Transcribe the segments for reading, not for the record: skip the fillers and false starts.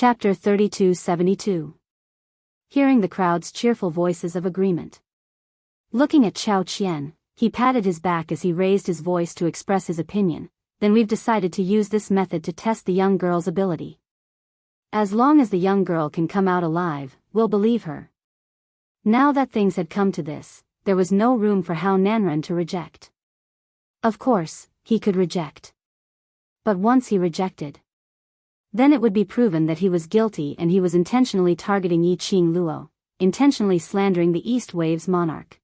Chapter 3272. Hearing the crowd's cheerful voices of agreement. Looking at Chao Qian, he patted his back as he raised his voice to express his opinion. Then we've decided to use this method to test the young girl's ability. As long as the young girl can come out alive, we'll believe her. Now that things had come to this, there was no room for Hao Nanren to reject. Of course, he could reject. But once he rejected, then it would be proven that he was guilty and he was intentionally targeting Yi Qing Luo, intentionally slandering the East Wave's monarch.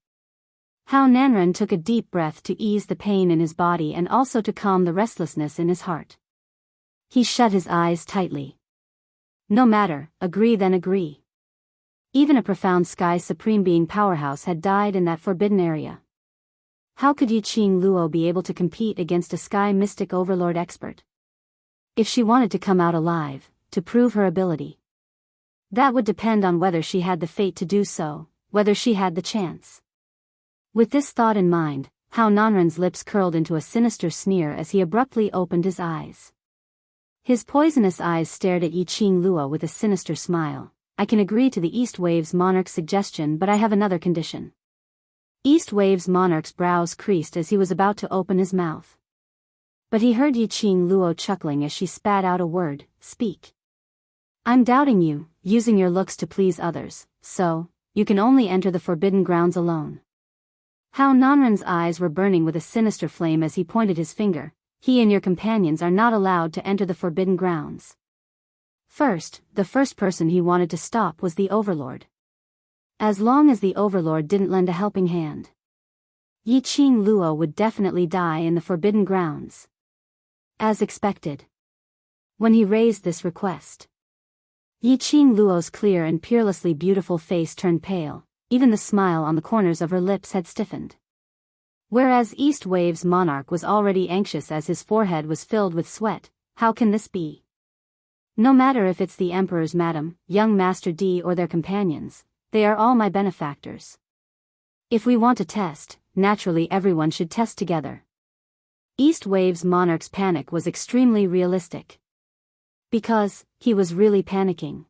Hao Nanren took a deep breath to ease the pain in his body and also to calm the restlessness in his heart. He shut his eyes tightly. No matter, agree then agree. Even a profound Sky Supreme Being powerhouse had died in that forbidden area. How could Yi Qing Luo be able to compete against a Sky Mystic Overlord expert? If she wanted to come out alive, to prove her ability, that would depend on whether she had the fate to do so, whether she had the chance. With this thought in mind, Hao Nanren's lips curled into a sinister sneer as he abruptly opened his eyes. His poisonous eyes stared at Yi Qing Luo with a sinister smile. I can agree to the East Wave's monarch's suggestion, but I have another condition. East Wave's monarch's brows creased as he was about to open his mouth. But he heard Yi Qing Luo chuckling as she spat out a word, speak. I'm doubting you, using your looks to please others, so, you can only enter the forbidden grounds alone. Hao Nanren's eyes were burning with a sinister flame as he pointed his finger. He and your companions are not allowed to enter the forbidden grounds. First, the first person he wanted to stop was the Overlord. As long as the Overlord didn't lend a helping hand, Yi Qing Luo would definitely die in the forbidden grounds. As expected. When he raised this request, Yi Qing Luo's clear and peerlessly beautiful face turned pale, even the smile on the corners of her lips had stiffened. Whereas East Wave's monarch was already anxious as his forehead was filled with sweat. How can this be? No matter if it's the Emperor's madam, young Master D or their companions, they are all my benefactors. If we want to test, naturally everyone should test together. East Wave's monarch's panic was extremely realistic. Because, he was really panicking.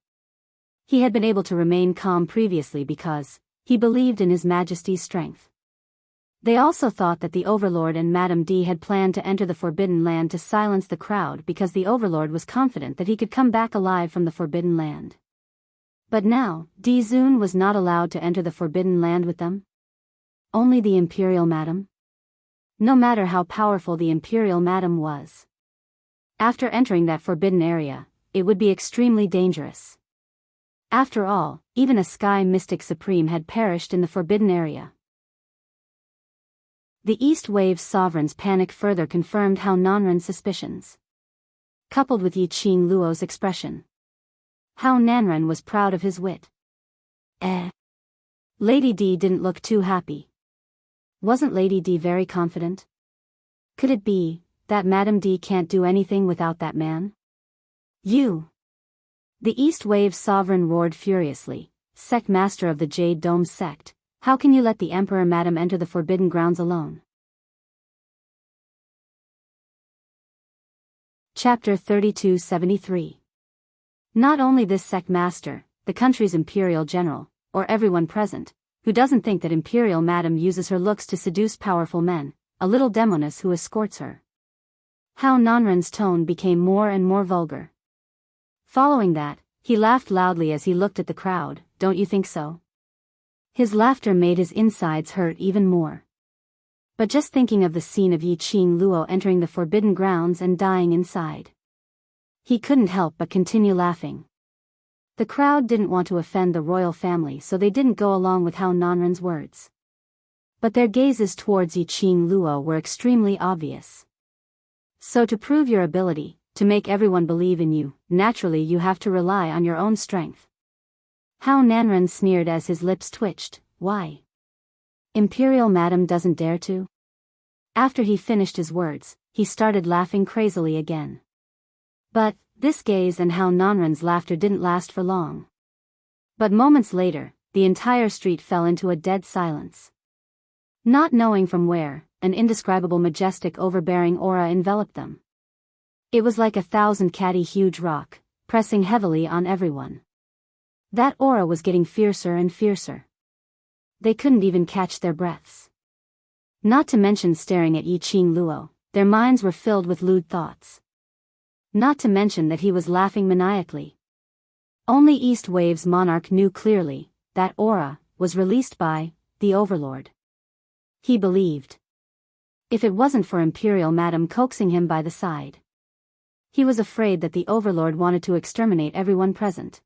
He had been able to remain calm previously because, he believed in His Majesty's strength. They also thought that the Overlord and Madame D had planned to enter the Forbidden Land to silence the crowd because the Overlord was confident that he could come back alive from the Forbidden Land. But now, D Zun was not allowed to enter the Forbidden Land with them? Only the Imperial Madam? No matter how powerful the Imperial Madam was. After entering that forbidden area, it would be extremely dangerous. After all, even a Sky Mystic Supreme had perished in the forbidden area. The East Wave's sovereign's panic further confirmed Hao Nanren's suspicions. Coupled with Yi Qing Luo's expression, Hao Nanren was proud of his wit. Lady D didn't look too happy. Wasn't Lady D very confident? Could it be that Madame D can't do anything without that man? You! The East Wave's sovereign roared furiously. Sect Master of the Jade Dome sect, how can you let the Emperor Madam enter the forbidden grounds alone? Chapter 3273. Not only this sect master, the country's imperial general, or everyone present, who doesn't think that Imperial Madam uses her looks to seduce powerful men, a little demoness who escorts her. Hao Nanren's tone became more and more vulgar. Following that, he laughed loudly as he looked at the crowd. Don't you think so? His laughter made his insides hurt even more. But just thinking of the scene of Yi Qing Luo entering the forbidden grounds and dying inside, he couldn't help but continue laughing. The crowd didn't want to offend the royal family, so they didn't go along with Hao Nanren's words. But their gazes towards Yi Qing Luo were extremely obvious. So to prove your ability, to make everyone believe in you, naturally you have to rely on your own strength. Hao Nanren sneered as his lips twitched. Why? Imperial Madam doesn't dare to? After he finished his words, he started laughing crazily again. But, this gaze and Hao Nanren's laughter didn't last for long. But moments later, the entire street fell into a dead silence. Not knowing from where, an indescribable majestic overbearing aura enveloped them. It was like 1,000 catty huge rock, pressing heavily on everyone. That aura was getting fiercer and fiercer. They couldn't even catch their breaths. Not to mention staring at Yiqing Luo, their minds were filled with lewd thoughts. Not to mention that he was laughing maniacally. Only East Wave's monarch knew clearly that aura was released by the Overlord. He believed. If it wasn't for Imperial Madam coaxing him by the side. He was afraid that the Overlord wanted to exterminate everyone present.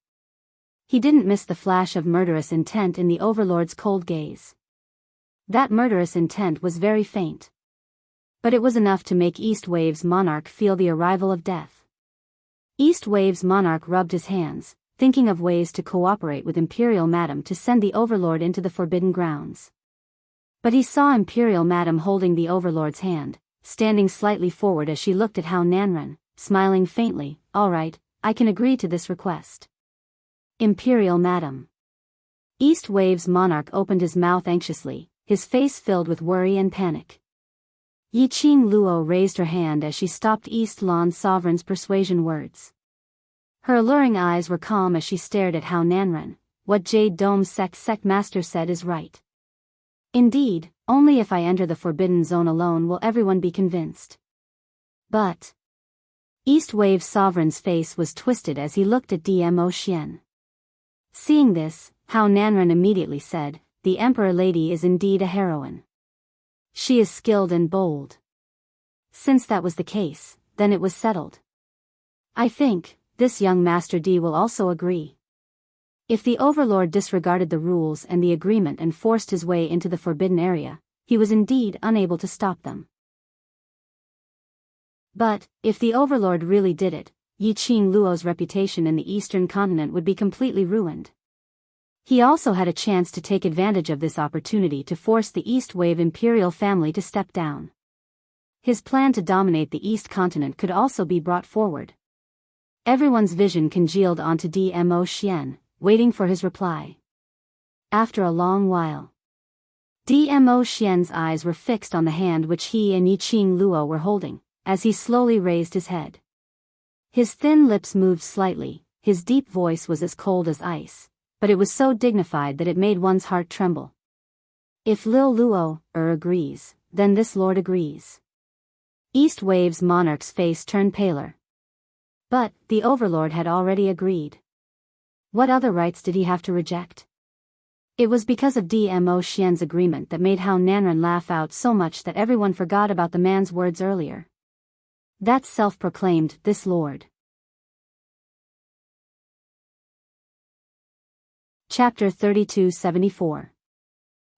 He didn't miss the flash of murderous intent in the Overlord's cold gaze. That murderous intent was very faint. But it was enough to make East Wave's monarch feel the arrival of death. East Wave's monarch rubbed his hands, thinking of ways to cooperate with Imperial Madam to send the Overlord into the Forbidden Grounds. But he saw Imperial Madam holding the Overlord's hand, standing slightly forward as she looked at Hao Nanren, smiling faintly. "All right, I can agree to this request." Imperial Madam. East Wave's monarch opened his mouth anxiously, his face filled with worry and panic. Yiqing Luo raised her hand as she stopped East Lan's sovereign's persuasion words. Her alluring eyes were calm as she stared at Hao Nanren. "What Jade Dome sect master said is right. Indeed, only if I enter the Forbidden Zone alone will everyone be convinced." But East Wave's sovereign's face was twisted as he looked at Dmo Xian. Seeing this, Hao Nanren immediately said, "The Emperor Lady is indeed a heroine. She is skilled and bold." Since that was the case, then it was settled. "I think this young Master D will also agree." If the Overlord disregarded the rules and the agreement and forced his way into the forbidden area, he was indeed unable to stop them. But if the Overlord really did it, Yiqing Luo's reputation in the Eastern continent would be completely ruined. He also had a chance to take advantage of this opportunity to force the East Wave imperial family to step down. His plan to dominate the East continent could also be brought forward. Everyone's vision congealed onto Dmo Xian, waiting for his reply. After a long while, Dmo Xian's eyes were fixed on the hand which he and Yiqing Luo were holding, as he slowly raised his head. His thin lips moved slightly, his deep voice was as cold as ice, but it was so dignified that it made one's heart tremble. "If Lil Luo agrees, then this lord agrees." East Wave's monarch's face turned paler. But the Overlord had already agreed. What other rights did he have to reject? It was because of Dmo Xian's agreement that made Hao Nanren laugh out so much that everyone forgot about the man's words earlier. That self-proclaimed "this lord." Chapter 3274.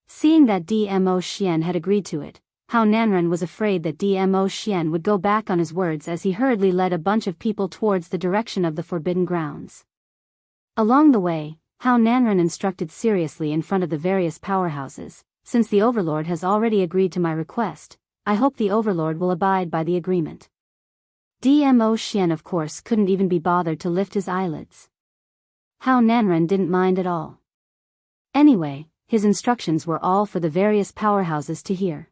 Seeing that Dmo Xian had agreed to it, Hao Nanren was afraid that Dmo Xian would go back on his words as he hurriedly led a bunch of people towards the direction of the Forbidden Grounds. Along the way, Hao Nanren instructed seriously in front of the various powerhouses, "Since the Overlord has already agreed to my request, I hope the Overlord will abide by the agreement." Dmo Xian of course couldn't even be bothered to lift his eyelids. Hao Nanren didn't mind at all. Anyway, his instructions were all for the various powerhouses to hear.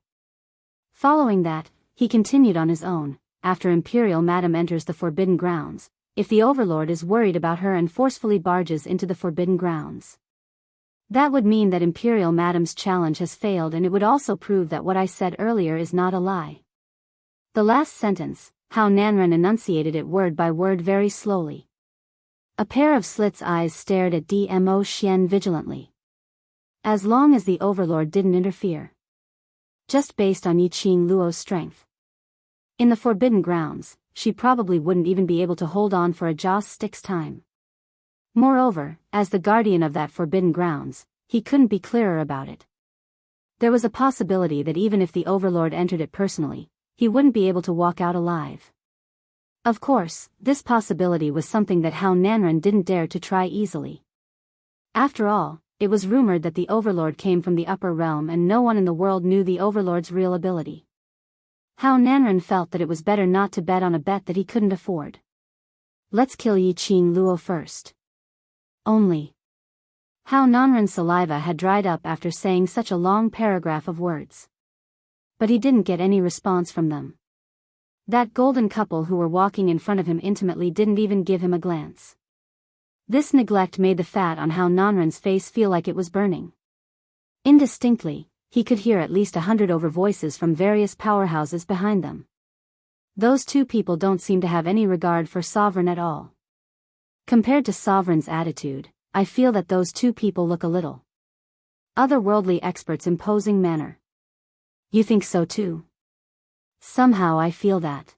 Following that, he continued on his own. "After Imperial Madam enters the Forbidden Grounds, if the Overlord is worried about her and forcefully barges into the Forbidden Grounds, that would mean that Imperial Madam's challenge has failed, and it would also prove that what I said earlier is not a lie." The last sentence, Hao Nanren enunciated it word by word very slowly. A pair of slits eyes stared at Dmo Xian vigilantly. As long as the Overlord didn't interfere. Just based on Yiqing Luo's strength. In the Forbidden Grounds, she probably wouldn't even be able to hold on for a joss stick's time. Moreover, as the guardian of that Forbidden Grounds, he couldn't be clearer about it. There was a possibility that even if the Overlord entered it personally, he wouldn't be able to walk out alive. Of course, this possibility was something that Hao Nanren didn't dare to try easily. After all, it was rumored that the Overlord came from the upper realm and no one in the world knew the Overlord's real ability. Hao Nanren felt that it was better not to bet on a bet that he couldn't afford. Let's kill Yiqing Luo first. Only. Hao Nanren's saliva had dried up after saying such a long paragraph of words. But he didn't get any response from them. That golden couple who were walking in front of him intimately didn't even give him a glance. This neglect made the fat on Hao Nanren's face feel like it was burning. Indistinctly, he could hear at least 100 over voices from various powerhouses behind them. Those two people don't seem to have any regard for Sovereign at all. Compared to Sovereign's attitude, I feel that those two people look a little otherworldly experts imposing manner. You think so too? Somehow I feel that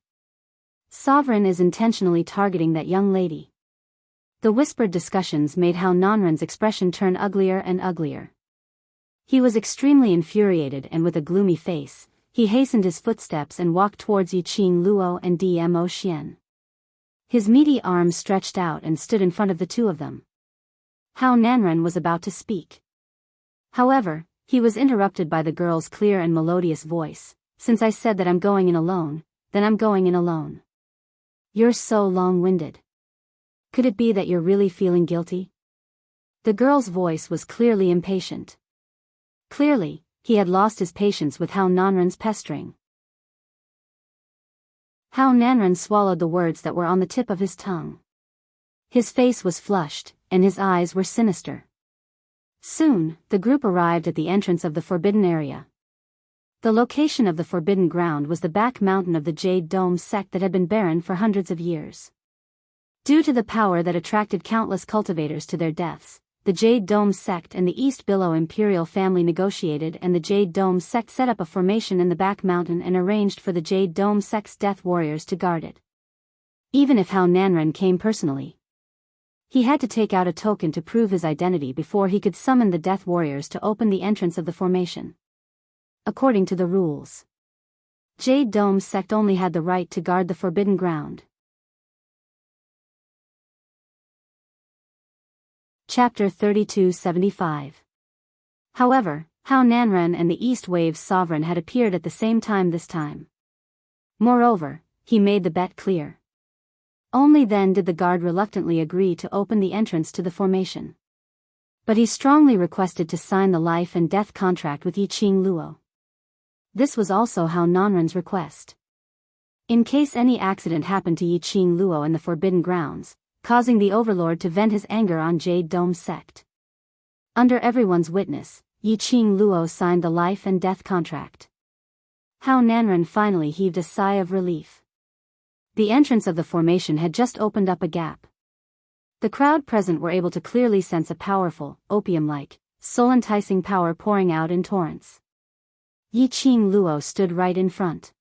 Sovereign is intentionally targeting that young lady. The whispered discussions made Hao Nanren's expression turn uglier and uglier. He was extremely infuriated, and with a gloomy face, he hastened his footsteps and walked towards Yiqing Luo and Dmo Xian. His meaty arms stretched out and stood in front of the two of them. Hao Nanren was about to speak. However, he was interrupted by the girl's clear and melodious voice. Since I said that I'm going in alone, then I'm going in alone. You're so long-winded. Could it be that you're really feeling guilty? The girl's voice was clearly impatient. Clearly, he had lost his patience with Hao Nanren's pestering. Hao Nanren swallowed the words that were on the tip of his tongue. His face was flushed, and his eyes were sinister. Soon, the group arrived at the entrance of the forbidden area. The location of the forbidden ground was the back mountain of the Jade Dome sect that had been barren for hundreds of years. Due to the power that attracted countless cultivators to their deaths, the Jade Dome sect and the East Billow imperial family negotiated, and the Jade Dome sect set up a formation in the back mountain and arranged for the Jade Dome sect's death warriors to guard it. Even if Hao Nanren came personally, he had to take out a token to prove his identity before he could summon the death warriors to open the entrance of the formation. According to the rules, Jade Dome sect only had the right to guard the forbidden ground. Chapter 3275. However, Hao Nanren and the East Wave's sovereign had appeared at the same time this time. Moreover, he made the bet clear. Only then did the guard reluctantly agree to open the entrance to the formation. But he strongly requested to sign the life and death contract with Yiqing Luo. This was also Hao Nanren's request. In case any accident happened to Yiqing Luo in the forbidden grounds, causing the overlord to vent his anger on Jade Dome sect. Under everyone's witness, Yiqing Luo signed the life and death contract. Hao Nanren finally heaved a sigh of relief. The entrance of the formation had just opened up a gap. The crowd present were able to clearly sense a powerful, opium-like, soul-enticing power pouring out in torrents. Yiqing Luo stood right in front.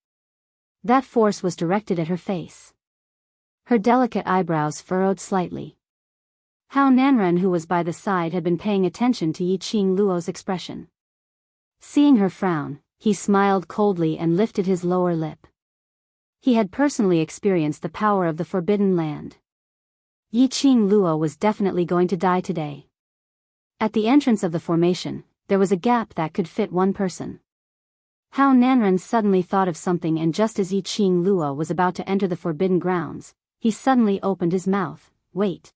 That force was directed at her face. Her delicate eyebrows furrowed slightly. Hao Nanren, who was by the side, had been paying attention to Yiqing Luo's expression. Seeing her frown, he smiled coldly and lifted his lower lip. He had personally experienced the power of the Forbidden Land. Yiqing Luo was definitely going to die today. At the entrance of the formation, there was a gap that could fit one person. Hao Nanren suddenly thought of something, and just as Yiqing Luo was about to enter the forbidden grounds, he suddenly opened his mouth. Wait.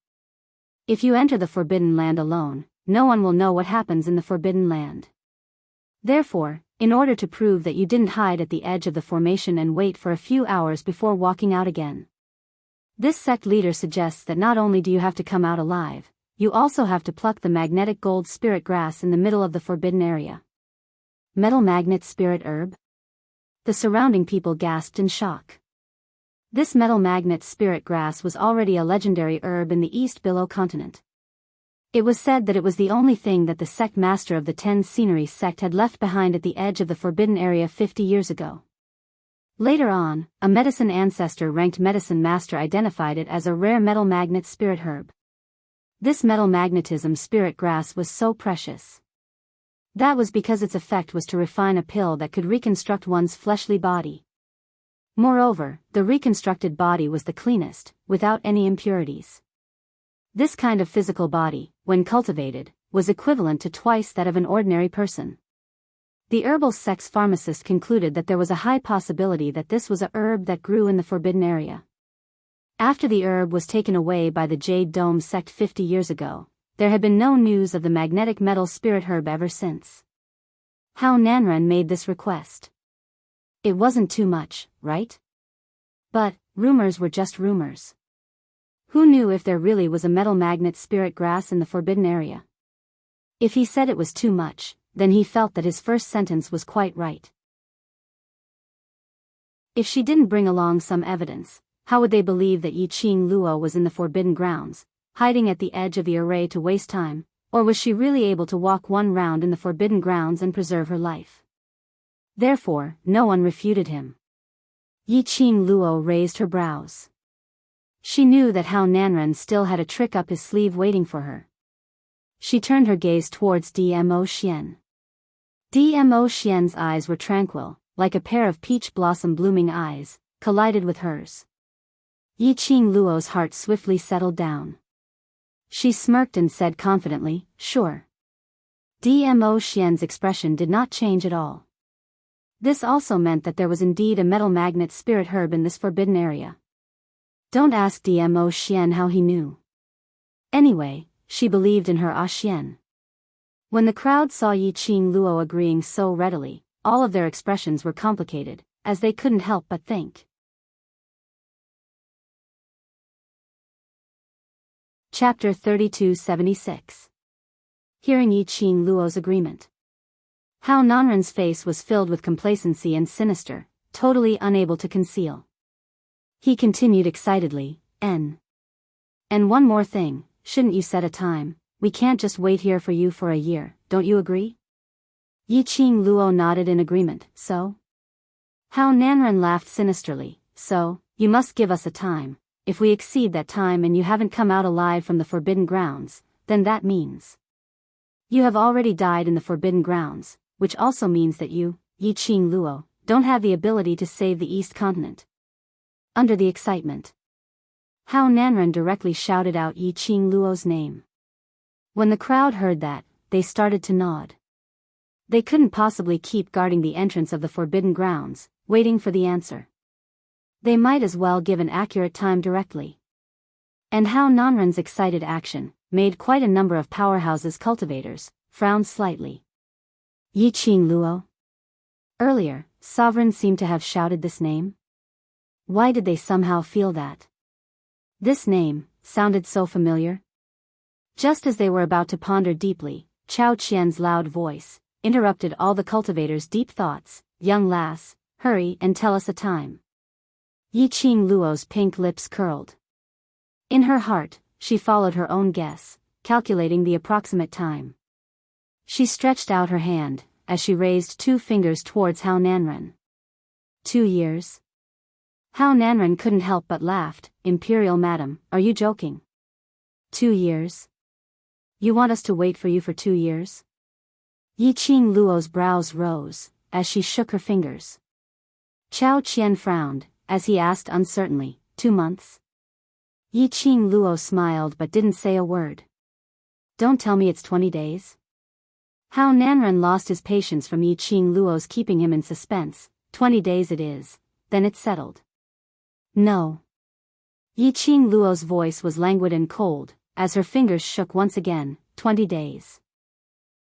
If you enter the Forbidden Land alone, no one will know what happens in the Forbidden Land. Therefore, in order to prove that you didn't hide at the edge of the formation and wait for a few hours before walking out again, this sect leader suggests that not only do you have to come out alive, you also have to pluck the magnetic gold spirit grass in the middle of the forbidden area. Metal magnet spirit herb? The surrounding people gasped in shock. This metal magnet spirit grass was already a legendary herb in the East Billow continent. It was said that it was the only thing that the sect master of the 10 Scenery sect had left behind at the edge of the forbidden area 50 years ago. Later on, a medicine ancestor ranked medicine master identified it as a rare metal magnet spirit herb. This metal magnetism spirit grass was so precious. That was because its effect was to refine a pill that could reconstruct one's fleshly body. Moreover, the reconstructed body was the cleanest, without any impurities. This kind of physical body, when cultivated, was equivalent to twice that of an ordinary person. The herbal sect's pharmacist concluded that there was a high possibility that this was a herb that grew in the forbidden area. After the herb was taken away by the Jade Dome sect 50 years ago, there had been no news of the magnetic metal spirit herb ever since. Hao Nanren made this request. It wasn't too much, right? But rumors were just rumors. Who knew if there really was a metal magnet spirit grass in the forbidden area? If he said it was too much, then he felt that his first sentence was quite right. If she didn't bring along some evidence, how would they believe that Yi Qing Luo was in the forbidden grounds, hiding at the edge of the array to waste time, or was she really able to walk one round in the forbidden grounds and preserve her life? Therefore, no one refuted him. Yi Qing Luo raised her brows. She knew that Hao Nanren still had a trick up his sleeve waiting for her. She turned her gaze towards Dmo Xian. Dmo Xian's eyes were tranquil, like a pair of peach blossom blooming eyes, collided with hers. Yi Qing Luo's heart swiftly settled down. She smirked and said confidently, "Sure." Dmo Xian's expression did not change at all. This also meant that there was indeed a metal magnet spirit herb in this forbidden area. Don't ask Dmo Xian how he knew. Anyway, she believed in her Xian. When the crowd saw Yi Qing Luo agreeing so readily, all of their expressions were complicated, as they couldn't help but think. Chapter 3276. Hearing Yi Qing Luo's agreement. Hao Nanren's face was filled with complacency and sinister, totally unable to conceal. He continued excitedly, And one more thing, shouldn't you set a time? We can't just wait here for you for a year, don't you agree? Yi Qing Luo nodded in agreement. So? Hao Nanren laughed sinisterly. So, you must give us a time. If we exceed that time and you haven't come out alive from the forbidden grounds, then that means you have already died in the forbidden grounds, which also means that you, Yi Qing Luo, don't have the ability to save the East Continent. Under the excitement, Hao Nanren directly shouted out Yi Qing Luo's name. When the crowd heard that, they started to nod. They couldn't possibly keep guarding the entrance of the forbidden grounds, waiting for the answer. They might as well give an accurate time directly. And Hao Nanren's excited action made quite a number of powerhouses cultivators frown slightly. Yi Qing Luo? Earlier, sovereigns seemed to have shouted this name. Why did they somehow feel that this name sounded so familiar? Just as they were about to ponder deeply, Chao Qian's loud voice interrupted all the cultivators' deep thoughts. Young lass, hurry and tell us a time. Yi Qing Luo's pink lips curled. In her heart, she followed her own guess, calculating the approximate time. She stretched out her hand, as she raised 2 fingers towards Hao Nanren. 2 years? Hao Nanren couldn't help but laughed. Imperial Madam, are you joking? 2 years? You want us to wait for you for 2 years? Yi Qing Luo's brows rose, as she shook her fingers. Chao Qian frowned, as he asked uncertainly, 2 months? Yi Qing Luo smiled but didn't say a word. Don't tell me it's 20 days? Hao Nanren lost his patience from Yi Qing Luo's keeping him in suspense. 20 days it is, then it's settled. No. Yi Qing Luo's voice was languid and cold, as her fingers shook once again. 20 days.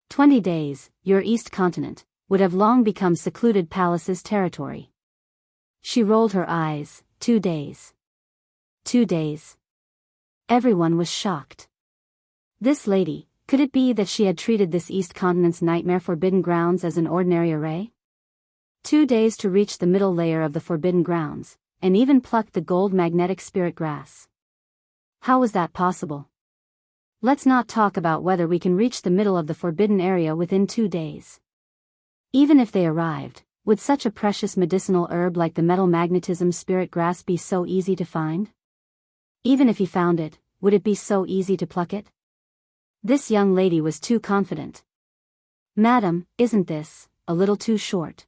20 days, your East Continent would have long become secluded palace's territory. She rolled her eyes. 2 days. 2 days. Everyone was shocked. This lady, could it be that she had treated this East Continent's nightmare forbidden grounds as an ordinary array? 2 days to reach the middle layer of the forbidden grounds, and even pluck the gold magnetic spirit grass. How was that possible? Let's not talk about whether we can reach the middle of the forbidden area within 2 days. Even if they arrived, would such a precious medicinal herb like the metal magnetism spirit grass be so easy to find? Even if he found it, would it be so easy to pluck it? This young lady was too confident. Madam, isn't this a little too short?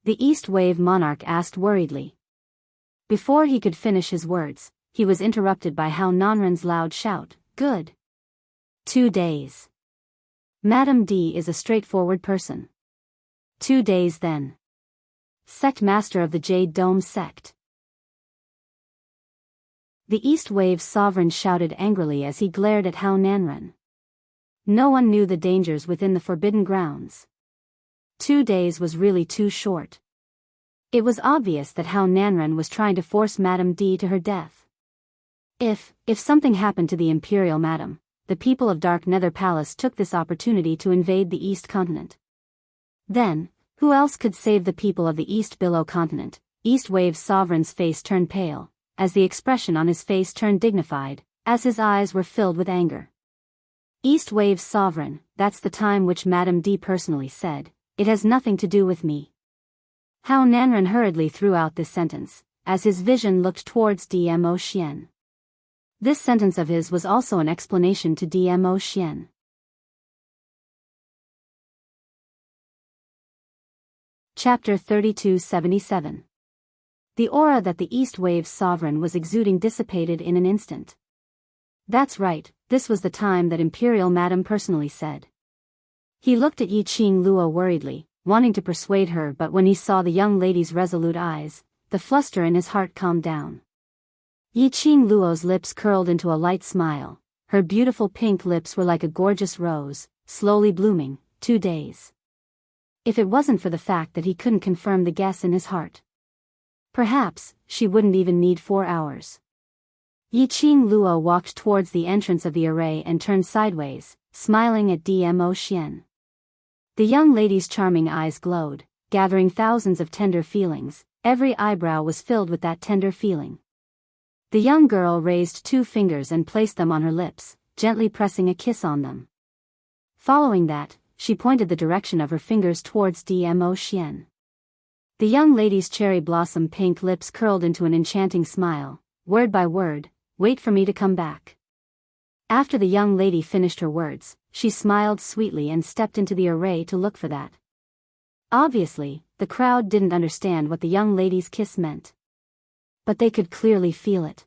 The East Wave monarch asked worriedly. Before he could finish his words, he was interrupted by Hao Nanren's loud shout. Good. 2 days. Madam D is a straightforward person. 2 days then. Sect Master of the Jade Dome Sect. The East Wave's sovereign shouted angrily as he glared at Hao Nanren. No one knew the dangers within the forbidden grounds. 2 days was really too short. It was obvious that Hao Nanren was trying to force Madame D to her death. If something happened to the Imperial Madam, the people of Dark Nether Palace took this opportunity to invade the East Continent. Then, who else could save the people of the East Below Continent? East Wave's sovereign's face turned pale, as the expression on his face turned dignified, as his eyes were filled with anger. East Wave's sovereign, that's the time which Madame D personally said, it has nothing to do with me. Hao Nanren hurriedly threw out this sentence, as his vision looked towards Dmo Xian. This sentence of his was also an explanation to Dmo Xian. Chapter 3277. The aura that the East Wave's sovereign was exuding dissipated in an instant. That's right, this was the time that Imperial Madam personally said. He looked at Yi Qing Luo worriedly, wanting to persuade her, but when he saw the young lady's resolute eyes, the fluster in his heart calmed down. Yi Qing Luo's lips curled into a light smile. Her beautiful pink lips were like a gorgeous rose, slowly blooming, 2 days. If it wasn't for the fact that he couldn't confirm the guess in his heart, perhaps she wouldn't even need 4 hours. Yi Qing Luo walked towards the entrance of the array and turned sideways, smiling at Dmo Xian. The young lady's charming eyes glowed, gathering thousands of tender feelings. Every eyebrow was filled with that tender feeling. The young girl raised 2 fingers and placed them on her lips, gently pressing a kiss on them. Following that, she pointed the direction of her fingers towards Dmo Xian. The young lady's cherry blossom pink lips curled into an enchanting smile. Word by word, wait for me to come back. After the young lady finished her words, she smiled sweetly and stepped into the array to look for that. Obviously, the crowd didn't understand what the young lady's kiss meant. But they could clearly feel it.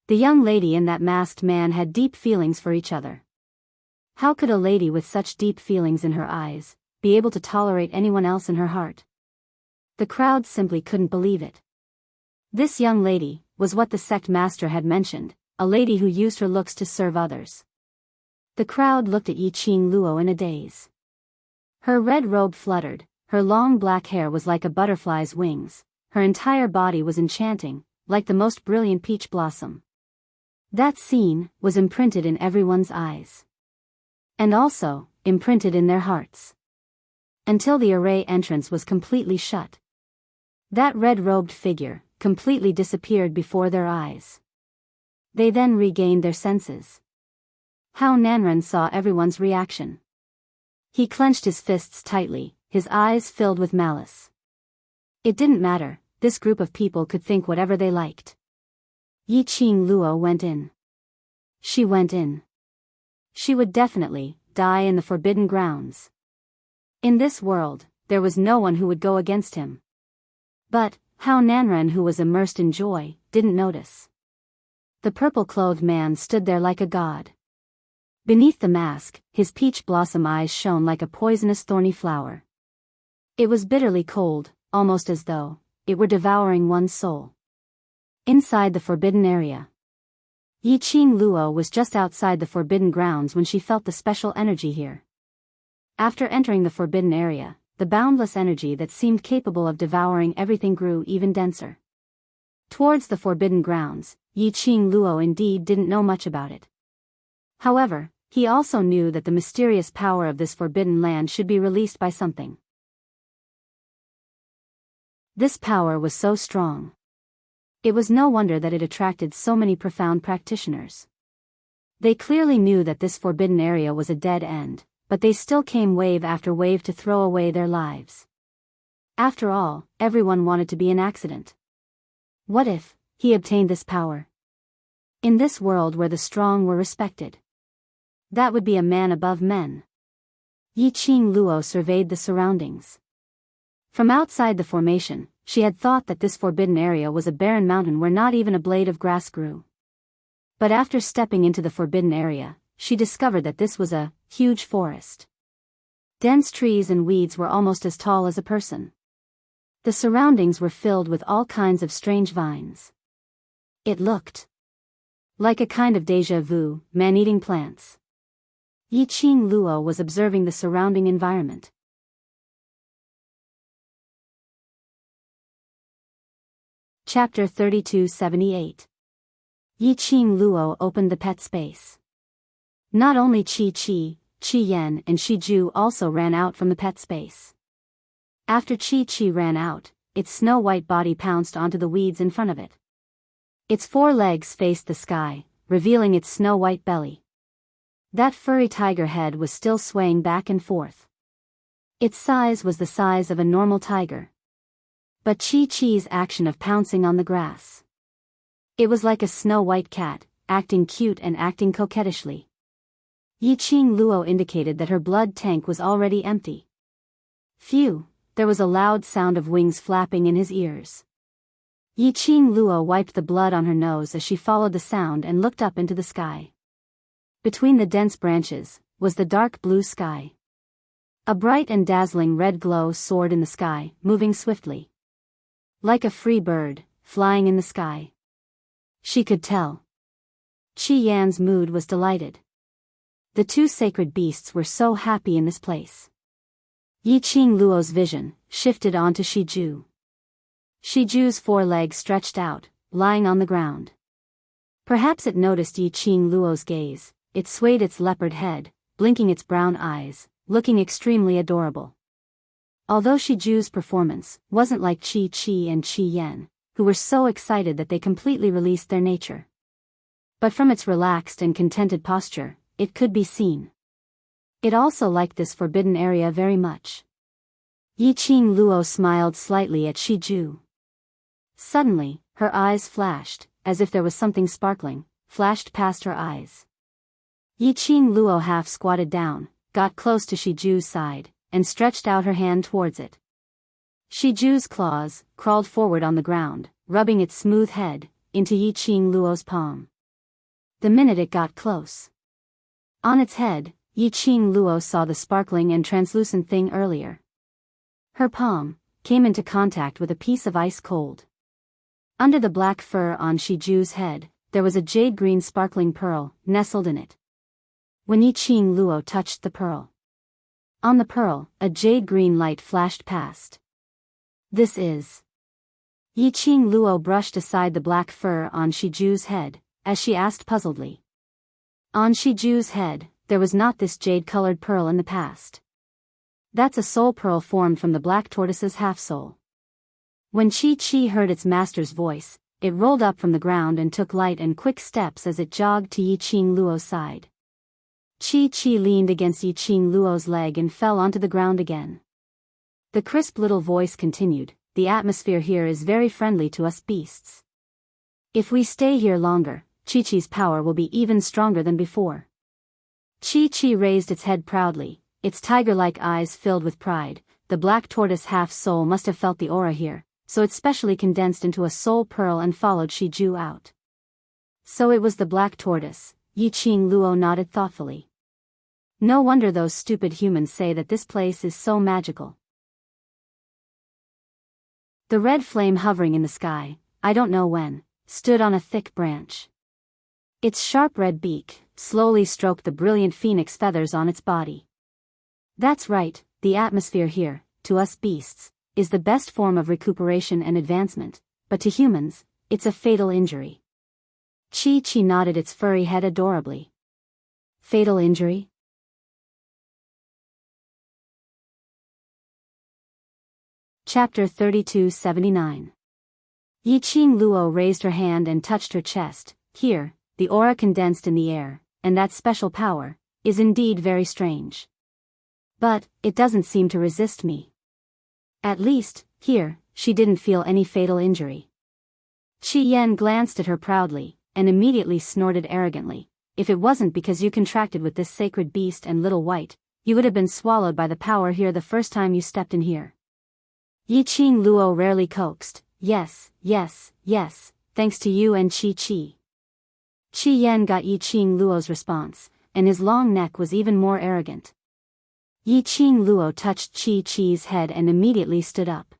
The young lady and that masked man had deep feelings for each other. How could a lady with such deep feelings in her eyes be able to tolerate anyone else in her heart? The crowd simply couldn't believe it. This young lady was what the sect master had mentioned, a lady who used her looks to serve others. The crowd looked at Yi Qing Luo in a daze. Her red robe fluttered, her long black hair was like a butterfly's wings, her entire body was enchanting, like the most brilliant peach blossom. That scene was imprinted in everyone's eyes. And also, imprinted in their hearts. Until the array entrance was completely shut. That red-robed figure completely disappeared before their eyes. They then regained their senses. Hao Nanren saw everyone's reaction. He clenched his fists tightly, his eyes filled with malice. It didn't matter, this group of people could think whatever they liked. Yi Qing Luo went in. She went in. She would definitely die in the Forbidden Grounds. In this world, there was no one who would go against him. But Hao Nanren, who was immersed in joy, didn't notice. The purple-clothed man stood there like a god. Beneath the mask, his peach blossom eyes shone like a poisonous thorny flower. It was bitterly cold, almost as though it were devouring one's soul. Inside the forbidden area. Yi Qing Luo was just outside the forbidden grounds when she felt the special energy here. After entering the forbidden area, the boundless energy that seemed capable of devouring everything grew even denser. Towards the forbidden grounds, Yi Qing Luo indeed didn't know much about it. However, he also knew that the mysterious power of this forbidden land should be released by something. This power was so strong. It was no wonder that it attracted so many profound practitioners. They clearly knew that this forbidden area was a dead end, but they still came wave after wave to throw away their lives. After all, everyone wanted to be an accident. What if he obtained this power? In this world where the strong were respected. That would be a man above men. Yi Qing Luo surveyed the surroundings. From outside the formation, she had thought that this forbidden area was a barren mountain where not even a blade of grass grew. But after stepping into the forbidden area, she discovered that this was a huge forest. Dense trees and weeds were almost as tall as a person. The surroundings were filled with all kinds of strange vines. It looked like a kind of déjà vu, man-eating plants. Yi Qing Luo was observing the surrounding environment. Chapter 3278. Yiqing Luo opened the pet space. Not only Qi Yan and Shi Ju also ran out from the pet space. After Qi ran out, its snow-white body pounced onto the weeds in front of it. Its 4 legs faced the sky, revealing its snow-white belly. That furry tiger head was still swaying back and forth. Its size was the size of a normal tiger. But Qi's action of pouncing on the grass. It was like a snow-white cat, acting cute and acting coquettishly. Yiqing Luo indicated that her blood tank was already empty. Phew, there was a loud sound of wings flapping in his ears. Yiqing Luo wiped the blood on her nose as she followed the sound and looked up into the sky. Between the dense branches was the dark blue sky. A bright and dazzling red glow soared in the sky, moving swiftly. Like a free bird, flying in the sky. She could tell. Qi Yan's mood was delighted. The 2 sacred beasts were so happy in this place. Yiqing Luo's vision shifted onto Shi Ju. Shi Ju's 4 legs stretched out, lying on the ground. Perhaps it noticed Yiqing Luo's gaze. It swayed its leopard head, blinking its brown eyes, looking extremely adorable. Although Shi Ju's performance wasn't like Qi and Qi Yan, who were so excited that they completely released their nature. But from its relaxed and contented posture, it could be seen. It also liked this forbidden area very much. Yiqing Luo smiled slightly at Shi Ju. Suddenly, her eyes flashed, as if there was something sparkling, flashed past her eyes. Yiqing Luo half squatted down, got close to Shi Ju's side, and stretched out her hand towards it. Shi Ju's claws crawled forward on the ground, rubbing its smooth head into Yiqing Luo's palm. The minute it got close. On its head, Yiqing Luo saw the sparkling and translucent thing earlier. Her palm came into contact with a piece of ice cold. Under the black fur on Shi Ju's head, there was a jade-green sparkling pearl nestled in it. When Yiqing Luo touched the pearl, on the pearl, a jade-green light flashed past. This is. Yiqing Luo brushed aside the black fur on Shi Ju's head, as she asked puzzledly. On Shi Ju's head, there was not this jade-colored pearl in the past. That's a soul pearl formed from the black tortoise's half-soul. When Qi heard its master's voice, it rolled up from the ground and took light and quick steps as it jogged to Yiqing Luo's side. Qi leaned against Yiqing Luo's leg and fell onto the ground again. The crisp little voice continued, "The atmosphere here is very friendly to us beasts. If we stay here longer, Qi's power will be even stronger than before." Qi raised its head proudly, its tiger-like eyes filled with pride. The black tortoise half-soul must have felt the aura here, so it specially condensed into a soul pearl and followed Shi Ju out. So it was the black tortoise, Yiqing Luo nodded thoughtfully. No wonder those stupid humans say that this place is so magical. The red flame hovering in the sky, I don't know when, stood on a thick branch. Its sharp red beak slowly stroked the brilliant phoenix feathers on its body. That's right, the atmosphere here, to us beasts, is the best form of recuperation and advancement, but to humans, it's a fatal injury. Qi nodded its furry head adorably. Fatal injury? Chapter 3279. Yiqing Luo raised her hand and touched her chest. Here, the aura condensed in the air, and that special power, is indeed very strange. But, it doesn't seem to resist me. At least, here, she didn't feel any fatal injury. Qi Yan glanced at her proudly, and immediately snorted arrogantly. If it wasn't because you contracted with this sacred beast and little white, you would have been swallowed by the power here the first time you stepped in here. Yiqing Luo rarely coaxed, yes, thanks to you and Qi. Qi Yan got Yiqing Luo's response, and his long neck was even more arrogant. Yiqing Luo touched Qi's head and immediately stood up.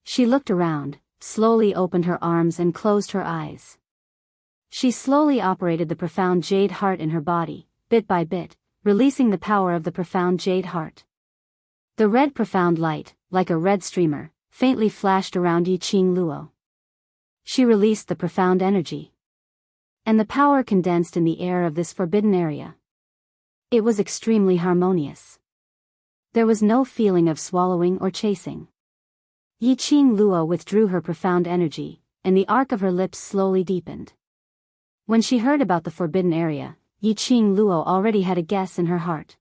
She looked around, slowly opened her arms and closed her eyes. She slowly operated the profound jade heart in her body, bit by bit, releasing the power of the profound jade heart. The red profound light, like a red streamer, faintly flashed around Yiqing Luo. She released the profound energy. And the power condensed in the air of this forbidden area. It was extremely harmonious. There was no feeling of swallowing or chasing. Yiqing Luo withdrew her profound energy, and the arc of her lips slowly deepened. When she heard about the forbidden area, Yiqing Luo already had a guess in her heart.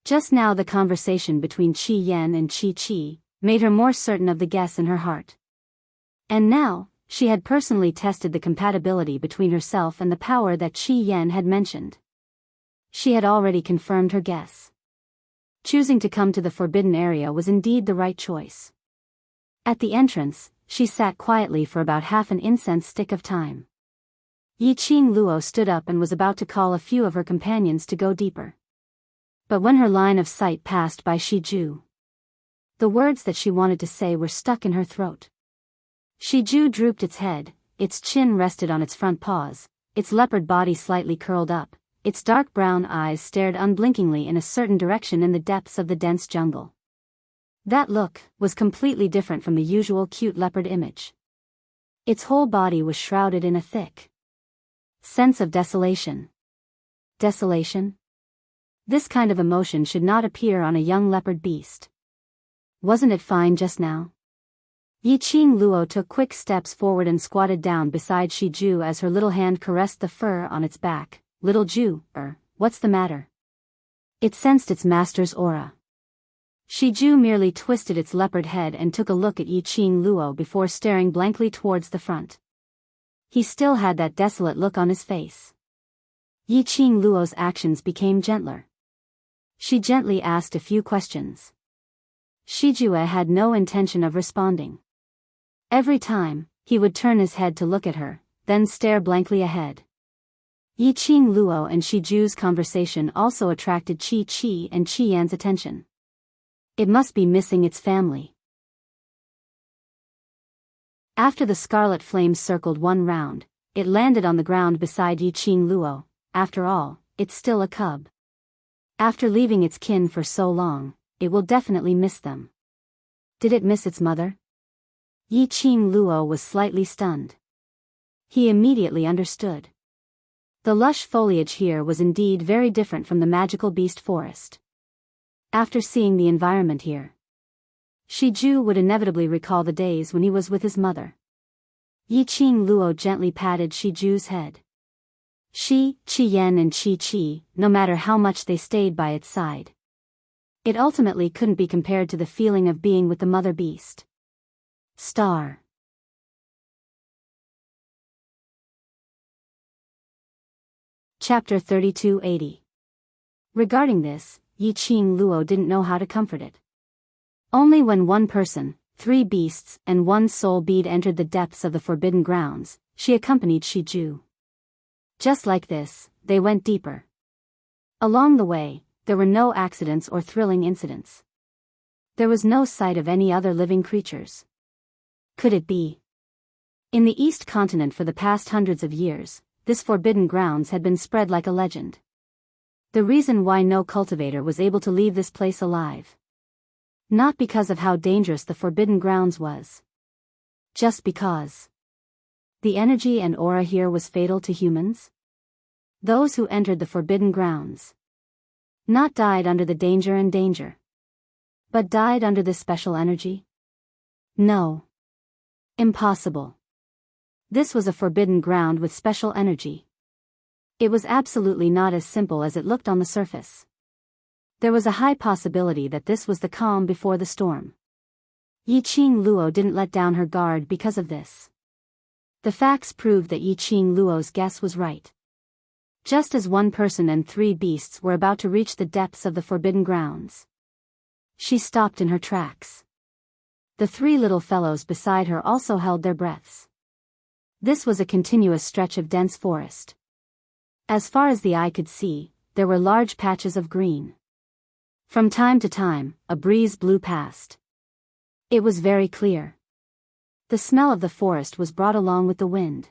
Just now the conversation between Qi Yan and Qi Qi made her more certain of the guess in her heart. And now, she had personally tested the compatibility between herself and the power that Qi Yan had mentioned. She had already confirmed her guess. Choosing to come to the forbidden area was indeed the right choice. At the entrance, she sat quietly for about half an incense stick of time. Yiqing Luo stood up and was about to call a few of her companions to go deeper. But when her line of sight passed by Shiju, the words that she wanted to say were stuck in her throat. Shiju drooped its head, its chin rested on its front paws, its leopard body slightly curled up, its dark brown eyes stared unblinkingly in a certain direction in the depths of the dense jungle. That look was completely different from the usual cute leopard image. Its whole body was shrouded in a thick sense of desolation. Desolation? This kind of emotion should not appear on a young leopard beast. Wasn't it fine just now? Yiqing Luo took quick steps forward and squatted down beside Shiju as her little hand caressed the fur on its back. Little Ju, what's the matter? It sensed its master's aura. Shiju merely twisted its leopard head and took a look at Yiqing Luo before staring blankly towards the front. He still had that desolate look on his face. Yiqing Luo's actions became gentler. She gently asked a few questions. Shiju had no intention of responding. Every time, he would turn his head to look at her, then stare blankly ahead. Yiqing Luo and Shiju's conversation also attracted Qi Qi and Qi Yan's attention. It must be missing its family. After the scarlet flame circled one round, it landed on the ground beside Yiqing Luo. After all, it's still a cub. After leaving its kin for so long, it will definitely miss them. Did it miss its mother? Yiqing Luo was slightly stunned. He immediately understood. The lush foliage here was indeed very different from the magical beast forest. After seeing the environment here, Shiju would inevitably recall the days when he was with his mother. Yiqing Luo gently patted Shiju's head. Qi Yan and Qi Qi, no matter how much they stayed by its side, it ultimately couldn't be compared to the feeling of being with the mother beast. Star. Chapter 3280. Regarding this, Yiqing Luo didn't know how to comfort it. Only when one person, 3 beasts, and 1 soul bead entered the depths of the forbidden grounds, she accompanied Shiju. Just like this, they went deeper. Along the way, there were no accidents or thrilling incidents. There was no sight of any other living creatures. Could it be? In the East Continent for the past hundreds of years, this forbidden grounds had been spread like a legend. The reason why no cultivator was able to leave this place alive. Not because of how dangerous the forbidden grounds was. Just because the energy and aura here was fatal to humans. Those who entered the forbidden grounds not died under the danger, but died under this special energy? No. Impossible. This was a forbidden ground with special energy. It was absolutely not as simple as it looked on the surface. There was a high possibility that this was the calm before the storm. Yiqing Luo didn't let down her guard because of this. The facts proved that Yiqing Luo's guess was right. Just as 1 person and 3 beasts were about to reach the depths of the forbidden grounds, she stopped in her tracks. The 3 little fellows beside her also held their breaths. This was a continuous stretch of dense forest. As far as the eye could see, there were large patches of green. From time to time, a breeze blew past. It was very clear. The smell of the forest was brought along with the wind.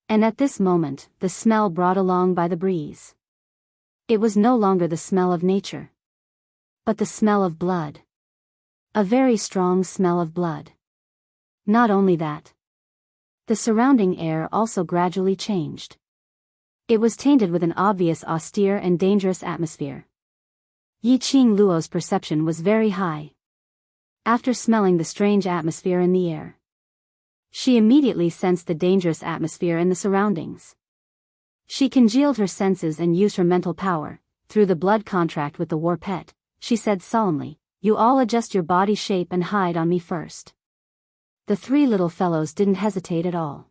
And at this moment, the smell brought along by the breeze. It was no longer the smell of nature, but the smell of blood. A very strong smell of blood. Not only that. The surrounding air also gradually changed. It was tainted with an obvious austere and dangerous atmosphere. Yi Qing Luo's perception was very high. After smelling the strange atmosphere in the air, she immediately sensed the dangerous atmosphere in the surroundings. She congealed her senses and used her mental power. Through the blood contract with the war pet, she said solemnly, "You all adjust your body shape and hide on me first." The three little fellows didn't hesitate at all.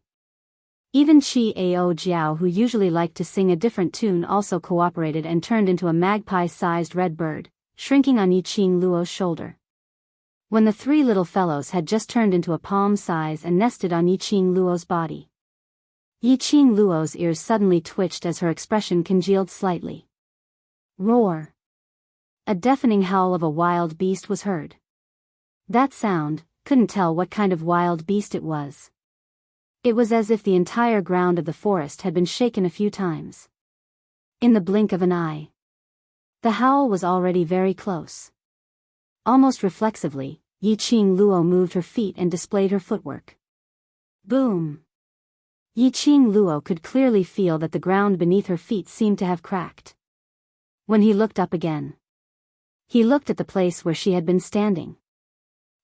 Even Chi Ao Jiao, who usually liked to sing a different tune, also cooperated and turned into a magpie-sized red bird, shrinking on Yi Qing Luo's shoulder. When the three little fellows had just turned into a palm size and nested on Yi Qing Luo's body, Yi Qing Luo's ears suddenly twitched as her expression congealed slightly. Roar! A deafening howl of a wild beast was heard. That sound, couldn't tell what kind of wild beast it was. It was as if the entire ground of the forest had been shaken a few times. In the blink of an eye, the howl was already very close. Almost reflexively, Yi Qing Luo moved her feet and displayed her footwork. Boom! Yi Qing Luo could clearly feel that the ground beneath her feet seemed to have cracked. When he looked up again, he looked at the place where she had been standing.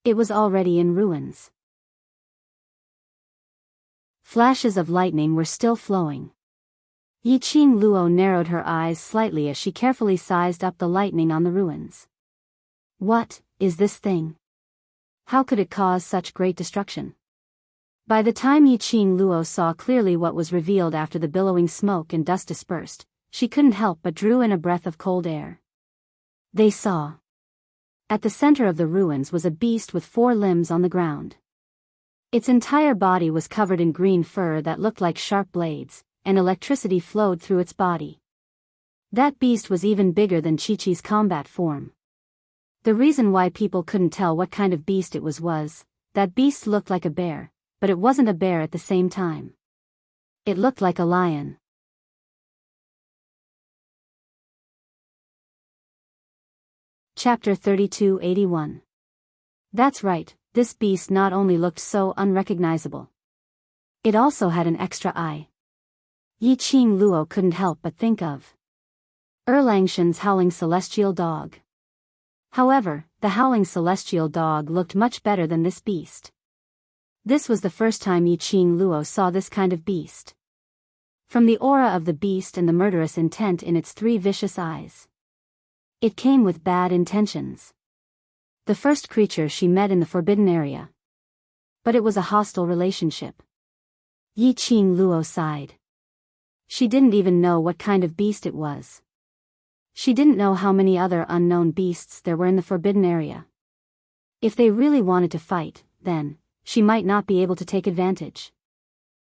It was already in ruins. Flashes of lightning were still flowing. Yi Qing Luo narrowed her eyes slightly as she carefully sized up the lightning on the ruins. What is this thing? How could it cause such great destruction? By the time Yi Qing Luo saw clearly what was revealed after the billowing smoke and dust dispersed, she couldn't help but drew in a breath of cold air. They saw. At the center of the ruins was a beast with 4 limbs on the ground. Its entire body was covered in green fur that looked like sharp blades, and electricity flowed through its body. That beast was even bigger than Chi-Chi's combat form. The reason why people couldn't tell what kind of beast it was that beast looked like a bear, but it wasn't a bear at the same time. It looked like a lion. Chapter 3281. That's right, this beast not only looked so unrecognizable, it also had an extra eye. Yi Qing Luo couldn't help but think of Erlangshan's howling celestial dog. However, the howling celestial dog looked much better than this beast. This was the first time Yi Qing Luo saw this kind of beast. From the aura of the beast and the murderous intent in its 3 vicious eyes, it came with bad intentions. The first creature she met in the forbidden area. But it was a hostile relationship. Yi Qing Luo sighed. She didn't even know what kind of beast it was. She didn't know how many other unknown beasts there were in the forbidden area. If they really wanted to fight, then she might not be able to take advantage.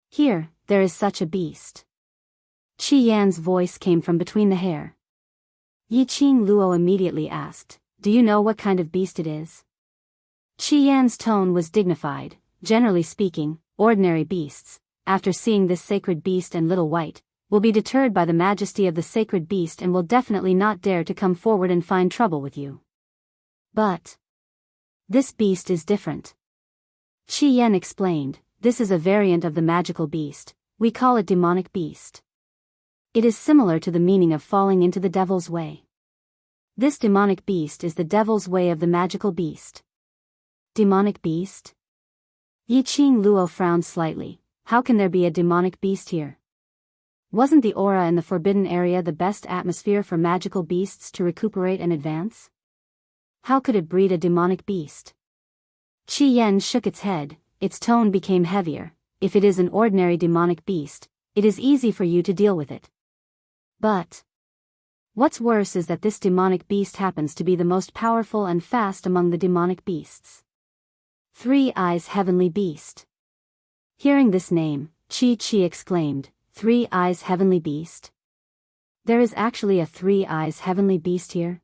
Here, there is such a beast. Qi Yan's voice came from between the hair. Yi Qing Luo immediately asked, "Do you know what kind of beast it is?" Qi Yan's tone was dignified. Generally speaking, ordinary beasts, after seeing this sacred beast and Little White, will be deterred by the majesty of the sacred beast and will definitely not dare to come forward and find trouble with you. But this beast is different. Qi Yan explained, "This is a variant of the magical beast. We call it demonic beast. It is similar to the meaning of falling into the devil's way. This demonic beast is the devil's way of the magical beast." Demonic beast? Yi Qing Luo frowned slightly. How can there be a demonic beast here? Wasn't the aura in the forbidden area the best atmosphere for magical beasts to recuperate and advance? How could it breed a demonic beast? Qi Yan shook its head. Its tone became heavier. If it is an ordinary demonic beast, it is easy for you to deal with it. But what's worse is that this demonic beast happens to be the most powerful and fast among the demonic beasts. 3 Eyes Heavenly Beast. Hearing this name, Chi exclaimed, 3 Eyes Heavenly Beast? There is actually a 3 Eyes Heavenly Beast here?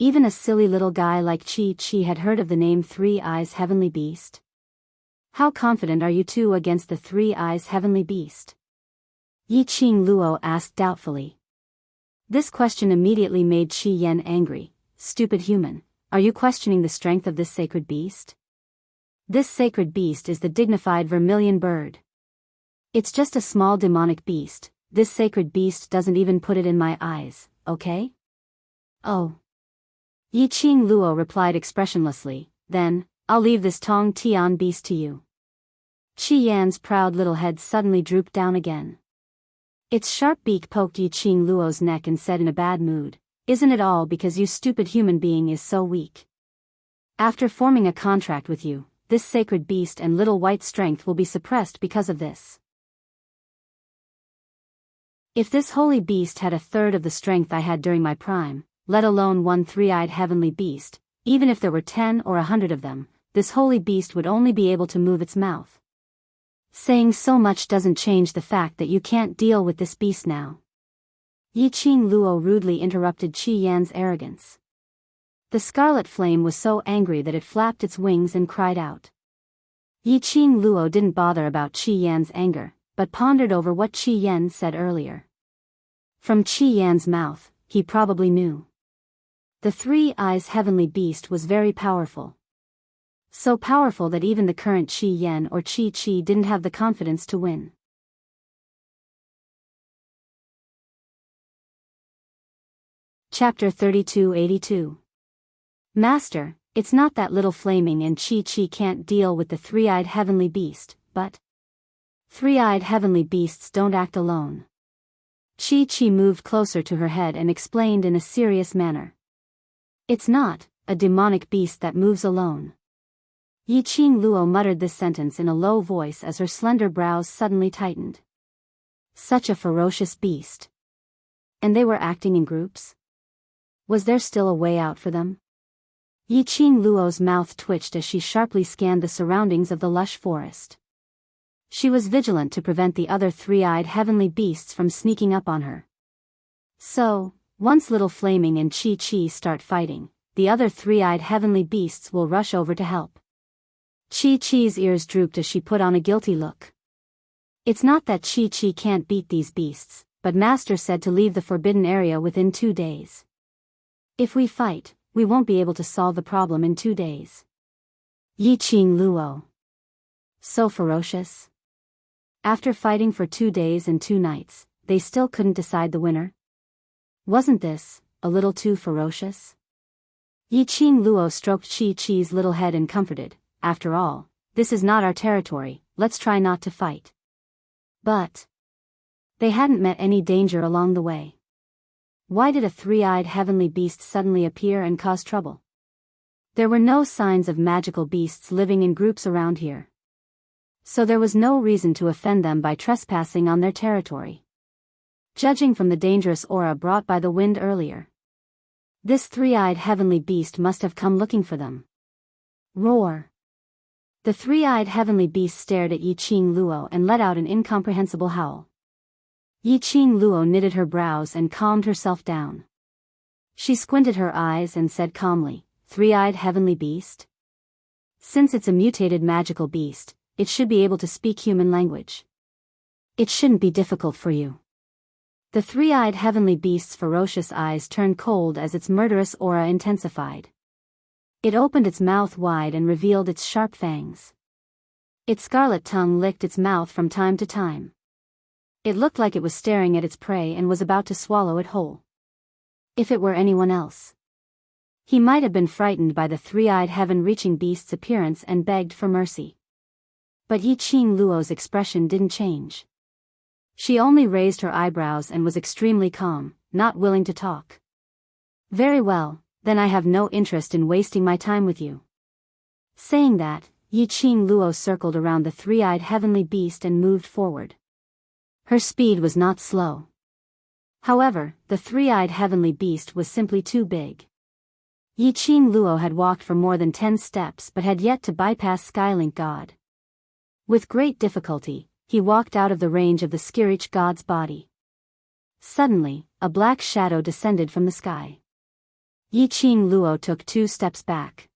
Even a silly little guy like Chi had heard of the name 3 Eyes Heavenly Beast. How confident are you 2 against the 3 Eyes Heavenly Beast? Yi Qing Luo asked doubtfully. This question immediately made Qi Yan angry. Stupid human, are you questioning the strength of this sacred beast? This sacred beast is the dignified vermilion bird. It's just a small demonic beast. This sacred beast doesn't even put it in my eyes, okay? Oh. Yi Qing Luo replied expressionlessly, then, I'll leave this Tong Tian beast to you. Qi Yan's proud little head suddenly drooped down again. Its sharp beak poked Yi Qing Luo's neck and said in a bad mood, "Isn't it all because you stupid human being is so weak? After forming a contract with you, this sacred beast and little white strength will be suppressed because of this. If this holy beast had a third of the strength I had during my prime, let alone one three-eyed heavenly beast, even if there were 10 or 100 of them, this holy beast would only be able to move its mouth. Saying so much doesn't change the fact that you can't deal with this beast now." Yi Qing Luo rudely interrupted Qi Yan's arrogance. The scarlet flame was so angry that it flapped its wings and cried out. Yi Qing Luo didn't bother about Qi Yan's anger, but pondered over what Qi Yan said earlier. From Qi Yan's mouth, he probably knew. The three-eyes heavenly beast was very powerful. So powerful that even the current Qi Yan or Qi didn't have the confidence to win. Chapter 3282. Master, it's not that little flaming and Qi can't deal with the three-eyed heavenly beast, but three-eyed heavenly beasts don't act alone. Qi moved closer to her head and explained in a serious manner. It's not a demonic beast that moves alone. Yi Qing Luo muttered this sentence in a low voice as her slender brows suddenly tightened. Such a ferocious beast. And they were acting in groups? Was there still a way out for them? Yi Qing Luo's mouth twitched as she sharply scanned the surroundings of the lush forest. She was vigilant to prevent the other three-eyed heavenly beasts from sneaking up on her. So, once Little Flaming and Qi start fighting, the other three-eyed heavenly beasts will rush over to help. Qi's ears drooped as she put on a guilty look. It's not that Qi can't beat these beasts, but Master said to leave the forbidden area within 2 days. If we fight, we won't be able to solve the problem in 2 days. Yi Qing Luo. So ferocious. After fighting for 2 days and 2 nights, they still couldn't decide the winner? Wasn't this a little too ferocious? Yi Qing Luo stroked Qi's little head and comforted, "After all, this is not our territory, let's try not to fight." But they hadn't met any danger along the way. Why did a three-eyed heavenly beast suddenly appear and cause trouble? There were no signs of magical beasts living in groups around here. So there was no reason to offend them by trespassing on their territory. Judging from the dangerous aura brought by the wind earlier, this three-eyed heavenly beast must have come looking for them. Roar! The three-eyed heavenly beast stared at Yi Qing Luo and let out an incomprehensible howl. Yi Qing Luo knitted her brows and calmed herself down. She squinted her eyes and said calmly, "Three-eyed heavenly beast? Since it's a mutated magical beast, it should be able to speak human language. It shouldn't be difficult for you." The three-eyed heavenly beast's ferocious eyes turned cold as its murderous aura intensified. It opened its mouth wide and revealed its sharp fangs. Its scarlet tongue licked its mouth from time to time. It looked like it was staring at its prey and was about to swallow it whole. If it were anyone else, he might have been frightened by the three-eyed heaven-reaching beast's appearance and begged for mercy. But Yi Qing Luo's expression didn't change. She only raised her eyebrows and was extremely calm, not willing to talk. "Very well, then I have no interest in wasting my time with you." Saying that, Yi Qing Luo circled around the three-eyed heavenly beast and moved forward. Her speed was not slow. However, the three-eyed heavenly beast was simply too big. Yi Qing Luo had walked for more than 10 steps but had yet to bypass Skylink God. With great difficulty, he walked out of the range of the Skirich God's body. Suddenly, a black shadow descended from the sky. Yi Qing Luo took 2 steps back.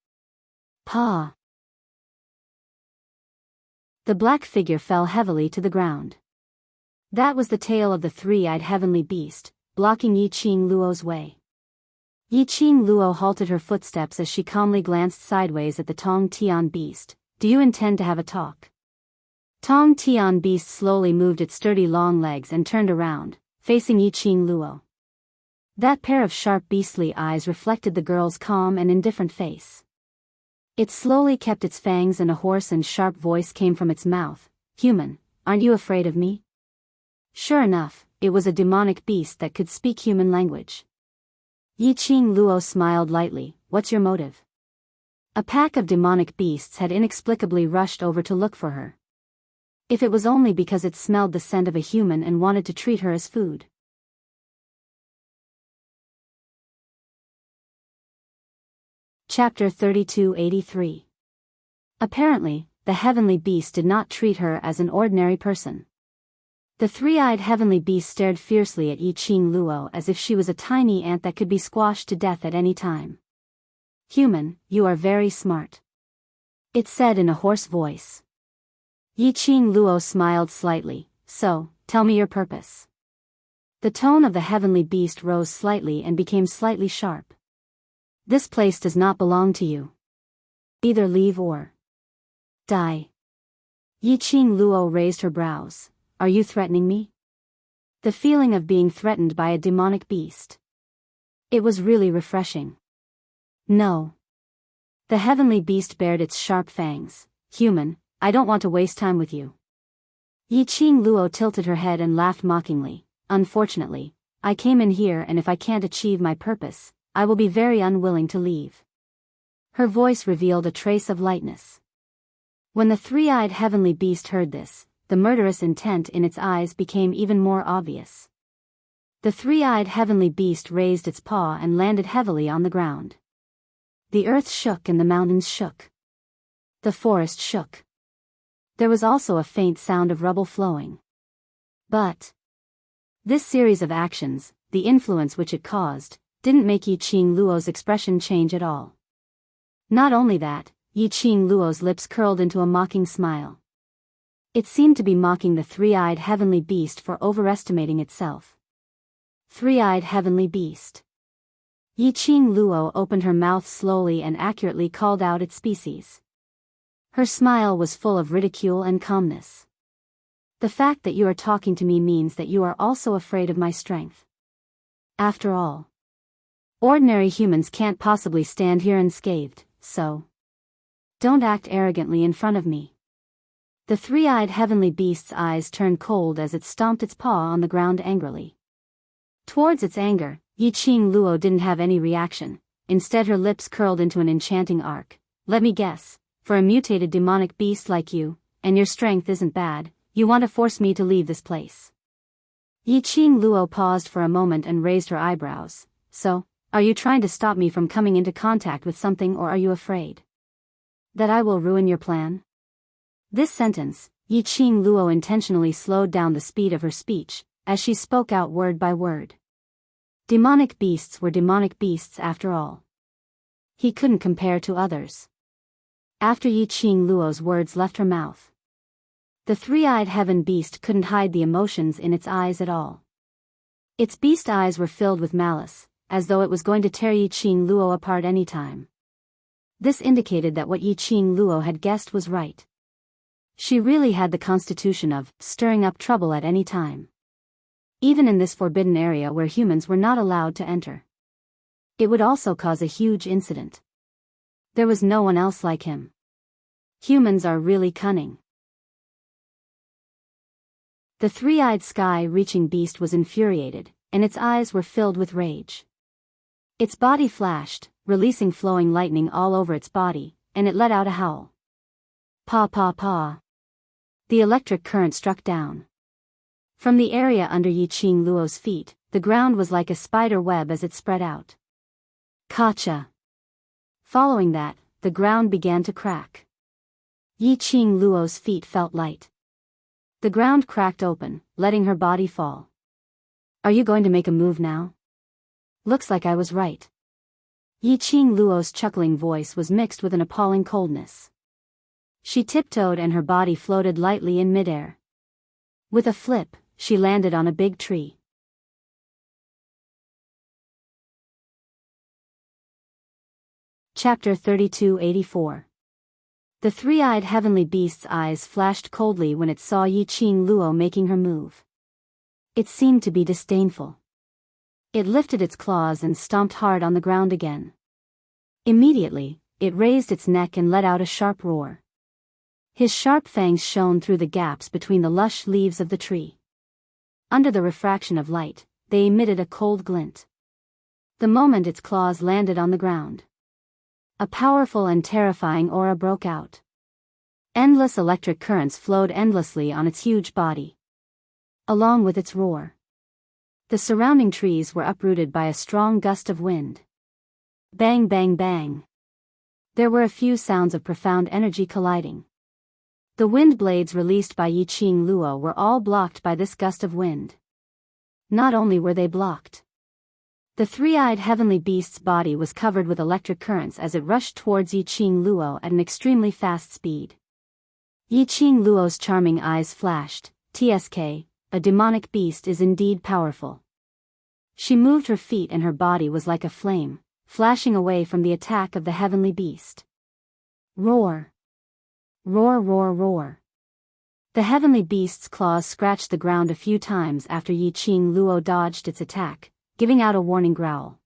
"Pa!" The black figure fell heavily to the ground. That was the tail of the three-eyed heavenly beast, blocking Yi Qing Luo's way. Yi Qing Luo halted her footsteps as she calmly glanced sideways at the Tong Tian beast, do you intend to have a talk? Tong Tian beast slowly moved its sturdy long legs and turned around, facing Yiqing Luo. That pair of sharp beastly eyes reflected the girl's calm and indifferent face. It slowly kept its fangs and a hoarse and sharp voice came from its mouth. Human, aren't you afraid of me? Sure enough, it was a demonic beast that could speak human language. Yiqing Luo smiled lightly. What's your motive? A pack of demonic beasts had inexplicably rushed over to look for her. If it was only because it smelled the scent of a human and wanted to treat her as food. Chapter 3283. Apparently, the heavenly beast did not treat her as an ordinary person. The three-eyed heavenly beast stared fiercely at Yiqing Luo as if she was a tiny ant that could be squashed to death at any time. Human, you are very smart, it said in a hoarse voice. Yiqing Luo smiled slightly. So, tell me your purpose. The tone of the heavenly beast rose slightly and became slightly sharp. This place does not belong to you. Either leave or die. Yiqing Luo raised her brows. Are you threatening me? The feeling of being threatened by a demonic beast. It was really refreshing. No. The heavenly beast bared its sharp fangs. Human, I don't want to waste time with you. Yiqing Luo tilted her head and laughed mockingly. Unfortunately, I came in here and if I can't achieve my purpose, I will be very unwilling to leave. Her voice revealed a trace of lightness. When the three-eyed heavenly beast heard this, the murderous intent in its eyes became even more obvious. The three-eyed heavenly beast raised its paw and landed heavily on the ground. The earth shook and the mountains shook. The forest shook. There was also a faint sound of rubble flowing. But this series of actions, the influence which it caused, didn't make Yiqing Luo's expression change at all. Not only that, Yiqing Luo's lips curled into a mocking smile. It seemed to be mocking the three-eyed heavenly beast for overestimating itself. Three-eyed heavenly beast. Yiqing Luo opened her mouth slowly and accurately called out its species. Her smile was full of ridicule and calmness. The fact that you are talking to me means that you are also afraid of my strength. After all, ordinary humans can't possibly stand here unscathed, so don't act arrogantly in front of me. The three-eyed heavenly beast's eyes turned cold as it stomped its paw on the ground angrily. Towards its anger, Yiqing Luo didn't have any reaction. Instead her lips curled into an enchanting arc. Let me guess. For a mutated demonic beast like you, and your strength isn't bad, you want to force me to leave this place. Yiqing Luo paused for a moment and raised her eyebrows. So, are you trying to stop me from coming into contact with something or are you afraid that I will ruin your plan? This sentence, Yiqing Luo intentionally slowed down the speed of her speech, as she spoke out word by word. Demonic beasts were demonic beasts after all. He couldn't compare to others. After Yiqing Luo's words left her mouth, the three-eyed heaven beast couldn't hide the emotions in its eyes at all. Its beast eyes were filled with malice, as though it was going to tear Yiqing Luo apart any time. This indicated that what Yiqing Luo had guessed was right. She really had the constitution of stirring up trouble at any time. Even in this forbidden area where humans were not allowed to enter. It would also cause a huge incident. There was no one else like him. Humans are really cunning. The three-eyed sky-reaching beast was infuriated, and its eyes were filled with rage. Its body flashed, releasing flowing lightning all over its body, and it let out a howl. Paw paw paw. The electric current struck down. From the area under Yiqing Luo's feet, the ground was like a spider web as it spread out. Gotcha. Following that, the ground began to crack. Yiqing Luo's feet felt light. The ground cracked open, letting her body fall. Are you going to make a move now? Looks like I was right. Yiqing Luo's chuckling voice was mixed with an appalling coldness. She tiptoed and her body floated lightly in midair. With a flip, she landed on a big tree. Chapter 3284. The three-eyed heavenly beast's eyes flashed coldly when it saw Yiqing Luo making her move. It seemed to be disdainful. It lifted its claws and stomped hard on the ground again. Immediately, it raised its neck and let out a sharp roar. His sharp fangs shone through the gaps between the lush leaves of the tree. Under the refraction of light, they emitted a cold glint. The moment its claws landed on the ground, a powerful and terrifying aura broke out. Endless electric currents flowed endlessly on its huge body. Along with its roar, the surrounding trees were uprooted by a strong gust of wind. Bang, bang, bang. There were a few sounds of profound energy colliding. The wind blades released by Yiqing Luo were all blocked by this gust of wind. Not only were they blocked, the three-eyed heavenly beast's body was covered with electric currents as it rushed towards Yiqing Luo at an extremely fast speed. Yiqing Luo's charming eyes flashed. TSK, a demonic beast is indeed powerful. She moved her feet and her body was like a flame, flashing away from the attack of the heavenly beast. Roar! Roar, roar, roar. The heavenly beast's claws scratched the ground a few times after Yiqing Luo dodged its attack, giving out a warning growl.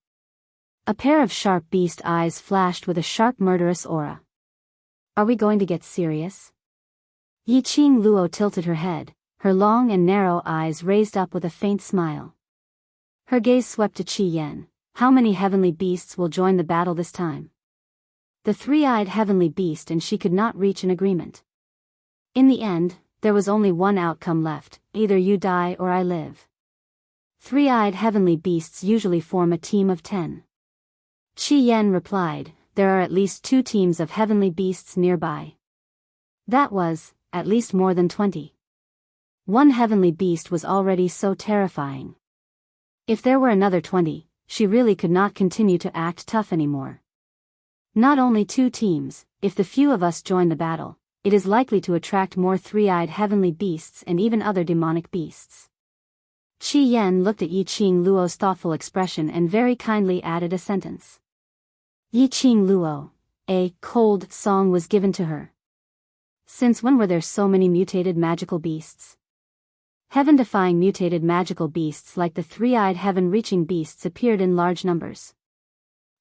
A pair of sharp beast eyes flashed with a sharp murderous aura. Are we going to get serious? Yiqing Luo tilted her head, her long and narrow eyes raised up with a faint smile. Her gaze swept to Qi Yan. How many heavenly beasts will join the battle this time? The three-eyed heavenly beast and she could not reach an agreement. In the end, there was only one outcome left, either you die or I live. Three-eyed heavenly beasts usually form a team of 10. Qi Yan replied, there are at least 2 teams of heavenly beasts nearby. That was, at least more than 20. One heavenly beast was already so terrifying. If there were another 20, she really could not continue to act tough anymore. Not only 2 teams, if the few of us join the battle, it is likely to attract more three-eyed heavenly beasts and even other demonic beasts. Qi Yan looked at Yiqing Luo's thoughtful expression and very kindly added a sentence. Yiqing Luo, a cold song was given to her. Since when were there so many mutated magical beasts? Heaven-defying mutated magical beasts like the three-eyed heaven-reaching beasts appeared in large numbers.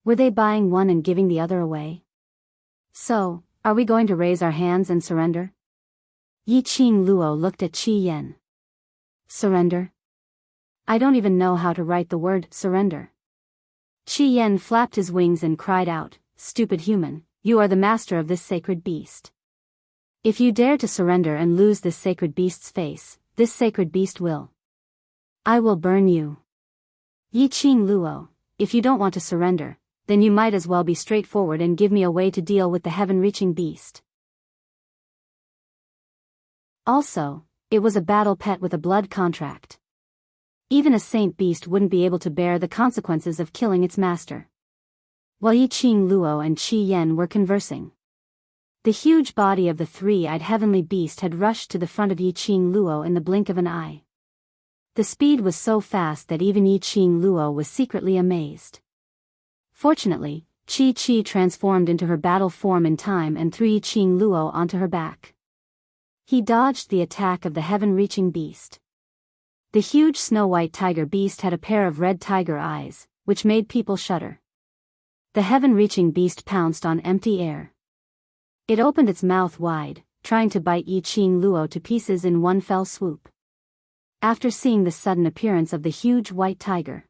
Were they buying one and giving the other away? So, are we going to raise our hands and surrender? Yiqing Luo looked at Qi Yan. Surrender? I don't even know how to write the word surrender. Qi Yan flapped his wings and cried out, stupid human, you are the master of this sacred beast. If you dare to surrender and lose this sacred beast's face, this sacred beast will. I will burn you. Yiqing Luo, if you don't want to surrender, then you might as well be straightforward and give me a way to deal with the heaven-reaching beast. Also, it was a battle pet with a blood contract. Even a saint beast wouldn't be able to bear the consequences of killing its master. While Yiqing Luo and Qi Yan were conversing, the huge body of the three-eyed heavenly beast had rushed to the front of Yiqing Luo in the blink of an eye. The speed was so fast that even Yiqing Luo was secretly amazed. Fortunately, Qi transformed into her battle form in time and threw Yiqing Luo onto her back. He dodged the attack of the heaven-reaching beast. The huge snow-white tiger beast had a pair of red tiger eyes, which made people shudder. The heaven-reaching beast pounced on empty air. It opened its mouth wide, trying to bite Yiqing Luo to pieces in one fell swoop. After seeing the sudden appearance of the huge white tiger,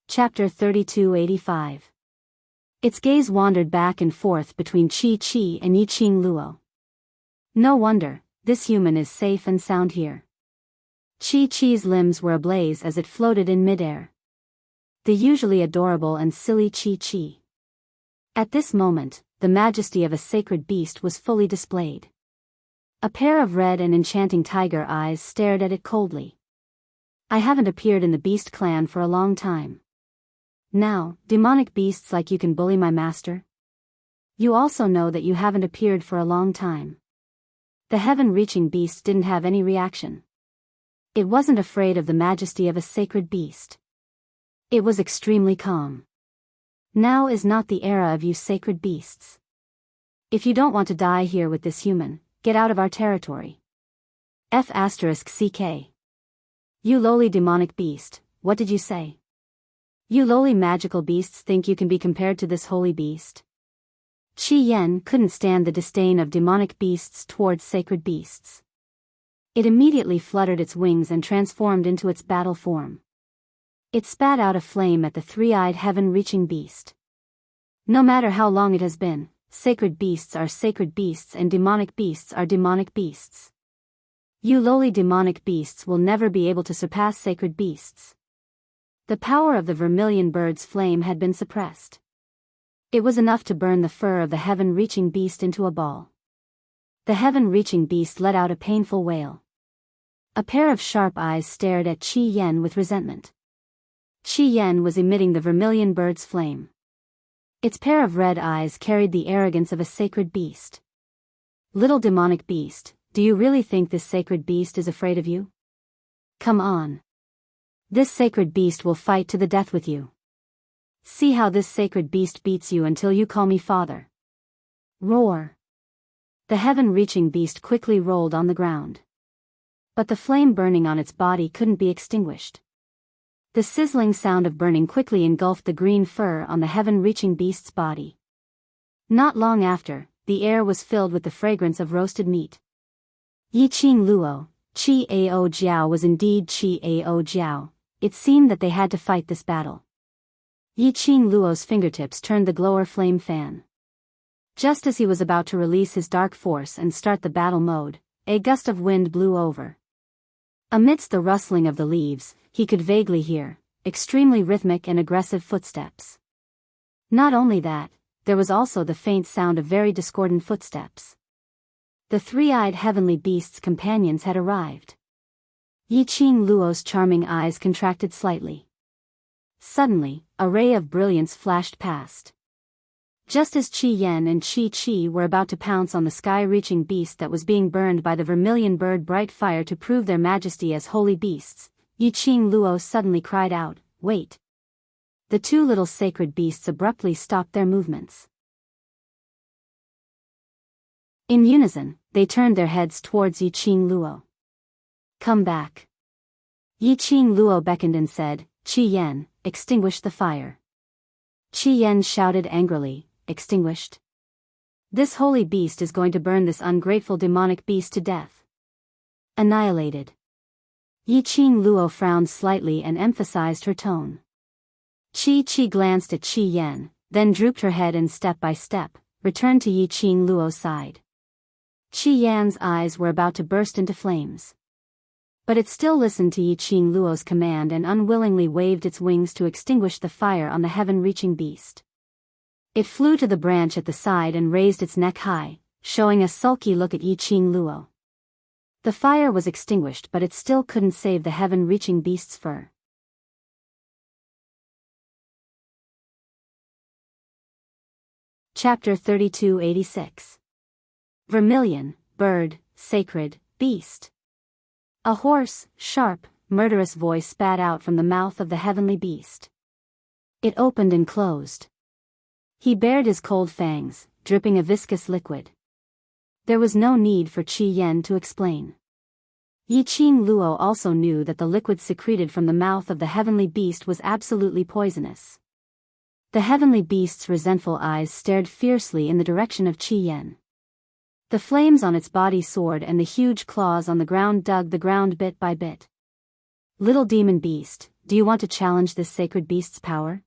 Chapter 3285. Its gaze wandered back and forth between Qi and Yiqing Luo. No wonder, this human is safe and sound here. Qi's limbs were ablaze as it floated in midair. The usually adorable and silly Qi. At this moment, the majesty of a sacred beast was fully displayed. A pair of red and enchanting tiger eyes stared at it coldly. I haven't appeared in the beast clan for a long time. Now, demonic beasts like you can bully my master? You also know that you haven't appeared for a long time. The heaven-reaching beast didn't have any reaction. It wasn't afraid of the majesty of a sacred beast. It was extremely calm. Now is not the era of you sacred beasts. If you don't want to die here with this human, get out of our territory. *CK. You lowly demonic beast, what did you say? You lowly magical beasts think you can be compared to this holy beast? Qi Yan couldn't stand the disdain of demonic beasts towards sacred beasts. It immediately fluttered its wings and transformed into its battle form. It spat out a flame at the three-eyed heaven-reaching beast. No matter how long it has been, sacred beasts are sacred beasts and demonic beasts are demonic beasts. You lowly demonic beasts will never be able to surpass sacred beasts. The power of the vermilion bird's flame had been suppressed. It was enough to burn the fur of the heaven-reaching beast into a ball. The heaven-reaching beast let out a painful wail. A pair of sharp eyes stared at Qi Yan with resentment. Qi Yan was emitting the vermilion bird's flame. Its pair of red eyes carried the arrogance of a sacred beast. Little demonic beast, do you really think this sacred beast is afraid of you? Come on. This sacred beast will fight to the death with you. See how this sacred beast beats you until you call me father. Roar. The heaven-reaching beast quickly rolled on the ground. But the flame burning on its body couldn't be extinguished. The sizzling sound of burning quickly engulfed the green fur on the heaven-reaching beast's body. Not long after, the air was filled with the fragrance of roasted meat. Yiqing Luo, Qi Ao Jiao was indeed Qi Ao Jiao. It seemed that they had to fight this battle. Yiqing Luo's fingertips turned the glower flame fan. Just as he was about to release his dark force and start the battle mode, a gust of wind blew over. Amidst the rustling of the leaves, he could vaguely hear extremely rhythmic and aggressive footsteps. Not only that, there was also the faint sound of very discordant footsteps. The three-eyed heavenly beast's companions had arrived. Yiqing Luo's charming eyes contracted slightly. Suddenly, a ray of brilliance flashed past. Just as Qi Yan and Qi Qi were about to pounce on the sky-reaching beast that was being burned by the vermilion bird bright fire to prove their majesty as holy beasts, Yiqing Luo suddenly cried out, "Wait!" The two little sacred beasts abruptly stopped their movements. In unison, they turned their heads towards Yiqing Luo. "Come back." Yiqing Luo beckoned and said, "Qi Yan, extinguish the fire." Qi Yan shouted angrily, "Extinguished? This holy beast is going to burn this ungrateful demonic beast to death." Annihilated. Yiqing Luo frowned slightly and emphasized her tone. Qi Qi glanced at Qi Yan, then drooped her head and step by step, returned to Yiqing Luo's side. Qi Yan's eyes were about to burst into flames. But it still listened to Yiqing Luo's command and unwillingly waved its wings to extinguish the fire on the heaven-reaching beast. It flew to the branch at the side and raised its neck high, showing a sulky look at Yiqing Luo. The fire was extinguished, but it still couldn't save the heaven-reaching beast's fur. Chapter 3286. Vermilion, bird, sacred, beast. A hoarse, sharp, murderous voice spat out from the mouth of the heavenly beast. It opened and closed. He bared his cold fangs, dripping a viscous liquid. There was no need for Qi Yan to explain. Yiqing Luo also knew that the liquid secreted from the mouth of the heavenly beast was absolutely poisonous. The heavenly beast's resentful eyes stared fiercely in the direction of Qi Yan. The flames on its body soared and the huge claws on the ground dug the ground bit by bit. "Little demon beast, do you want to challenge this sacred beast's power?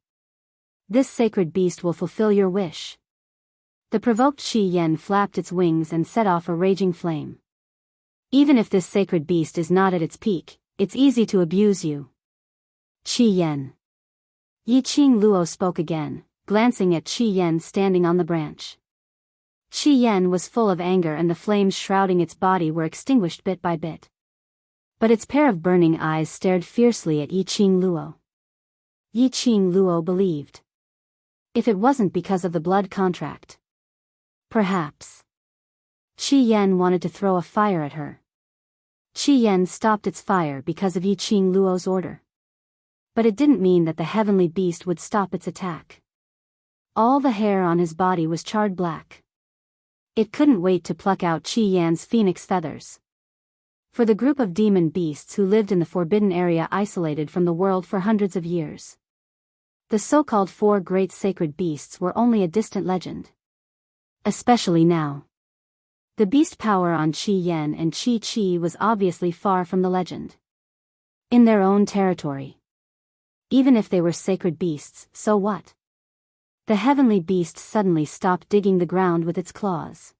This sacred beast will fulfill your wish." The provoked Qi Yan flapped its wings and set off a raging flame. "Even if this sacred beast is not at its peak, it's easy to abuse you." Qi Yan. Yiqing Luo spoke again, glancing at Qi Yan standing on the branch. Qi Yan was full of anger and the flames shrouding its body were extinguished bit by bit. But its pair of burning eyes stared fiercely at Yiqing Luo. Yiqing Luo believed. If it wasn't because of the blood contract. Perhaps. Qi Yan wanted to throw a fire at her. Qi Yan stopped its fire because of Yiqing Luo's order. But it didn't mean that the heavenly beast would stop its attack. All the hair on his body was charred black. It couldn't wait to pluck out Qi Yan's phoenix feathers. For the group of demon beasts who lived in the forbidden area isolated from the world for hundreds of years, the so-called four great sacred beasts were only a distant legend. Especially now. The beast power on Qi Yan and Qi Qi was obviously far from the legend. In their own territory. Even if they were sacred beasts, so what? The heavenly beast suddenly stopped digging the ground with its claws.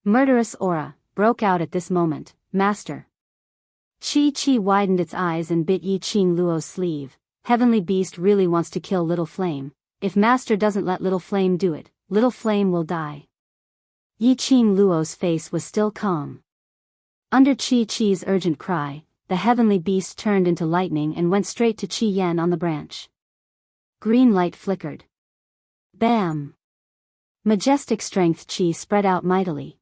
Murderous aura broke out at this moment. Master. Qi Qi widened its eyes and bit Yi Qing Luo's sleeve. Heavenly beast really wants to kill Little Flame. If Master doesn't let Little Flame do it, Little Flame will die. Yi Qing Luo's face was still calm. Under Qi Qi's urgent cry, the heavenly beast turned into lightning and went straight to Qi Yan on the branch. Green light flickered. Bam! Majestic strength Qi spread out mightily.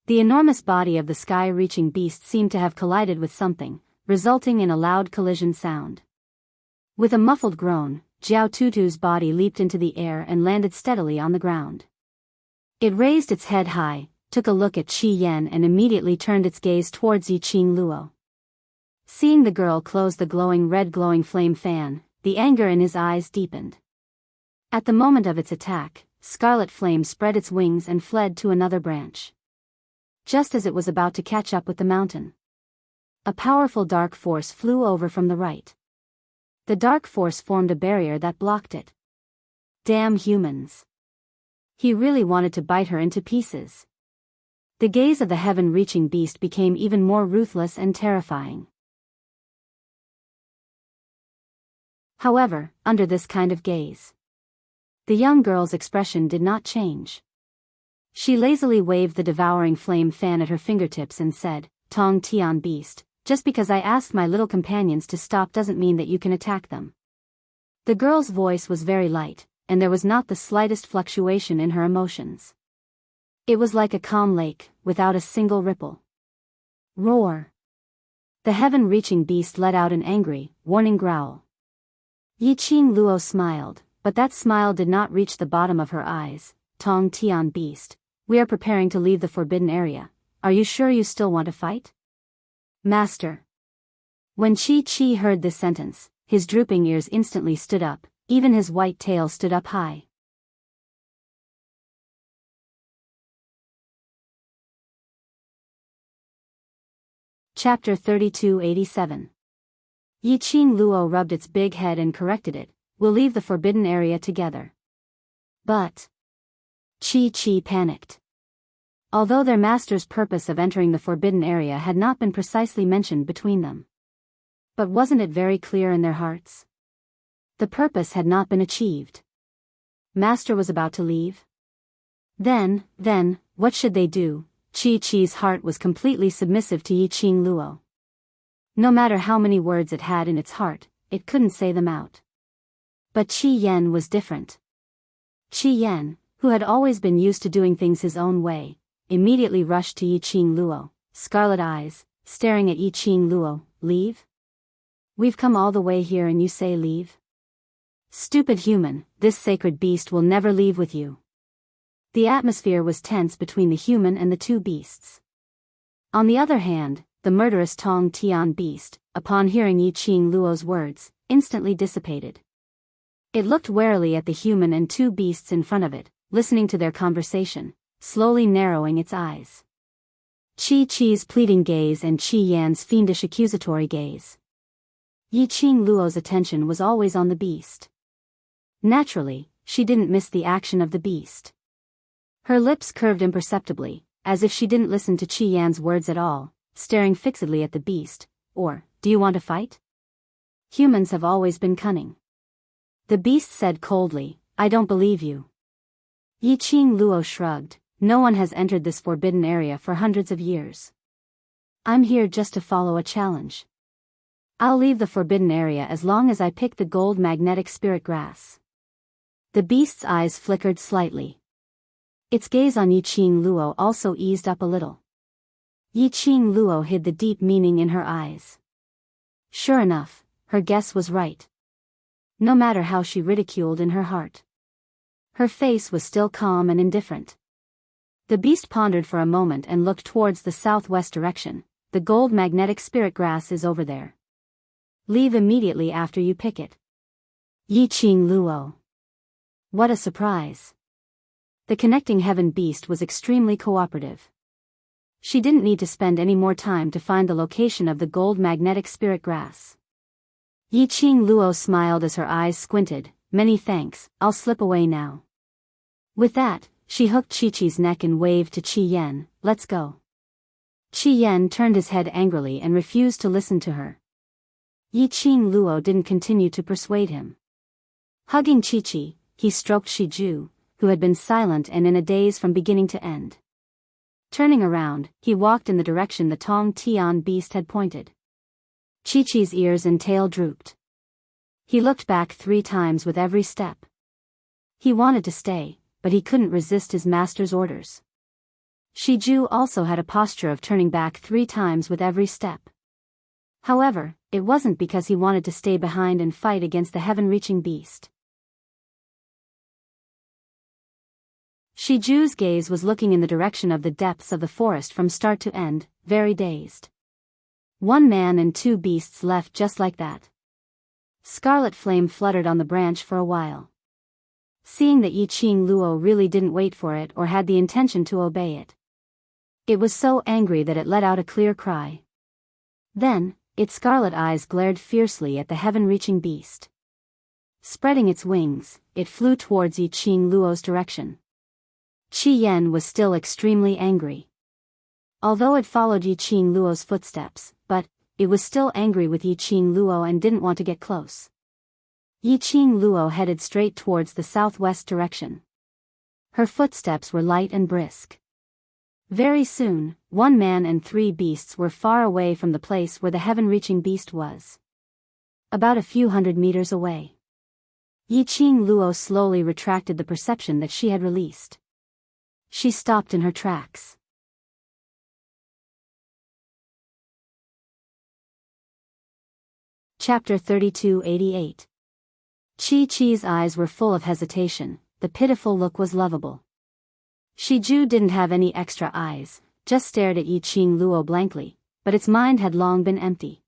The enormous body of the sky-reaching beast seemed to have collided with something, resulting in a loud collision sound. With a muffled groan, Jiao Tutu's body leaped into the air and landed steadily on the ground. It raised its head high, took a look at Qi Yan and immediately turned its gaze towards Yi Qing Luo. Seeing the girl close the glowing flame fan, the anger in his eyes deepened. At the moment of its attack, Scarlet Flame spread its wings and fled to another branch. Just as it was about to catch up with the mountain, a powerful dark force flew over from the right. The dark force formed a barrier that blocked it. Damn humans. He really wanted to bite her into pieces. The gaze of the heaven-reaching beast became even more ruthless and terrifying. However, under this kind of gaze, the young girl's expression did not change. She lazily waved the devouring flame fan at her fingertips and said, "Tong Tian beast, just because I asked my little companions to stop doesn't mean that you can attack them." The girl's voice was very light, and there was not the slightest fluctuation in her emotions. It was like a calm lake, without a single ripple. Roar! The heaven-reaching beast let out an angry, warning growl. Yi Qing Luo smiled, but that smile did not reach the bottom of her eyes. "Tong Tian beast, we are preparing to leave the forbidden area. Are you sure you still want to fight?" "Master." When Qi Qi heard this sentence, his drooping ears instantly stood up, even his white tail stood up high. Chapter 3287. Yi Qing Luo rubbed its big head and corrected it. "We'll leave the forbidden area together." But Qi Qi panicked. Although their master's purpose of entering the forbidden area had not been precisely mentioned between them. But wasn't it very clear in their hearts? The purpose had not been achieved. Master was about to leave. Then, what should they do? Qi Qi's heart was completely submissive to Yi Qing Luo. No matter how many words it had in its heart, it couldn't say them out. But Qi Yan was different. Qi Yan, who had always been used to doing things his own way, immediately rushed to Yi Qing Luo, scarlet eyes, staring at Yi Qing Luo. "Leave? We've come all the way here and you say leave? Stupid human, this sacred beast will never leave with you." The atmosphere was tense between the human and the two beasts. On the other hand, the murderous Tong Tian beast, upon hearing Yi Qing Luo's words, instantly dissipated. It looked warily at the human and two beasts in front of it, listening to their conversation, slowly narrowing its eyes. Qi Qi's pleading gaze and Qi Yan's fiendish accusatory gaze. Yi Qing Luo's attention was always on the beast. Naturally, she didn't miss the action of the beast. Her lips curved imperceptibly, as if she didn't listen to Qi Yan's words at all, staring fixedly at the beast. "Or, do you want to fight? Humans have always been cunning." The beast said coldly, "I don't believe you." Yi Qing Luo shrugged. "No one has entered this forbidden area for hundreds of years. I'm here just to follow a challenge. I'll leave the forbidden area as long as I pick the gold magnetic spirit grass." The beast's eyes flickered slightly. Its gaze on Yi Qing Luo also eased up a little. Yi Qing Luo hid the deep meaning in her eyes. Sure enough, her guess was right. No matter how she ridiculed in her heart, her face was still calm and indifferent. The beast pondered for a moment and looked towards the southwest direction. The gold magnetic spirit grass is over there. Leave immediately after you pick it. Yi Qing Luo. What a surprise. The connecting heaven beast was extremely cooperative. She didn't need to spend any more time to find the location of the gold magnetic spirit grass. Yi Qing Luo smiled as her eyes squinted. Many thanks, I'll slip away now. With that, she hooked Chi-Chi's neck and waved to Chi-Yen, let's go. Chi-Yen turned his head angrily and refused to listen to her. Yi Qing Luo didn't continue to persuade him. Hugging Chi-Chi, he stroked Shiju, who had been silent and in a daze from beginning to end. Turning around, he walked in the direction the Tong Tian beast had pointed. Chi-Chi's ears and tail drooped. He looked back 3 times with every step. He wanted to stay, but he couldn't resist his master's orders. Shiju also had a posture of turning back 3 times with every step. However, it wasn't because he wanted to stay behind and fight against the heaven-reaching beast. Shiju's gaze was looking in the direction of the depths of the forest from start to end, very dazed. 1 man and 2 beasts left just like that. Scarlet flame fluttered on the branch for a while. Seeing that Yi Qing Luo really didn't wait for it or had the intention to obey it. It was so angry that it let out a clear cry. Then, its scarlet eyes glared fiercely at the heaven-reaching beast. Spreading its wings, it flew towards Yi Qing Luo's direction. Chi-Yen was still extremely angry. Although it followed Yi Qing Luo's footsteps, but it was still angry with Yi Qing Luo and didn't want to get close. Yi Qing Luo headed straight towards the southwest direction. Her footsteps were light and brisk. Very soon, 1 man and 3 beasts were far away from the place where the heaven-reaching beast was. About a few hundred meters away. Yi Qing Luo slowly retracted the perception that she had released. She stopped in her tracks. Chapter 3288. Chi-Chi's eyes were full of hesitation, the pitiful look was lovable. Shiju didn't have any extra eyes, just stared at Yi Qing Luo blankly, but its mind had long been empty.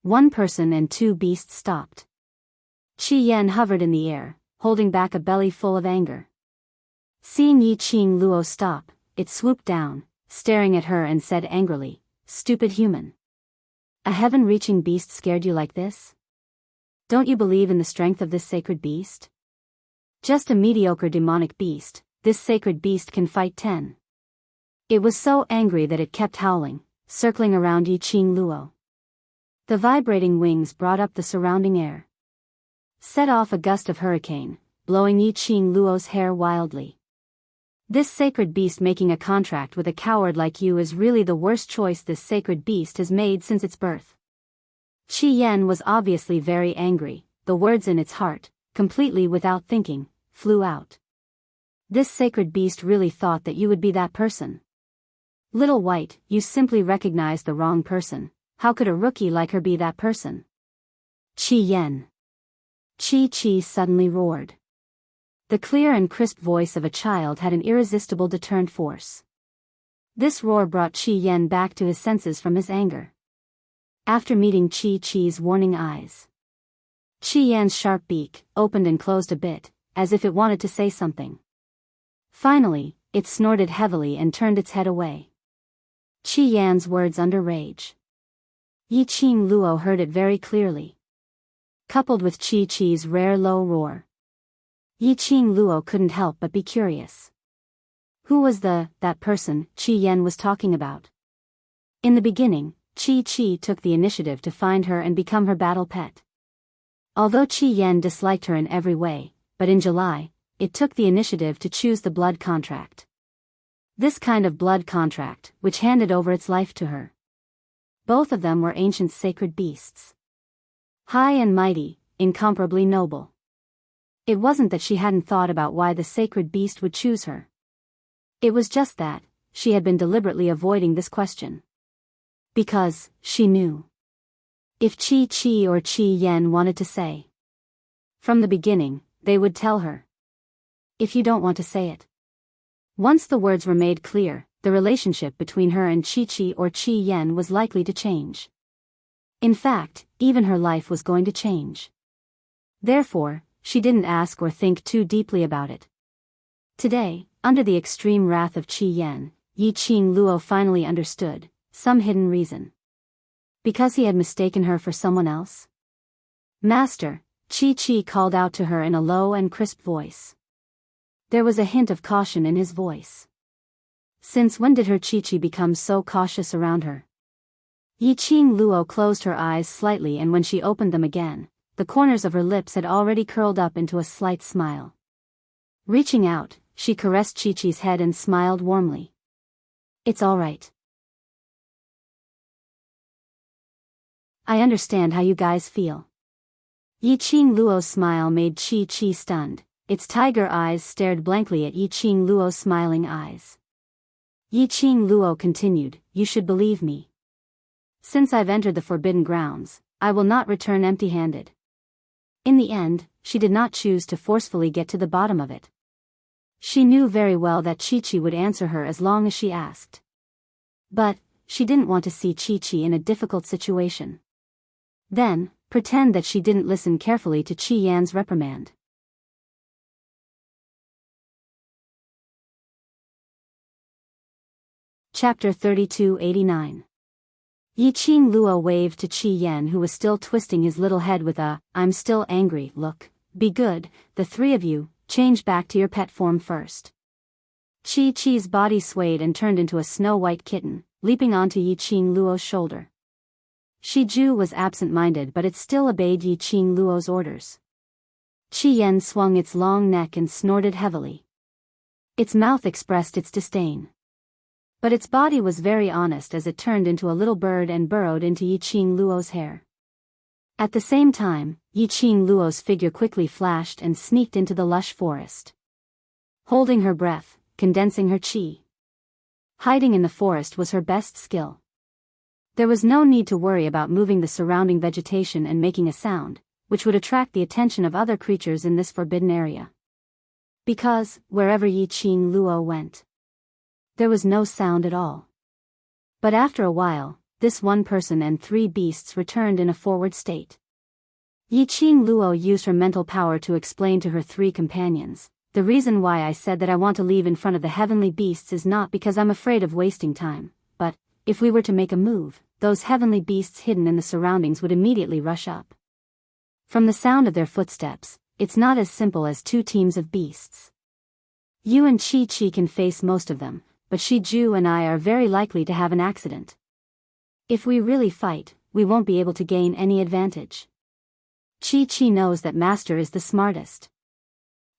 1 person and 2 beasts stopped. Chi-Yen hovered in the air, holding back a belly full of anger. Seeing Yi Qing Luo stop, it swooped down, staring at her and said angrily, "Stupid human. A heaven-reaching beast scared you like this? Don't you believe in the strength of this sacred beast? Just a mediocre demonic beast, this sacred beast can fight 10. It was so angry that it kept howling, circling around Yi Qing Luo. The vibrating wings brought up the surrounding air. Set off a gust of hurricane, blowing Yi Qing Luo's hair wildly. This sacred beast making a contract with a coward like you is really the worst choice this sacred beast has made since its birth. Chi-Yen was obviously very angry, the words in its heart, completely without thinking, flew out. This sacred beast really thought that you would be that person. Little White, you simply recognized the wrong person. How could a rookie like her be that person? Chi-Yen. Chi-Chi suddenly roared. The clear and crisp voice of a child had an irresistible deterrent force. This roar brought Chi-Yen back to his senses from his anger. After meeting Chi-Chi's warning eyes, Chi-Yen's sharp beak opened and closed a bit, as if it wanted to say something. Finally, it snorted heavily and turned its head away. Chi-Yen's words under rage. Yi Qing Luo heard it very clearly. Coupled with Chi-Chi's rare low roar, Yi Qing Luo couldn't help but be curious. Who was that person Chi-Yen was talking about? In the beginning, Chi-Chi took the initiative to find her and become her battle pet. Although Chi-Yen disliked her in every way, but in July, it took the initiative to choose the blood contract. This kind of blood contract, which handed over its life to her. Both of them were ancient sacred beasts. High and mighty, incomparably noble. It wasn't that she hadn't thought about why the sacred beast would choose her. It was just that, she had been deliberately avoiding this question. Because, she knew. If Qi or Qi Yan wanted to say. From the beginning, they would tell her. If you don't want to say it. Once the words were made clear, the relationship between her and Qi or Qi Yan was likely to change. In fact, even her life was going to change. Therefore, she didn't ask or think too deeply about it. Today, under the extreme wrath of Qi Yan, Yiqing Luo finally understood some hidden reason. Because he had mistaken her for someone else? Master, Qi called out to her in a low and crisp voice. There was a hint of caution in his voice. Since when did her Qi become so cautious around her? Yiqing Luo closed her eyes slightly, and when she opened them again, the corners of her lips had already curled up into a slight smile. Reaching out, she caressed Qi's head and smiled warmly. It's all right. I understand how you guys feel. Yiqing Luo's smile made Qi stunned. Its tiger eyes stared blankly at Yiqing Luo's smiling eyes. Yiqing Luo continued, you should believe me. Since I've entered the forbidden grounds, I will not return empty-handed. In the end, she did not choose to forcefully get to the bottom of it. She knew very well that Qi would answer her as long as she asked. But, she didn't want to see Qi in a difficult situation. Then, pretend that she didn't listen carefully to Qi Yan's reprimand. Chapter 3289. Yiqing Luo waved to Qi Yan, who was still twisting his little head with a, I'm still angry, look. Be good, the three of you, change back to your pet form first. Qi's body swayed and turned into a snow-white kitten, leaping onto Yiqing Luo's shoulder. Shiju was absent-minded, but it still obeyed Yiqing Luo's orders. Qi Yan swung its long neck and snorted heavily. Its mouth expressed its disdain. But its body was very honest as it turned into a little bird and burrowed into Yiqing Luo's hair. At the same time, Yiqing Luo's figure quickly flashed and sneaked into the lush forest. Holding her breath, condensing her qi. Hiding in the forest was her best skill. There was no need to worry about moving the surrounding vegetation and making a sound, which would attract the attention of other creatures in this forbidden area. Because, wherever Yiqing Luo went, there was no sound at all. But after a while, this one person and three beasts returned in a forward state. Yiqing Luo used her mental power to explain to her three companions, the reason why I said that I want to leave in front of the heavenly beasts is not because I'm afraid of wasting time, but, if we were to make a move, those heavenly beasts hidden in the surroundings would immediately rush up. From the sound of their footsteps, it's not as simple as two teams of beasts. You and Qi can face most of them, but Shiju and I are very likely to have an accident. If we really fight, we won't be able to gain any advantage. Qi knows that Master is the smartest.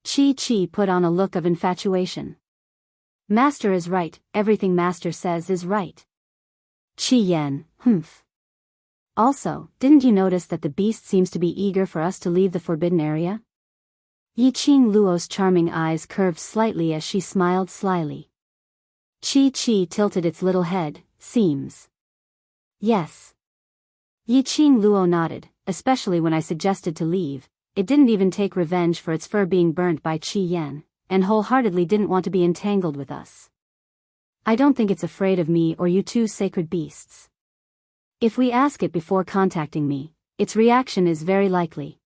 Qi put on a look of infatuation. Master is right, everything Master says is right. Qi Yan, humph. Also, didn't you notice that the beast seems to be eager for us to leave the forbidden area? Yiqing Luo's charming eyes curved slightly as she smiled slyly. Qi tilted its little head, seems. Yes. Yiqing Luo nodded, especially when I suggested to leave. It didn't even take revenge for its fur being burnt by Qi Yan, and wholeheartedly didn't want to be entangled with us. I don't think it's afraid of me or you two sacred beasts. If we ask it before contacting me, its reaction is very likely.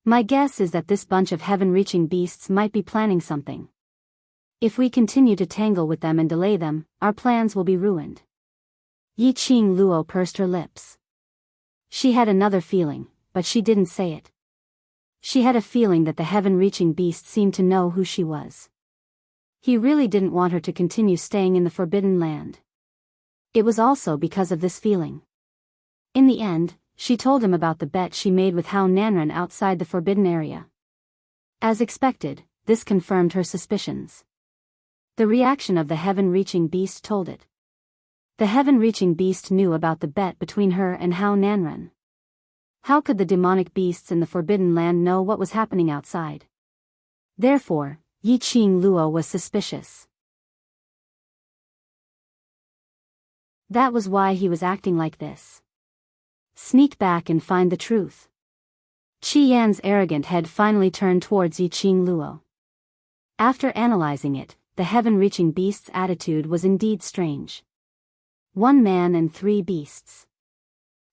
My guess is that this bunch of heaven-reaching beasts might be planning something. If we continue to tangle with them and delay them, our plans will be ruined. Yiqing Luo pursed her lips. She had another feeling, but she didn't say it. She had a feeling that the heaven-reaching beast seemed to know who she was. He really didn't want her to continue staying in the Forbidden Land. It was also because of this feeling. In the end, she told him about the bet she made with Hao Nanren outside the Forbidden Area. As expected, this confirmed her suspicions. The reaction of the heaven-reaching beast told it. The heaven-reaching beast knew about the bet between her and Hao Nanren. How could the demonic beasts in the Forbidden Land know what was happening outside? Therefore, Yiqing Luo was suspicious. That was why he was acting like this. Sneak back and find the truth. Qi Yan's arrogant head finally turned towards Yiqing Luo. After analyzing it, the heaven-reaching beast's attitude was indeed strange. 1 man and 3 beasts.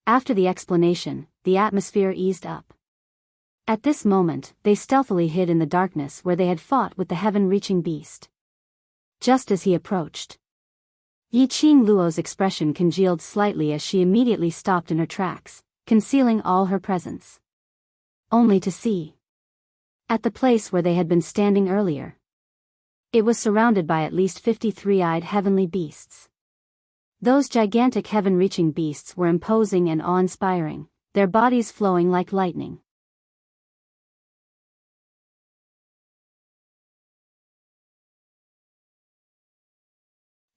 After the explanation, the atmosphere eased up. At this moment, they stealthily hid in the darkness where they had fought with the heaven-reaching beast. Just as he approached, Yiqing Luo's expression congealed slightly as she immediately stopped in her tracks, concealing all her presence. Only to see, at the place where they had been standing earlier, it was surrounded by at least 50 three-eyed heavenly beasts. Those gigantic heaven-reaching beasts were imposing and awe-inspiring, their bodies flowing like lightning.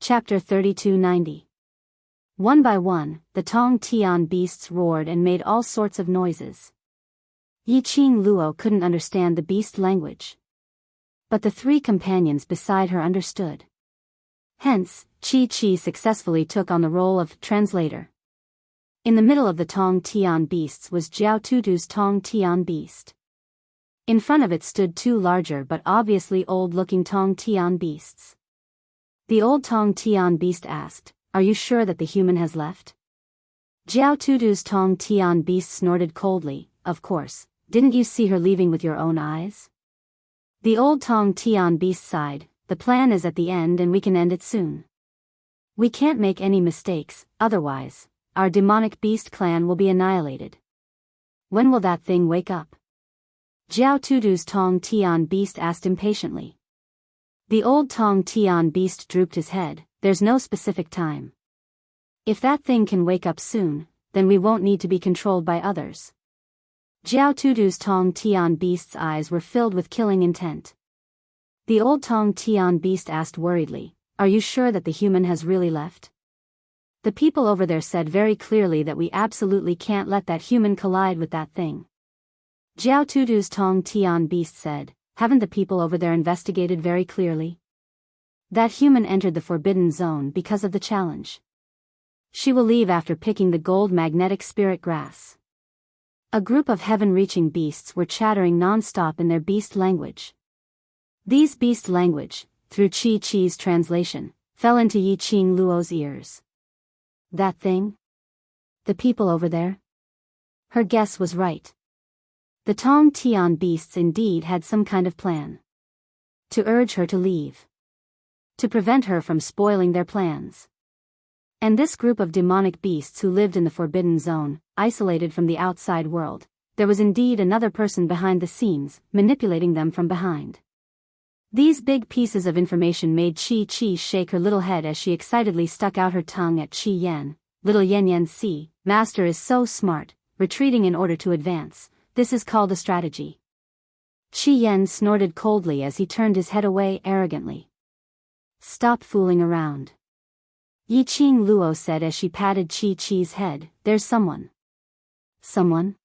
Chapter 3290. One by one, the Tong Tian beasts roared and made all sorts of noises. Yiqing Luo couldn't understand the beast language, but the 3 companions beside her understood. Hence, Qi successfully took on the role of translator. In the middle of the Tong Tian beasts was Jiao Tutu's Tong Tian beast. In front of it stood 2 larger but obviously old-looking Tong Tian beasts. The old Tong Tian beast asked, "Are you sure that the human has left?" Jiao Tutu's Tong Tian beast snorted coldly, "Of course, didn't you see her leaving with your own eyes?" The old Tong Tian beast sighed, "The plan is at the end and we can end it soon. We can't make any mistakes, otherwise, our demonic beast clan will be annihilated. When will that thing wake up?" Jiao Tutu's Tong Tian beast asked impatiently. The old Tong Tian beast drooped his head, "There's no specific time. If that thing can wake up soon, then we won't need to be controlled by others." Jiao Tutu's Tong Tian beast's eyes were filled with killing intent. The old Tong Tian beast asked worriedly, "Are you sure that the human has really left? The people over there said very clearly that we absolutely can't let that human collide with that thing." Jiao Tutu's Tong Tian beast said, "Haven't the people over there investigated very clearly? That human entered the forbidden zone because of the challenge. She will leave after picking the gold magnetic spirit grass." A group of heaven-reaching beasts were chattering non-stop in their beast language. These beast language, through Qi's translation, fell into Yiqing Luo's ears. That thing? The people over there? Her guess was right. The Tong Tian beasts indeed had some kind of plan. To urge her to leave. To prevent her from spoiling their plans. And this group of demonic beasts who lived in the forbidden zone, isolated from the outside world, there was indeed another person behind the scenes, manipulating them from behind. These big pieces of information made Qi shake her little head as she excitedly stuck out her tongue at Qi Yan. "Little Yan see, Master is so smart, retreating in order to advance. This is called a strategy." Qi Yan snorted coldly as he turned his head away arrogantly. "Stop fooling around," Yiqing Luo said as she patted Qi's head. "There's someone." "Someone?"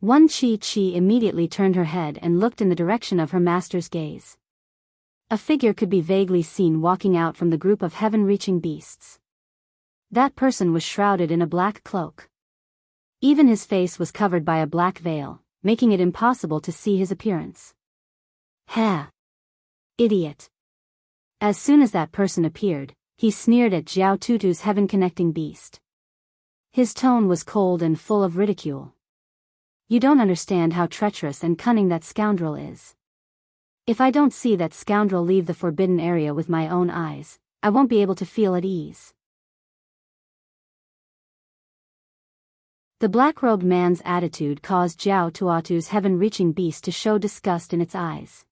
Qi immediately turned her head and looked in the direction of her master's gaze. A figure could be vaguely seen walking out from the group of heaven-reaching beasts. That person was shrouded in a black cloak. Even his face was covered by a black veil, making it impossible to see his appearance. "Ha! Idiot!" As soon as that person appeared, he sneered at Jiao Tutu's heaven-connecting beast. His tone was cold and full of ridicule. "You don't understand how treacherous and cunning that scoundrel is. If I don't see that scoundrel leave the forbidden area with my own eyes, I won't be able to feel at ease." The black-robed man's attitude caused Jiao Tutu's heaven-reaching beast to show disgust in its eyes.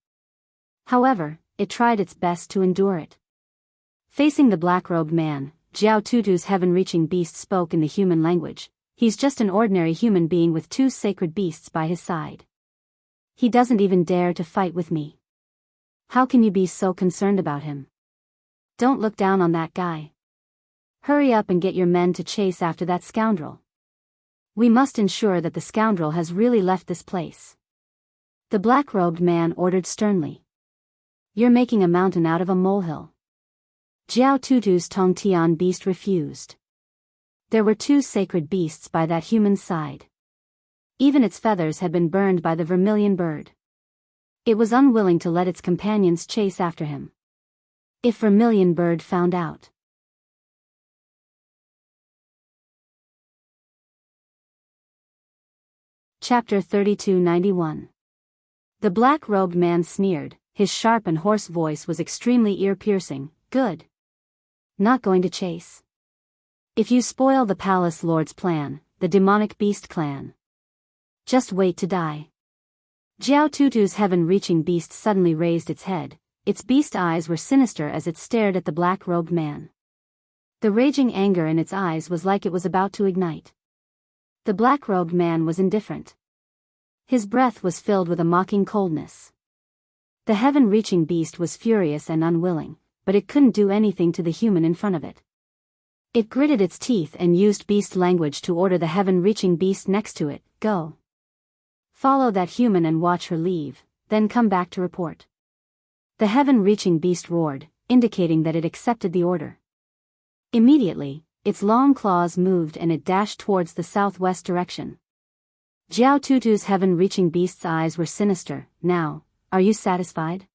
However, it tried its best to endure it. Facing the black-robed man, Jiao Tutu's heaven-reaching beast spoke in the human language. "He's just an ordinary human being with 2 sacred beasts by his side. He doesn't even dare to fight with me. How can you be so concerned about him? Don't look down on that guy. Hurry up and get your men to chase after that scoundrel. We must ensure that the scoundrel has really left this place." The black-robed man ordered sternly. "You're making a mountain out of a molehill." Jiao Tutu's Tong Tian beast refused. There were two sacred beasts by that human's side. Even its feathers had been burned by the vermilion bird. It was unwilling to let its companions chase after him. If vermilion bird found out. Chapter 3291. The black-robed man sneered. His sharp and hoarse voice was extremely ear-piercing. Good. Not going to chase. If you spoil the palace lord's plan, the demonic beast clan. Just wait to die. Jiao Tutu's heaven-reaching beast suddenly raised its head. Its beast eyes were sinister as it stared at the black-robed man. The raging anger in its eyes was like it was about to ignite. The black-robed man was indifferent. His breath was filled with a mocking coldness. The heaven-reaching beast was furious and unwilling, but it couldn't do anything to the human in front of it. It gritted its teeth and used beast language to order the heaven-reaching beast next to it, go. Follow that human and watch her leave, then come back to report. The heaven-reaching beast roared, indicating that it accepted the order. Immediately, its long claws moved and it dashed towards the southwest direction. Jiao Tutu's heaven-reaching beast's eyes were sinister. Now, are you satisfied?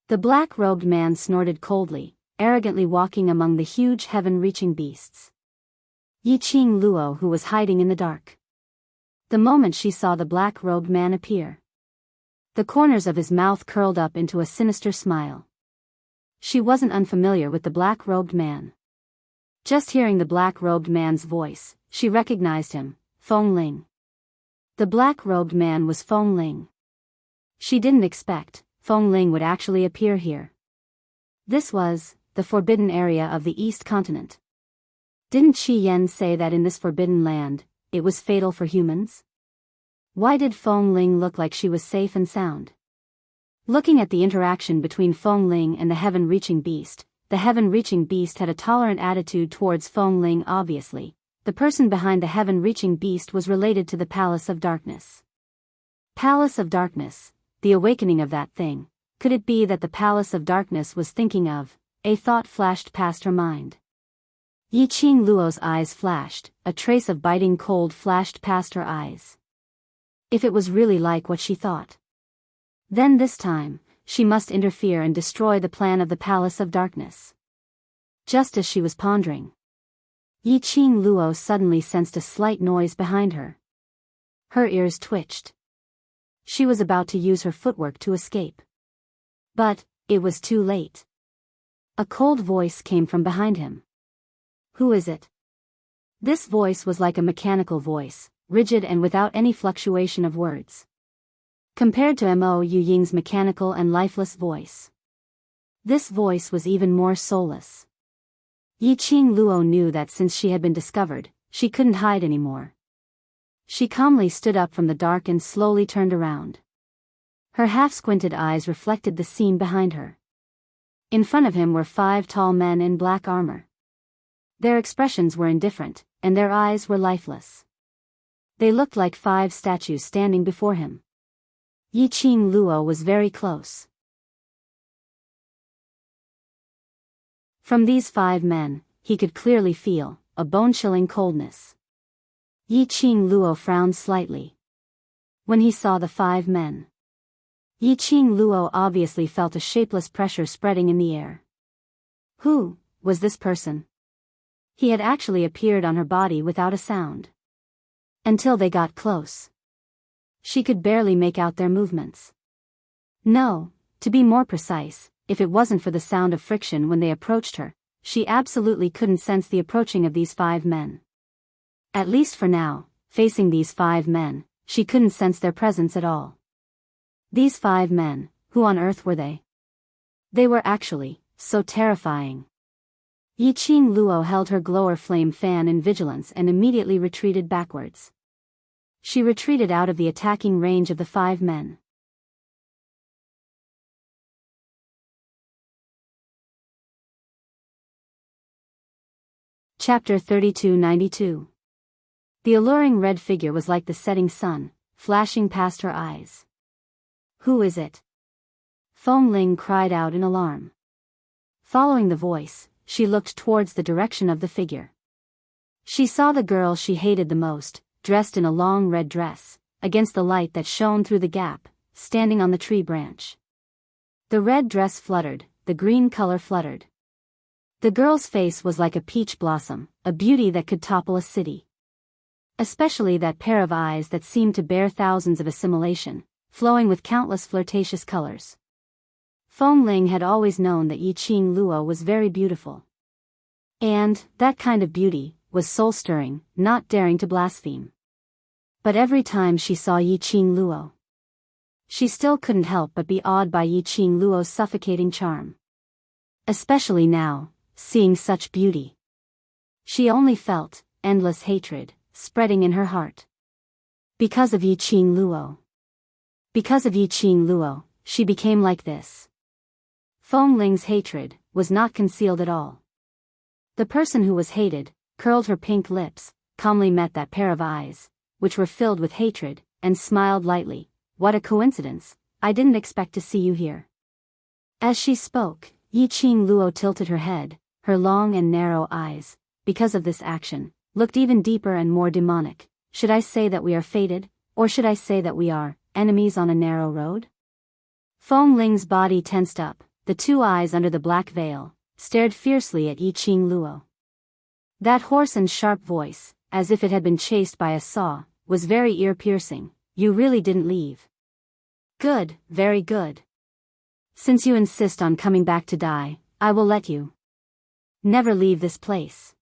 The black-robed man snorted coldly, arrogantly walking among the huge heaven-reaching beasts. Yi Qing Luo, who was hiding in the dark. The moment she saw the black-robed man appear, the corners of his mouth curled up into a sinister smile. She wasn't unfamiliar with the black-robed man. Just hearing the black-robed man's voice, she recognized him, Feng Ling. The black-robed man was Feng Ling. She didn't expect Feng Ling would actually appear here. This was the forbidden area of the East Continent. Didn't Qi Yan say that in this forbidden land, it was fatal for humans? Why did Feng Ling look like she was safe and sound? Looking at the interaction between Feng Ling and the heaven-reaching beast, the heaven-reaching beast had a tolerant attitude towards Feng Ling. Obviously, the person behind the heaven-reaching beast was related to the Palace of Darkness. Palace of Darkness, the awakening of that thing. Could it be that the Palace of Darkness was thinking of? A thought flashed past her mind. Yi Qing Luo's eyes flashed, a trace of biting cold flashed past her eyes. If it was really like what she thought, then this time, she must interfere and destroy the plan of the Palace of Darkness. Just as she was pondering, Yi Qing Luo suddenly sensed a slight noise behind her. Her ears twitched. She was about to use her footwork to escape. But it was too late. A cold voice came from behind him. Who is it? This voice was like a mechanical voice, rigid and without any fluctuation of words. Compared to Mo Yu Ying's mechanical and lifeless voice, this voice was even more soulless. Yi Qing Luo knew that since she had been discovered, she couldn't hide anymore. She calmly stood up from the dark and slowly turned around. Her half-squinted eyes reflected the scene behind her. In front of him were 5 tall men in black armor. Their expressions were indifferent, and their eyes were lifeless. They looked like 5 statues standing before him. Yi Qing Luo was very close. From these 5 men, he could clearly feel a bone-chilling coldness. Yi Qing Luo frowned slightly when he saw the 5 men. Yi Qing Luo obviously felt a shapeless pressure spreading in the air. Who was this person? He had actually appeared on her body without a sound. Until they got close, she could barely make out their movements. No, to be more precise, if it wasn't for the sound of friction when they approached her, she absolutely couldn't sense the approaching of these 5 men. At least for now, facing these 5 men, she couldn't sense their presence at all. These 5 men, who on earth were they? They were actually so terrifying. Yi Qing Luo held her glower flame fan in vigilance and immediately retreated backwards. She retreated out of the attacking range of the 5 men. Chapter 3292. The alluring red figure was like the setting sun, flashing past her eyes. Who is it? Feng Ling cried out in alarm. Following the voice, she looked towards the direction of the figure. She saw the girl she hated the most, dressed in a long red dress, against the light that shone through the gap, standing on the tree branch. The red dress fluttered, the green color fluttered. The girl's face was like a peach blossom, a beauty that could topple a city. Especially that pair of eyes that seemed to bear thousands of assimilation, flowing with countless flirtatious colors. Feng Ling had always known that Yiqing Luo was very beautiful. And, that kind of beauty, was soul-stirring, not daring to blaspheme. But every time she saw Yiqing Luo, she still couldn't help but be awed by Yiqing Luo's suffocating charm. Especially now, seeing such beauty. She only felt endless hatred spreading in her heart. Because of Yiqing Luo. Because of Yiqing Luo, she became like this. Feng Ling's hatred was not concealed at all. The person who was hated curled her pink lips, calmly met that pair of eyes, which were filled with hatred, and smiled lightly. What a coincidence, I didn't expect to see you here. As she spoke, Yiqing Luo tilted her head, her long and narrow eyes, because of this action, looked even deeper and more demonic. Should I say that we are fated, or should I say that we are enemies on a narrow road? Feng Ling's body tensed up, the two eyes under the black veil stared fiercely at Yiqing Luo. That hoarse and sharp voice, as if it had been chased by a saw, was very ear-piercing. You really didn't leave. Good, very good. Since you insist on coming back to die, I will let you. Never leave this place.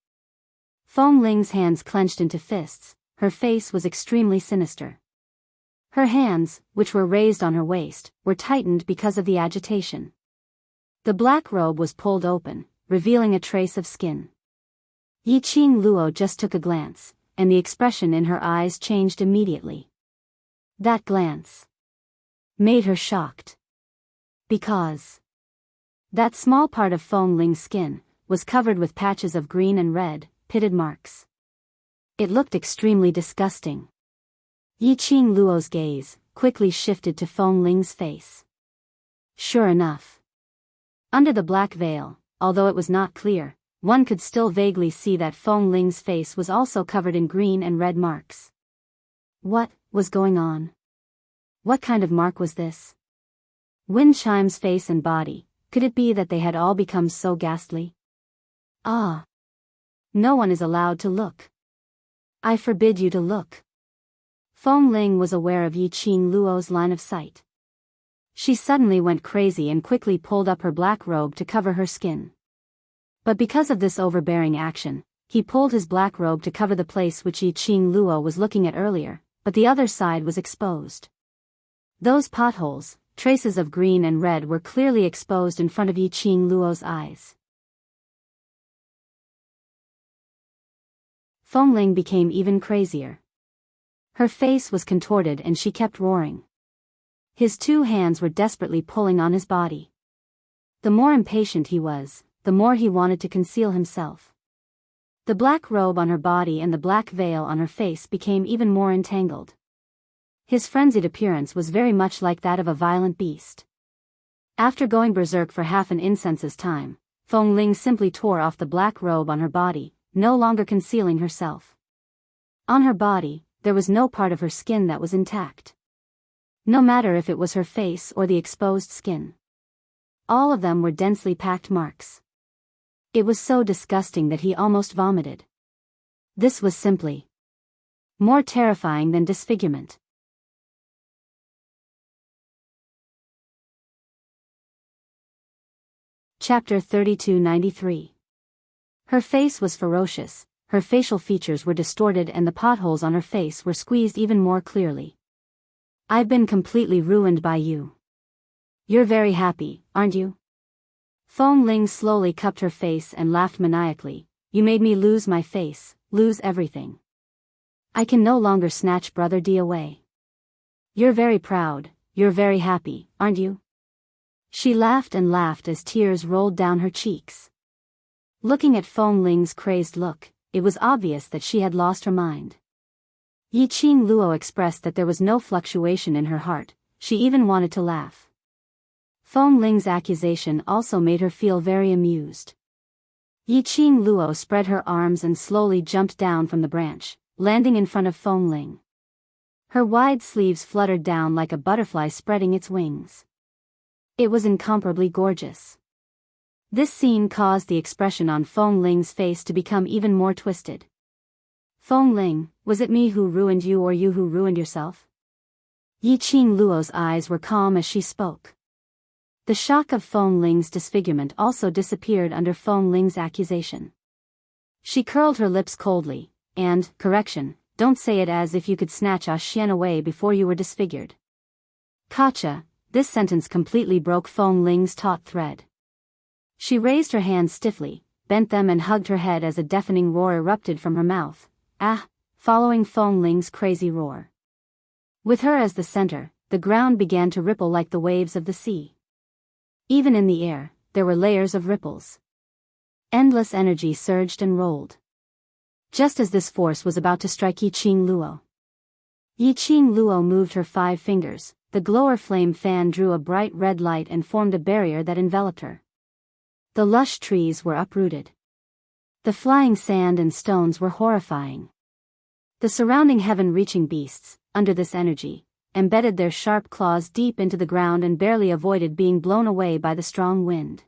Feng Ling's hands clenched into fists, her face was extremely sinister. Her hands, which were raised on her waist, were tightened because of the agitation. The black robe was pulled open, revealing a trace of skin. Yiqing Luo just took a glance, and the expression in her eyes changed immediately. That glance made her shocked. Because that small part of Feng Ling's skin was covered with patches of green and red, pitted marks. It looked extremely disgusting. Yiqing Luo's gaze quickly shifted to Feng Ling's face. Sure enough. Under the black veil, although it was not clear, one could still vaguely see that Feng Ling's face was also covered in green and red marks. What was going on? What kind of mark was this? Wind Chime's face and body, could it be that they had all become so ghastly? Ah! No one is allowed to look. I forbid you to look. Feng Ling was aware of Yiqing Luo's line of sight. She suddenly went crazy and quickly pulled up her black robe to cover her skin. But because of this overbearing action, he pulled his black robe to cover the place which Yiqing Luo was looking at earlier, but the other side was exposed. Those potholes, traces of green and red, were clearly exposed in front of Yiqing Luo's eyes. Feng Ling became even crazier. Her face was contorted and she kept roaring. His two hands were desperately pulling on his body. The more impatient he was, the more he wanted to conceal himself. The black robe on her body and the black veil on her face became even more entangled. His frenzied appearance was very much like that of a violent beast. After going berserk for half an incense's time, Feng Ling simply tore off the black robe on her body, no longer concealing herself. On her body, there was no part of her skin that was intact. No matter if it was her face or the exposed skin. All of them were densely packed marks. It was so disgusting that he almost vomited. This was simply more terrifying than disfigurement. Chapter 3293. Her face was ferocious, her facial features were distorted and the potholes on her face were squeezed even more clearly. I've been completely ruined by you. You're very happy, aren't you? Feng Ling slowly cupped her face and laughed maniacally. You made me lose my face, lose everything. I can no longer snatch Brother D away. You're very proud, you're very happy, aren't you? She laughed and laughed as tears rolled down her cheeks. Looking at Feng Ling's crazed look, it was obvious that she had lost her mind. Yiqing Luo expressed that there was no fluctuation in her heart, she even wanted to laugh. Feng Ling's accusation also made her feel very amused. Yiqing Luo spread her arms and slowly jumped down from the branch, landing in front of Feng Ling. Her wide sleeves fluttered down like a butterfly spreading its wings. It was incomparably gorgeous. This scene caused the expression on Feng Ling's face to become even more twisted. Feng Ling, was it me who ruined you or you who ruined yourself? Yiqing Luo's eyes were calm as she spoke. The shock of Feng Ling's disfigurement also disappeared under Feng Ling's accusation. She curled her lips coldly, and, correction, don't say it as if you could snatch Ah Xian away before you were disfigured. Gotcha, this sentence completely broke Feng Ling's taut thread. She raised her hands stiffly, bent them and hugged her head as a deafening roar erupted from her mouth, following Feng Ling's crazy roar. With her as the center, the ground began to ripple like the waves of the sea. Even in the air, there were layers of ripples. Endless energy surged and rolled. Just as this force was about to strike Yiqing Luo. Yiqing Luo moved her 5 fingers, the glower flame fan drew a bright red light and formed a barrier that enveloped her. The lush trees were uprooted. The flying sand and stones were horrifying. The surrounding heaven-reaching beasts, under this energy, embedded their sharp claws deep into the ground and barely avoided being blown away by the strong wind.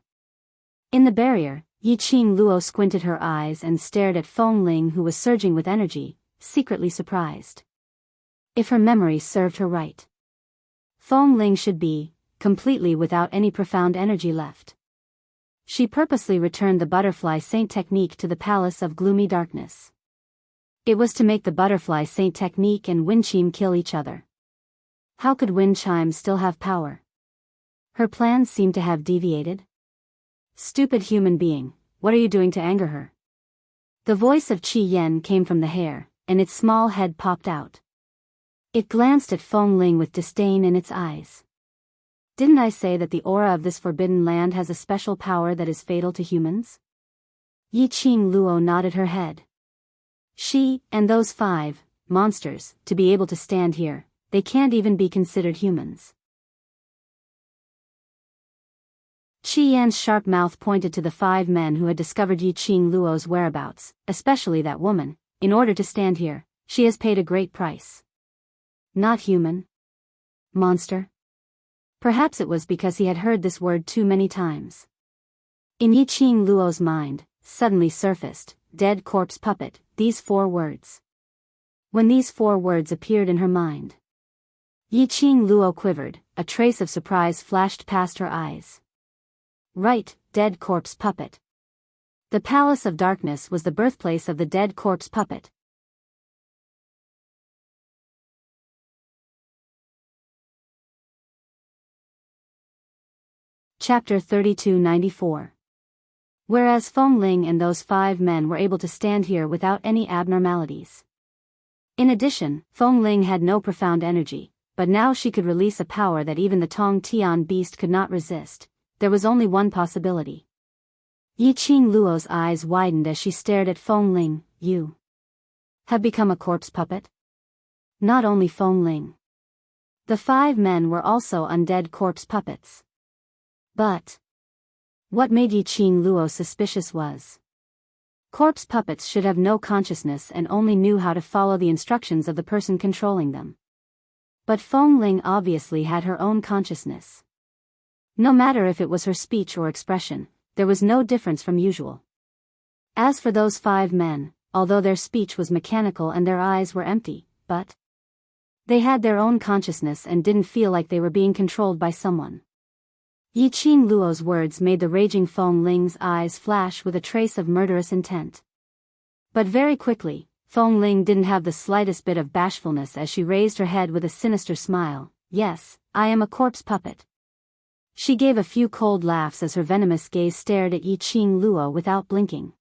In the barrier, Yiqing Luo squinted her eyes and stared at Feng Ling, who was surging with energy, secretly surprised. If her memory served her right, Feng Ling should be completely without any profound energy left. She purposely returned the butterfly saint technique to the palace of gloomy darkness. It was to make the butterfly saint technique and wind chime kill each other. How could wind chime still have power? Her plans seemed to have deviated. Stupid human being, what are you doing to anger her? The voice of Qi Yan came from the hair, and its small head popped out. It glanced at Feng Ling with disdain in its eyes. Didn't I say that the aura of this forbidden land has a special power that is fatal to humans? Yiqing Luo nodded her head. She, and those 5 monsters, to be able to stand here, they can't even be considered humans. Qi Yan's sharp mouth pointed to the 5 men who had discovered Yiqing Luo's whereabouts, especially that woman. In order to stand here, she has paid a great price. Not human. Monster. Perhaps it was because he had heard this word too many times. In Yiqing Luo's mind, suddenly surfaced, dead corpse puppet, these 4 words. When these 4 words appeared in her mind, Yiqing Luo quivered, a trace of surprise flashed past her eyes. Right, dead corpse puppet. The Palace of Darkness was the birthplace of the dead corpse puppet. Chapter 3294. Whereas Feng Ling and those 5 men were able to stand here without any abnormalities. In addition, Feng Ling had no profound energy, but now she could release a power that even the Tong Tian beast could not resist. There was only one possibility. Yiqing Luo's eyes widened as she stared at Feng Ling. You have become a corpse puppet? Not only Feng Ling. The 5 men were also undead corpse puppets. But what made Yiqing Luo suspicious was corpse puppets should have no consciousness and only knew how to follow the instructions of the person controlling them. But Feng Ling obviously had her own consciousness. No matter if it was her speech or expression, there was no difference from usual. As for those 5 men, although their speech was mechanical and their eyes were empty, but they had their own consciousness and didn't feel like they were being controlled by someone. Yiqing Luo's words made the raging Feng Ling's eyes flash with a trace of murderous intent. But very quickly, Feng Ling didn't have the slightest bit of bashfulness as she raised her head with a sinister smile. Yes, I am a corpse puppet. She gave a few cold laughs as her venomous gaze stared at Yiqing Luo without blinking.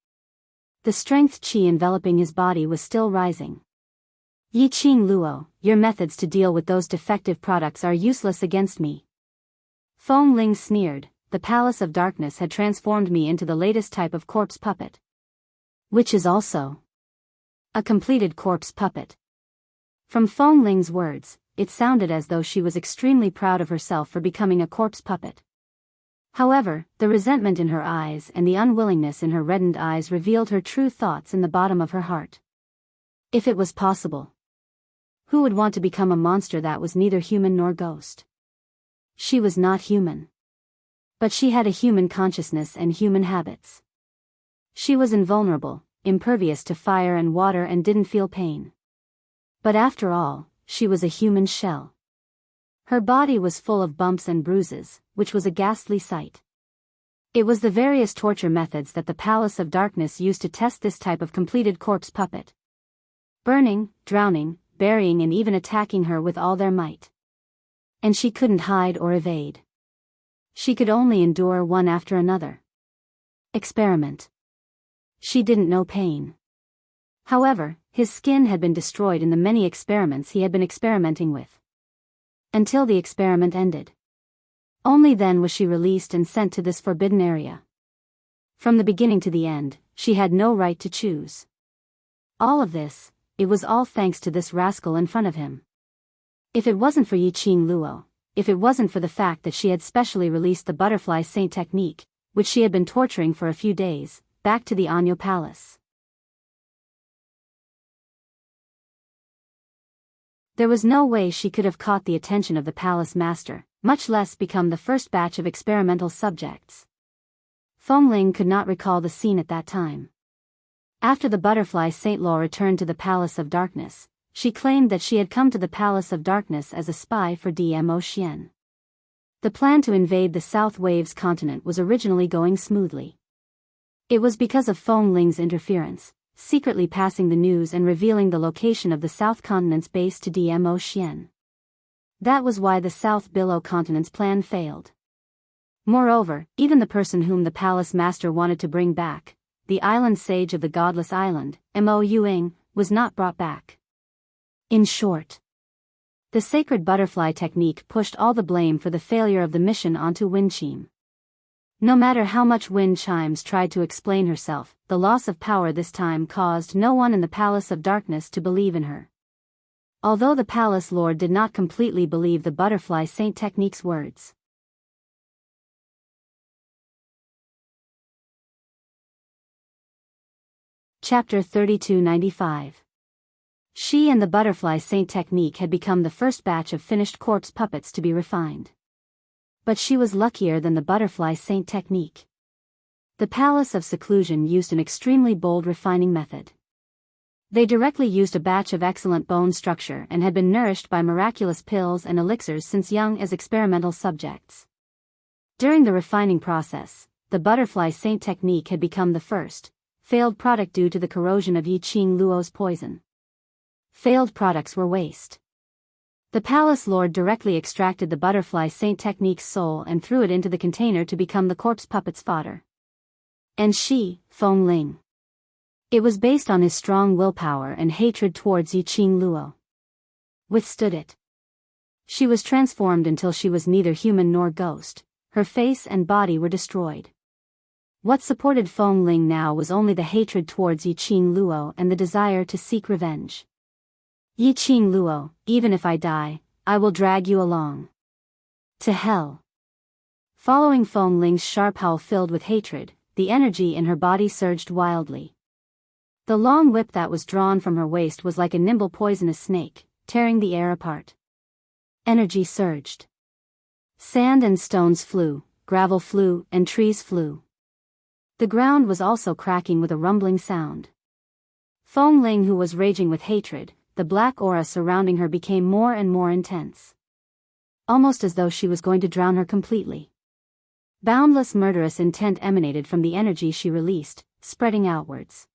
The strength qi enveloping his body was still rising. Yiqing Luo, your methods to deal with those defective products are useless against me. Feng Ling sneered. The Palace of Darkness had transformed me into the latest type of corpse puppet. Which is also a completed corpse puppet. From Feng Ling's words, it sounded as though she was extremely proud of herself for becoming a corpse puppet. However, the resentment in her eyes and the unwillingness in her reddened eyes revealed her true thoughts in the bottom of her heart. If it was possible, who would want to become a monster that was neither human nor ghost? She was not human. But she had a human consciousness and human habits. She was invulnerable, impervious to fire and water, and didn't feel pain. But after all, she was a human shell. Her body was full of bumps and bruises, which was a ghastly sight. It was the various torture methods that the Palace of Darkness used to test this type of completed corpse puppet. Burning, drowning, burying, and even attacking her with all their might. And she couldn't hide or evade. She could only endure one after another. Experiment. She didn't know pain. However, his skin had been destroyed in the many experiments he had been experimenting with. Until the experiment ended. Only then was she released and sent to this forbidden area. From the beginning to the end, she had no right to choose. All of this, it was all thanks to this rascal in front of him. If it wasn't for Yiqing Luo, if it wasn't for the fact that she had specially released the butterfly saint technique, which she had been torturing for a few days, back to the Anyo Palace. There was no way she could have caught the attention of the palace master, much less become the first batch of experimental subjects. Fengling could not recall the scene at that time. After the butterfly Saint Law returned to the Palace of Darkness, she claimed that she had come to the Palace of Darkness as a spy for Dmo Xian. The plan to invade the South Waves continent was originally going smoothly. It was because of Fengling's interference, secretly passing the news and revealing the location of the South Continent's base to Dmo Xian. That was why the South Below Continent's plan failed. Moreover, even the person whom the palace master wanted to bring back, the island sage of the godless island, Mo Yuing, was not brought back. In short, the sacred butterfly technique pushed all the blame for the failure of the mission onto Winchime. No matter how much Wind Chimes tried to explain herself, the loss of power this time caused no one in the Palace of Darkness to believe in her. Although the Palace Lord did not completely believe the Butterfly Saint technique's words. Chapter 3295. She and the Butterfly Saint technique had become the first batch of finished corpse puppets to be refined. But she was luckier than the Butterfly Saint technique. The Palace of Seclusion used an extremely bold refining method. They directly used a batch of excellent bone structure and had been nourished by miraculous pills and elixirs since young as experimental subjects. During the refining process, the Butterfly Saint technique had become the first failed product due to the corrosion of Yiqing Luo's poison. Failed products were waste. The Palace Lord directly extracted the Butterfly Saint technique's soul and threw it into the container to become the corpse puppet's fodder. And she, Fengling. It was based on his strong willpower and hatred towards Yiqing Luo. Withstood it. She was transformed until she was neither human nor ghost, her face and body were destroyed. What supported Fengling now was only the hatred towards Yiqing Luo and the desire to seek revenge. Yiqing Luo, even if I die, I will drag you along. To hell. Following Fengling's sharp howl filled with hatred, the energy in her body surged wildly. The long whip that was drawn from her waist was like a nimble poisonous snake, tearing the air apart. Energy surged. Sand and stones flew, gravel flew, and trees flew. The ground was also cracking with a rumbling sound. Fengling, who was raging with hatred, the black aura surrounding her became more and more intense. Almost as though she was going to drown her completely. Boundless murderous intent emanated from the energy she released, spreading outwards.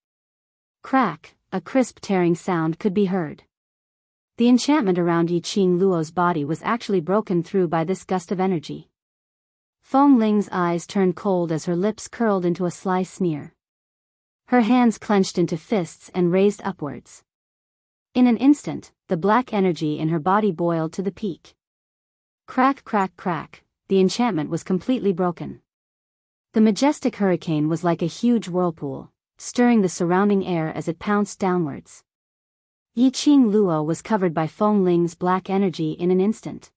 Crack, a crisp tearing sound could be heard. The enchantment around Yiqing Luo's body was actually broken through by this gust of energy. Fengling's eyes turned cold as her lips curled into a sly sneer. Her hands clenched into fists and raised upwards. In an instant, the black energy in her body boiled to the peak. Crack, crack, crack, the enchantment was completely broken. The majestic hurricane was like a huge whirlpool, stirring the surrounding air as it pounced downwards. Yiqing Luo was covered by Fengling's black energy in an instant.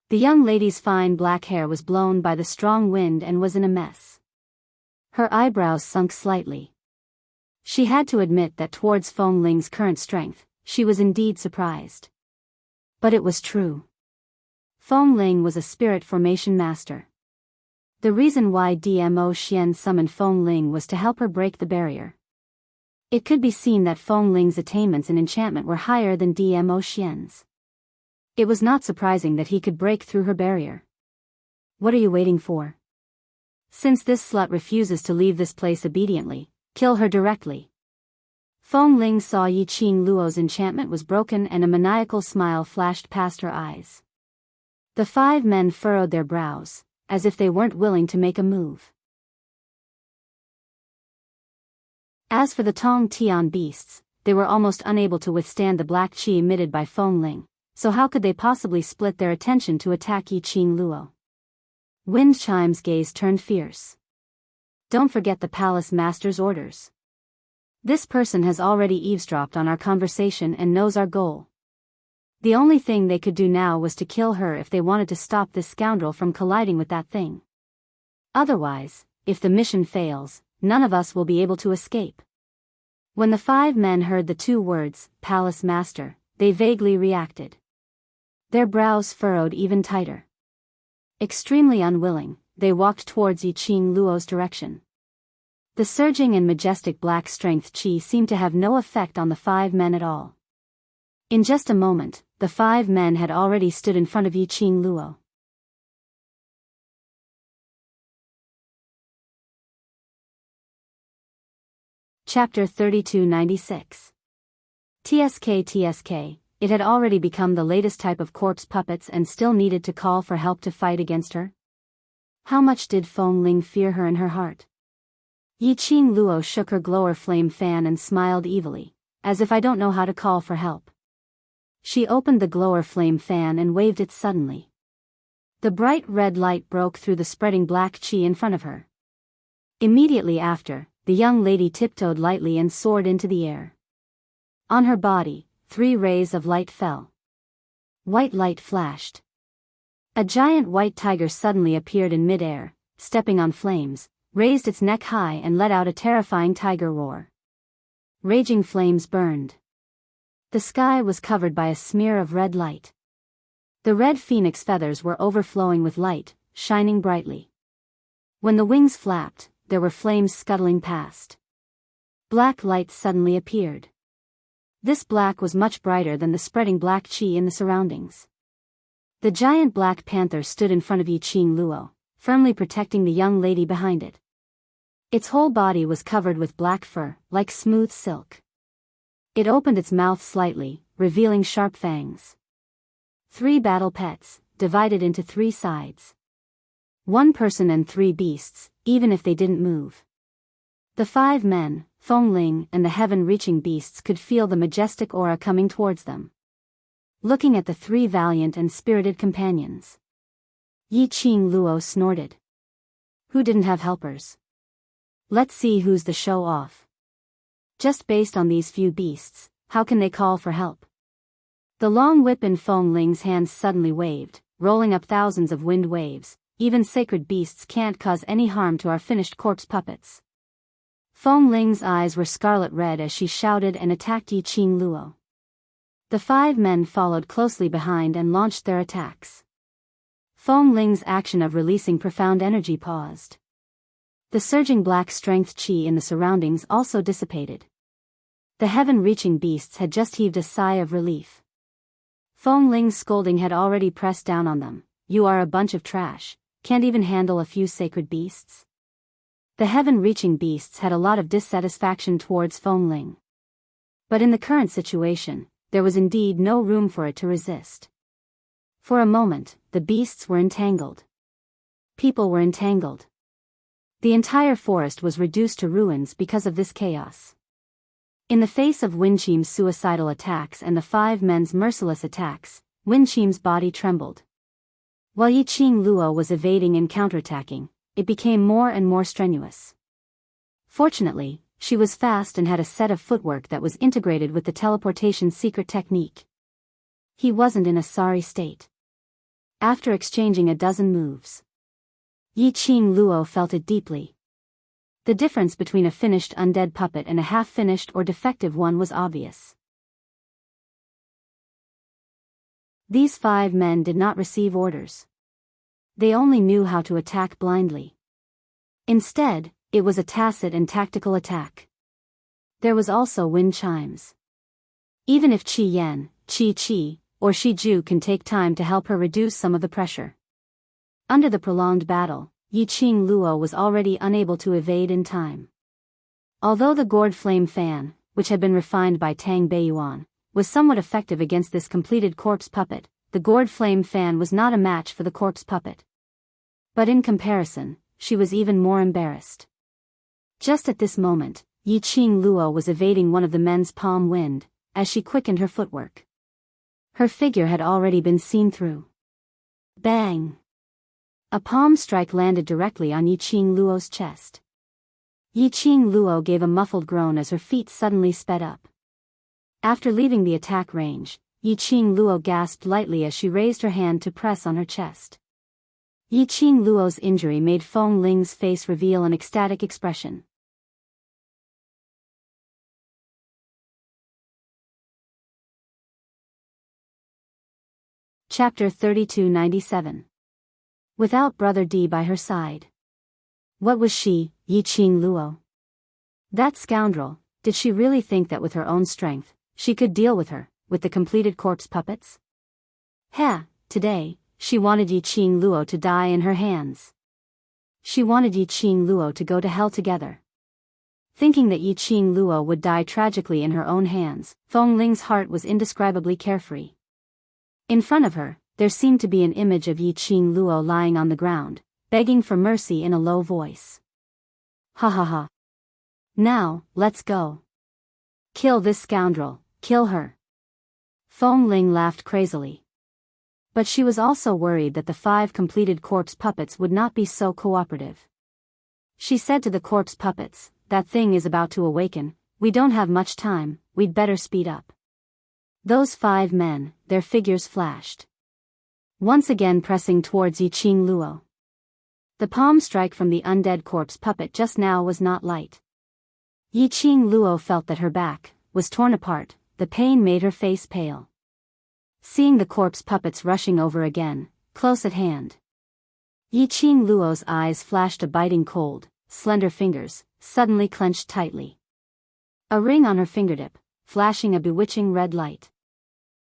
The young lady's fine black hair was blown by the strong wind and was in a mess. Her eyebrows sunk slightly. She had to admit that towards Feng Ling's current strength, she was indeed surprised. But it was true. Feng Ling was a spirit formation master. The reason why Dmo Xian summoned Feng Ling was to help her break the barrier. It could be seen that Feng Ling's attainments in enchantment were higher than Dmo Xian's. It was not surprising that he could break through her barrier. What are you waiting for? Since this slut refuses to leave this place obediently, kill her directly. Feng Ling saw Yi Qing Luo's enchantment was broken and a maniacal smile flashed past her eyes. The 5 men furrowed their brows, as if they weren't willing to make a move. As for the Tong Tian beasts, they were almost unable to withstand the black qi emitted by Feng Ling, so how could they possibly split their attention to attack Yi Qing Luo? Wind Chime's gaze turned fierce. Don't forget the palace master's orders. This person has already eavesdropped on our conversation and knows our goal. The only thing they could do now was to kill her if they wanted to stop this scoundrel from colliding with that thing. Otherwise, if the mission fails, none of us will be able to escape. When the 5 men heard the 2 words, Palace Master, they vaguely reacted. Their brows furrowed even tighter. Extremely unwilling, they walked towards Yi Qing Luo's direction. The surging and majestic black strength qi seemed to have no effect on the 5 men at all. In just a moment, the 5 men had already stood in front of Yi Qing Luo. Chapter 3296. TSK, it had already become the latest type of corpse puppets and still needed to call for help to fight against her? How much did Feng Ling fear her in her heart? Yi Qing Luo shook her glower flame fan and smiled evilly, as if I don't know how to call for help. She opened the glower flame fan and waved it suddenly. The bright red light broke through the spreading black qi in front of her. Immediately after, the young lady tiptoed lightly and soared into the air. On her body, 3 rays of light fell. White light flashed. A giant white tiger suddenly appeared in mid-air, stepping on flames, raised its neck high and let out a terrifying tiger roar. Raging flames burned. The sky was covered by a smear of red light. The red phoenix feathers were overflowing with light, shining brightly. When the wings flapped, there were flames scuttling past. Black light suddenly appeared. This black was much brighter than the spreading black qi in the surroundings. The giant black panther stood in front of Yi Qing Luo, firmly protecting the young lady behind it. Its whole body was covered with black fur, like smooth silk. It opened its mouth slightly, revealing sharp fangs. 3 battle pets, divided into 3 sides. 1 person and 3 beasts, even if they didn't move. The 5 men, Feng Ling and the heaven-reaching beasts could feel the majestic aura coming towards them. Looking at the 3 valiant and spirited companions, Yi Qing Luo snorted. Who didn't have helpers? Let's see who's the show-off. Just based on these few beasts, how can they call for help? The long whip in Feng Ling's hands suddenly waved, rolling up thousands of wind waves. Even sacred beasts can't cause any harm to our finished corpse puppets. Feng Ling's eyes were scarlet red as she shouted and attacked Yi Qing Luo. The 5 men followed closely behind and launched their attacks. Feng Ling's action of releasing profound energy paused. The surging black strength qi in the surroundings also dissipated. The heaven-reaching beasts had just heaved a sigh of relief. Feng Ling's scolding had already pressed down on them. You are a bunch of trash, can't even handle a few sacred beasts. The heaven-reaching beasts had a lot of dissatisfaction towards Feng Ling. But in the current situation, there was indeed no room for it to resist. For a moment, the beasts were entangled. People were entangled. The entire forest was reduced to ruins because of this chaos. In the face of Winchim's suicidal attacks and the 5 men's merciless attacks, Winchim's body trembled. While Yi Qing Luo was evading and counterattacking, it became more and more strenuous. Fortunately, she was fast and had a set of footwork that was integrated with the teleportation secret technique. He wasn't in a sorry state. After exchanging a dozen moves, Yi Qing Luo felt it deeply. The difference between a finished undead puppet and a half-finished or defective one was obvious. These 5 men did not receive orders. They only knew how to attack blindly. Instead, it was a tacit and tactical attack. There was also wind chimes. Even if Qi Yan, Qi Qi, or Shi Ju can take time to help her reduce some of the pressure. Under the prolonged battle, Yi Qing Luo was already unable to evade in time. Although the gourd flame fan, which had been refined by Tang Beiyuan, was somewhat effective against this completed corpse puppet, the gourd flame fan was not a match for the corpse puppet. But in comparison, she was even more embarrassed. Just at this moment, Yi Qing Luo was evading one of the men's palm wind, as she quickened her footwork. Her figure had already been seen through. Bang! A palm strike landed directly on Yi Qing Luo's chest. Yi Qing Luo gave a muffled groan as her feet suddenly sped up. After leaving the attack range, Yi Qing Luo gasped lightly as she raised her hand to press on her chest. Yi Qing Luo's injury made Feng Ling's face reveal an ecstatic expression. Chapter 3297. Without Brother D by her side. What was she, Yi Qing Luo? That scoundrel, did she really think that with her own strength, she could deal with her, with the completed corpse puppets? Today, she wanted Yi Qing Luo to die in her hands. She wanted Yi Qing Luo to go to hell together. Thinking that Yi Qing Luo would die tragically in her own hands, Feng Ling's heart was indescribably carefree. In front of her, there seemed to be an image of Yi Qing Luo lying on the ground, begging for mercy in a low voice. Ha ha ha. Now, let's go. Kill this scoundrel, kill her. Feng Ling laughed crazily. But she was also worried that the 5 completed corpse puppets would not be so cooperative. She said to the corpse puppets, "That thing is about to awaken, we don't have much time, we'd better speed up." Those 5 men, their figures flashed. Once again pressing towards Yi Qing Luo. The palm strike from the undead corpse puppet just now was not light. Yi Qing Luo felt that her back was torn apart, the pain made her face pale. Seeing the corpse puppets rushing over again, close at hand, Yi Qing Luo's eyes flashed a biting cold, slender fingers, suddenly clenched tightly. A ring on her fingertip, flashing a bewitching red light.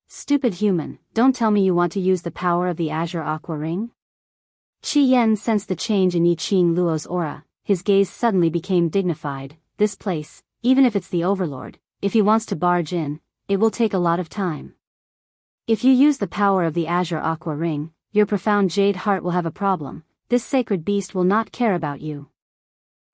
Stupid human, don't tell me you want to use the power of the azure aqua ring? Qi Yan sensed the change in Yi Qing Luo's aura, his gaze suddenly became dignified. This place, even if it's the Overlord, if he wants to barge in, it will take a lot of time. If you use the power of the azure aqua ring, your profound jade heart will have a problem. This sacred beast will not care about you.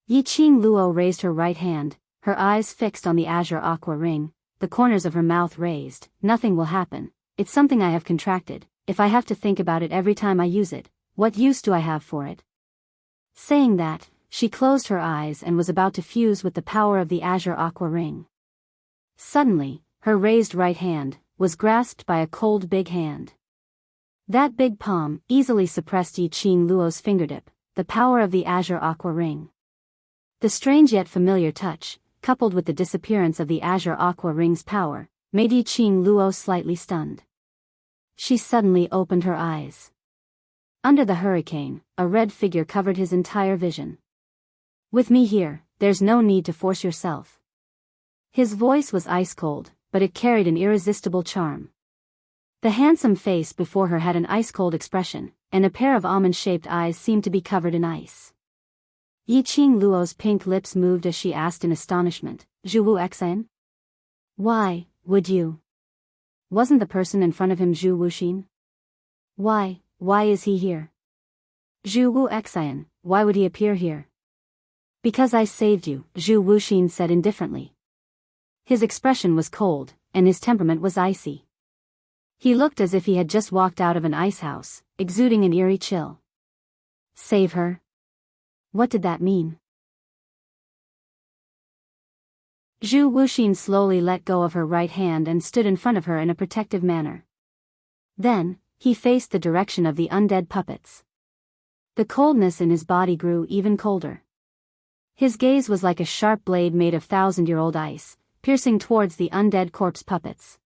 Yi Qing Luo raised her right hand, her eyes fixed on the azure aqua ring, the corners of her mouth raised. Nothing will happen, it's something I have contracted. If I have to think about it every time I use it, what use do I have for it? Saying that, she closed her eyes and was about to fuse with the power of the azure aqua ring. Suddenly, her raised right hand was grasped by a cold big hand. That big palm easily suppressed Yi Qing Luo's fingertip, the power of the azure aqua ring. The strange yet familiar touch, coupled with the disappearance of the azure aqua ring's power, made Yi Qing Luo slightly stunned. She suddenly opened her eyes. Under the hurricane, a red figure covered his entire vision. With me here, there's no need to force yourself. His voice was ice cold, but it carried an irresistible charm. The handsome face before her had an ice-cold expression, and a pair of almond-shaped eyes seemed to be covered in ice. Yi Qing Luo's pink lips moved as she asked in astonishment, "Zhu Wu Xen? Why, would you? Wasn't the person in front of him Zhu Wuxin? Why is he here? Zhu Wu Xen, why would he appear here?" "Because I saved you," Zhu Wuxin said indifferently. His expression was cold, and his temperament was icy. He looked as if he had just walked out of an ice house, exuding an eerie chill. Save her? What did that mean? Zhu Wuxin slowly let go of her right hand and stood in front of her in a protective manner. Then, he faced the direction of the undead puppets. The coldness in his body grew even colder. His gaze was like a sharp blade made of thousand-year-old ice, piercing towards the undead corpse puppets.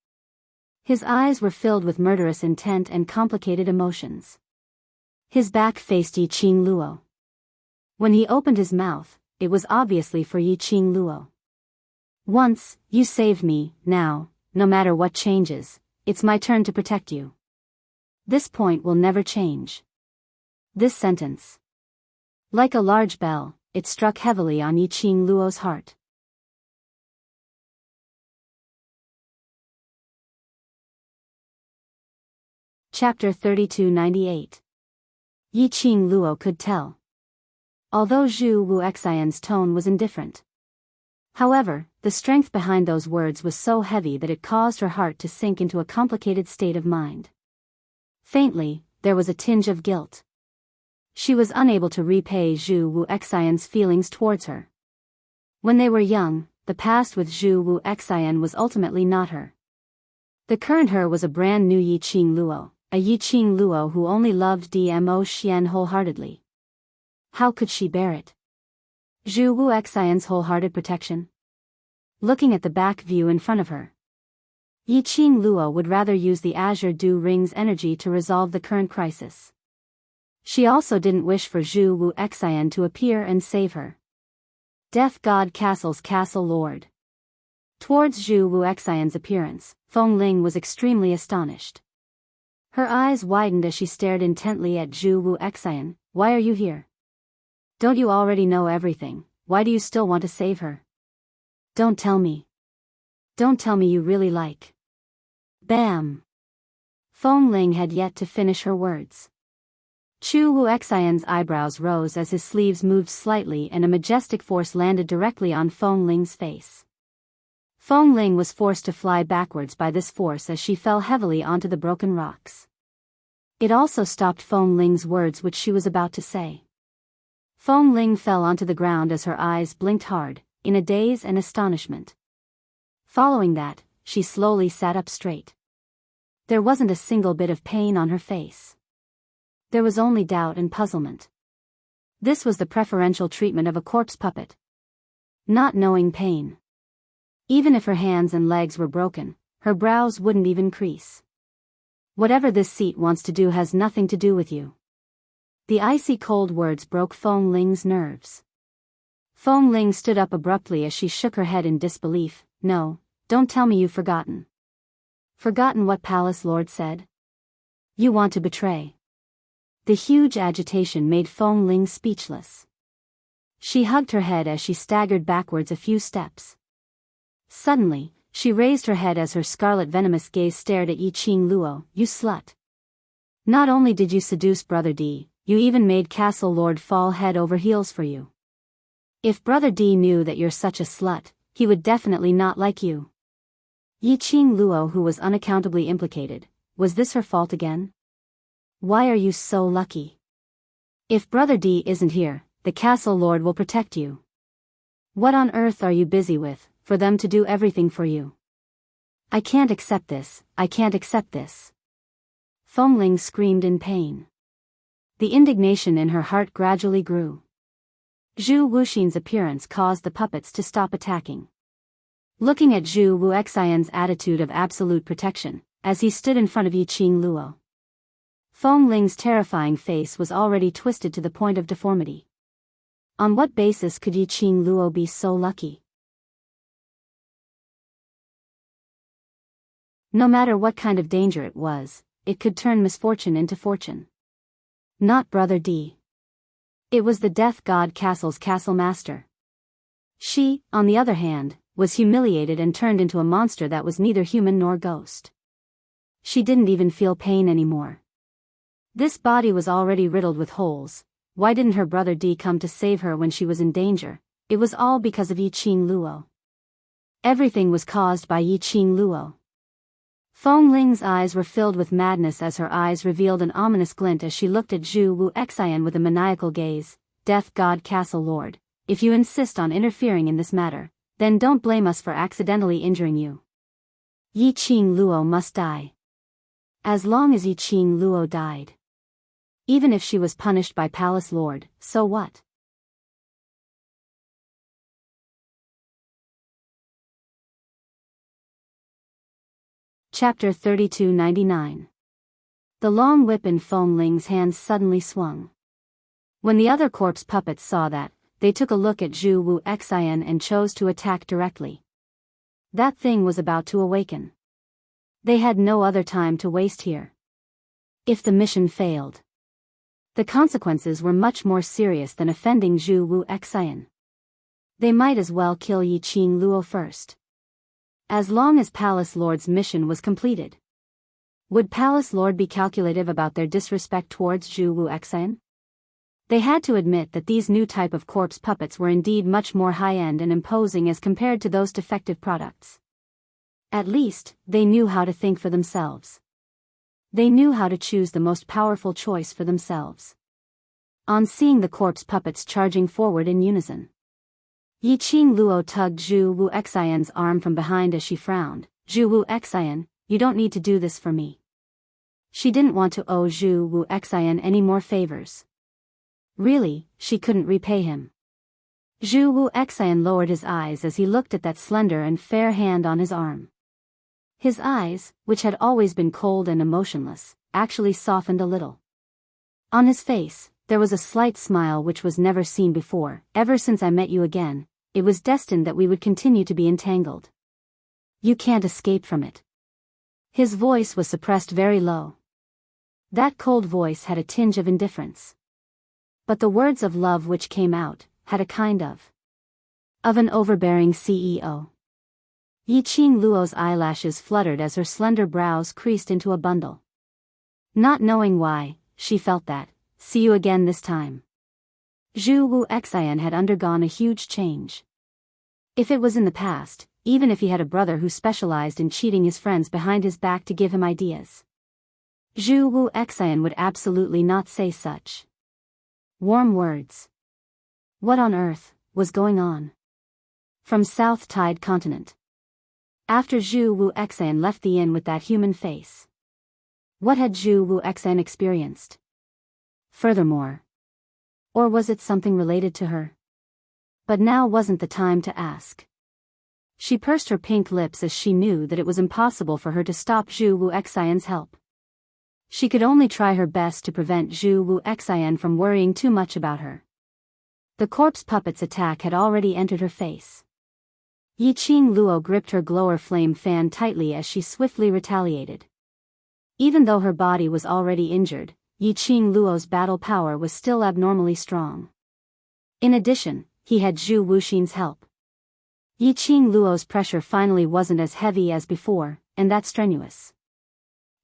His eyes were filled with murderous intent and complicated emotions. His back faced Yi Qing Luo. When he opened his mouth, it was obviously for Yi Qing Luo. Once, you saved me, now, no matter what changes, it's my turn to protect you. This point will never change. This sentence. Like a large bell, it struck heavily on Yi Qing Luo's heart. Chapter 3298. Yi Qing Luo could tell. Although Zhu Wu Xian's tone was indifferent. However, the strength behind those words was so heavy that it caused her heart to sink into a complicated state of mind. Faintly, there was a tinge of guilt. She was unable to repay Zhu Wu Xian's feelings towards her. When they were young, the past with Zhu Wu Xian was ultimately not her. The current her was a brand new Yi Qing Luo, a Yi Qing Luo who only loved Dmo Xian wholeheartedly. How could she bear it? Zhu Wu Xian's wholehearted protection? Looking at the back view in front of her. Yi Qing Luo would rather use the Azure Dew Ring's energy to resolve the current crisis. She also didn't wish for Zhu Wu Xian to appear and save her. Death God Castle's Castle Lord. Towards Zhu Wu Xian's appearance, Feng Ling was extremely astonished. Her eyes widened as she stared intently at Zhu Wu Xian. Why are you here? Don't you already know everything? Why do you still want to save her? Don't tell me. Don't tell me you really like. Bam! Feng Ling had yet to finish her words. Zhu Wu Xian's eyebrows rose as his sleeves moved slightly and a majestic force landed directly on Feng Ling's face. Feng Ling was forced to fly backwards by this force as she fell heavily onto the broken rocks. It also stopped Feng Ling's words which she was about to say. Feng Ling fell onto the ground as her eyes blinked hard, in a daze and astonishment. Following that, she slowly sat up straight. There wasn't a single bit of pain on her face. There was only doubt and puzzlement. This was the preferential treatment of a corpse puppet. Not knowing pain. Even if her hands and legs were broken, her brows wouldn't even crease. Whatever this seat wants to do has nothing to do with you. The icy cold words broke Feng Ling's nerves. Feng Ling stood up abruptly as she shook her head in disbelief. No, don't tell me you've forgotten. Forgotten what Palace Lord said? You want to betray. The huge agitation made Feng Ling speechless. She hugged her head as she staggered backwards a few steps. Suddenly, she raised her head as her scarlet venomous gaze stared at Yi Qing Luo. You slut. Not only did you seduce Brother D, you even made Castle Lord fall head over heels for you. If Brother D knew that you're such a slut, he would definitely not like you. Yi Qing Luo, who was unaccountably implicated, was this her fault again? Why are you so lucky? If Brother D isn't here, the Castle Lord will protect you. What on earth are you busy with, for them to do everything for you? I can't accept this, I can't accept this. Feng Ling screamed in pain. The indignation in her heart gradually grew. Zhu Wuxin's appearance caused the puppets to stop attacking. Looking at Zhu Wu Xian's attitude of absolute protection, as he stood in front of Yi Qing Luo. Feng Ling's terrifying face was already twisted to the point of deformity. On what basis could Yi Qing Luo be so lucky? No matter what kind of danger it was, it could turn misfortune into fortune. Not Brother D. It was the Death God Castle's castle master. She, on the other hand, was humiliated and turned into a monster that was neither human nor ghost. She didn't even feel pain anymore. This body was already riddled with holes. Why didn't her Brother D come to save her when she was in danger? It was all because of Yi Qing Luo. Everything was caused by Yi Qing Luo. Feng Ling's eyes were filled with madness as her eyes revealed an ominous glint as she looked at Zhu Wu Xian with a maniacal gaze. Death God Castle Lord, if you insist on interfering in this matter, then don't blame us for accidentally injuring you. Yi Qing Luo must die. As long as Yiqing Luo died. Even if she was punished by Palace Lord, so what? Chapter 3299. The long whip in Feng Ling's hands suddenly swung. When the other corpse puppets saw that, they took a look at Zhu Wu Xian and chose to attack directly. That thing was about to awaken. They had no other time to waste here. If the mission failed, the consequences were much more serious than offending Zhu Wu Xian. They might as well kill Yiqing Luo first. As long as Palace Lord's mission was completed. Would Palace Lord be calculative about their disrespect towards Zhu Wu Xian? They had to admit that these new type of corpse puppets were indeed much more high-end and imposing as compared to those defective products. At least, they knew how to think for themselves. They knew how to choose the most powerful choice for themselves. On seeing the corpse puppets charging forward in unison, Yiqing Luo tugged Zhu Wu Xian's arm from behind as she frowned. Zhu Wu Xian, you don't need to do this for me. She didn't want to owe Zhu Wu Xian any more favors. Really, she couldn't repay him. Zhu Wu Xian lowered his eyes as he looked at that slender and fair hand on his arm. His eyes, which had always been cold and emotionless, actually softened a little. On his face, there was a slight smile which was never seen before. Ever since I met you again, it was destined that we would continue to be entangled. You can't escape from it. His voice was suppressed very low. That cold voice had a tinge of indifference. But the words of love which came out, had a kind of an overbearing CEO. Yiqing Luo's eyelashes fluttered as her slender brows creased into a bundle. Not knowing why, she felt that, see you again this time. Zhu Wu Xian had undergone a huge change. If it was in the past, even if he had a brother who specialized in cheating his friends behind his back to give him ideas, Zhu Wu Xian would absolutely not say such warm words. What on earth was going on? From South Tide Continent. After Zhu Wu Xian left the inn with that human face, what had Zhu Wu Xian experienced? Furthermore, or was it something related to her? But now wasn't the time to ask. She pursed her pink lips as she knew that it was impossible for her to stop Zhu Wu Xian's help. She could only try her best to prevent Zhu Wu Xian from worrying too much about her. The corpse puppet's attack had already entered her face. Yiqing Luo gripped her glower flame fan tightly as she swiftly retaliated. Even though her body was already injured, Yiqing Luo's battle power was still abnormally strong. In addition, he had Zhu Wuxin's help. Yiqing Luo's pressure finally wasn't as heavy as before, and that strenuous.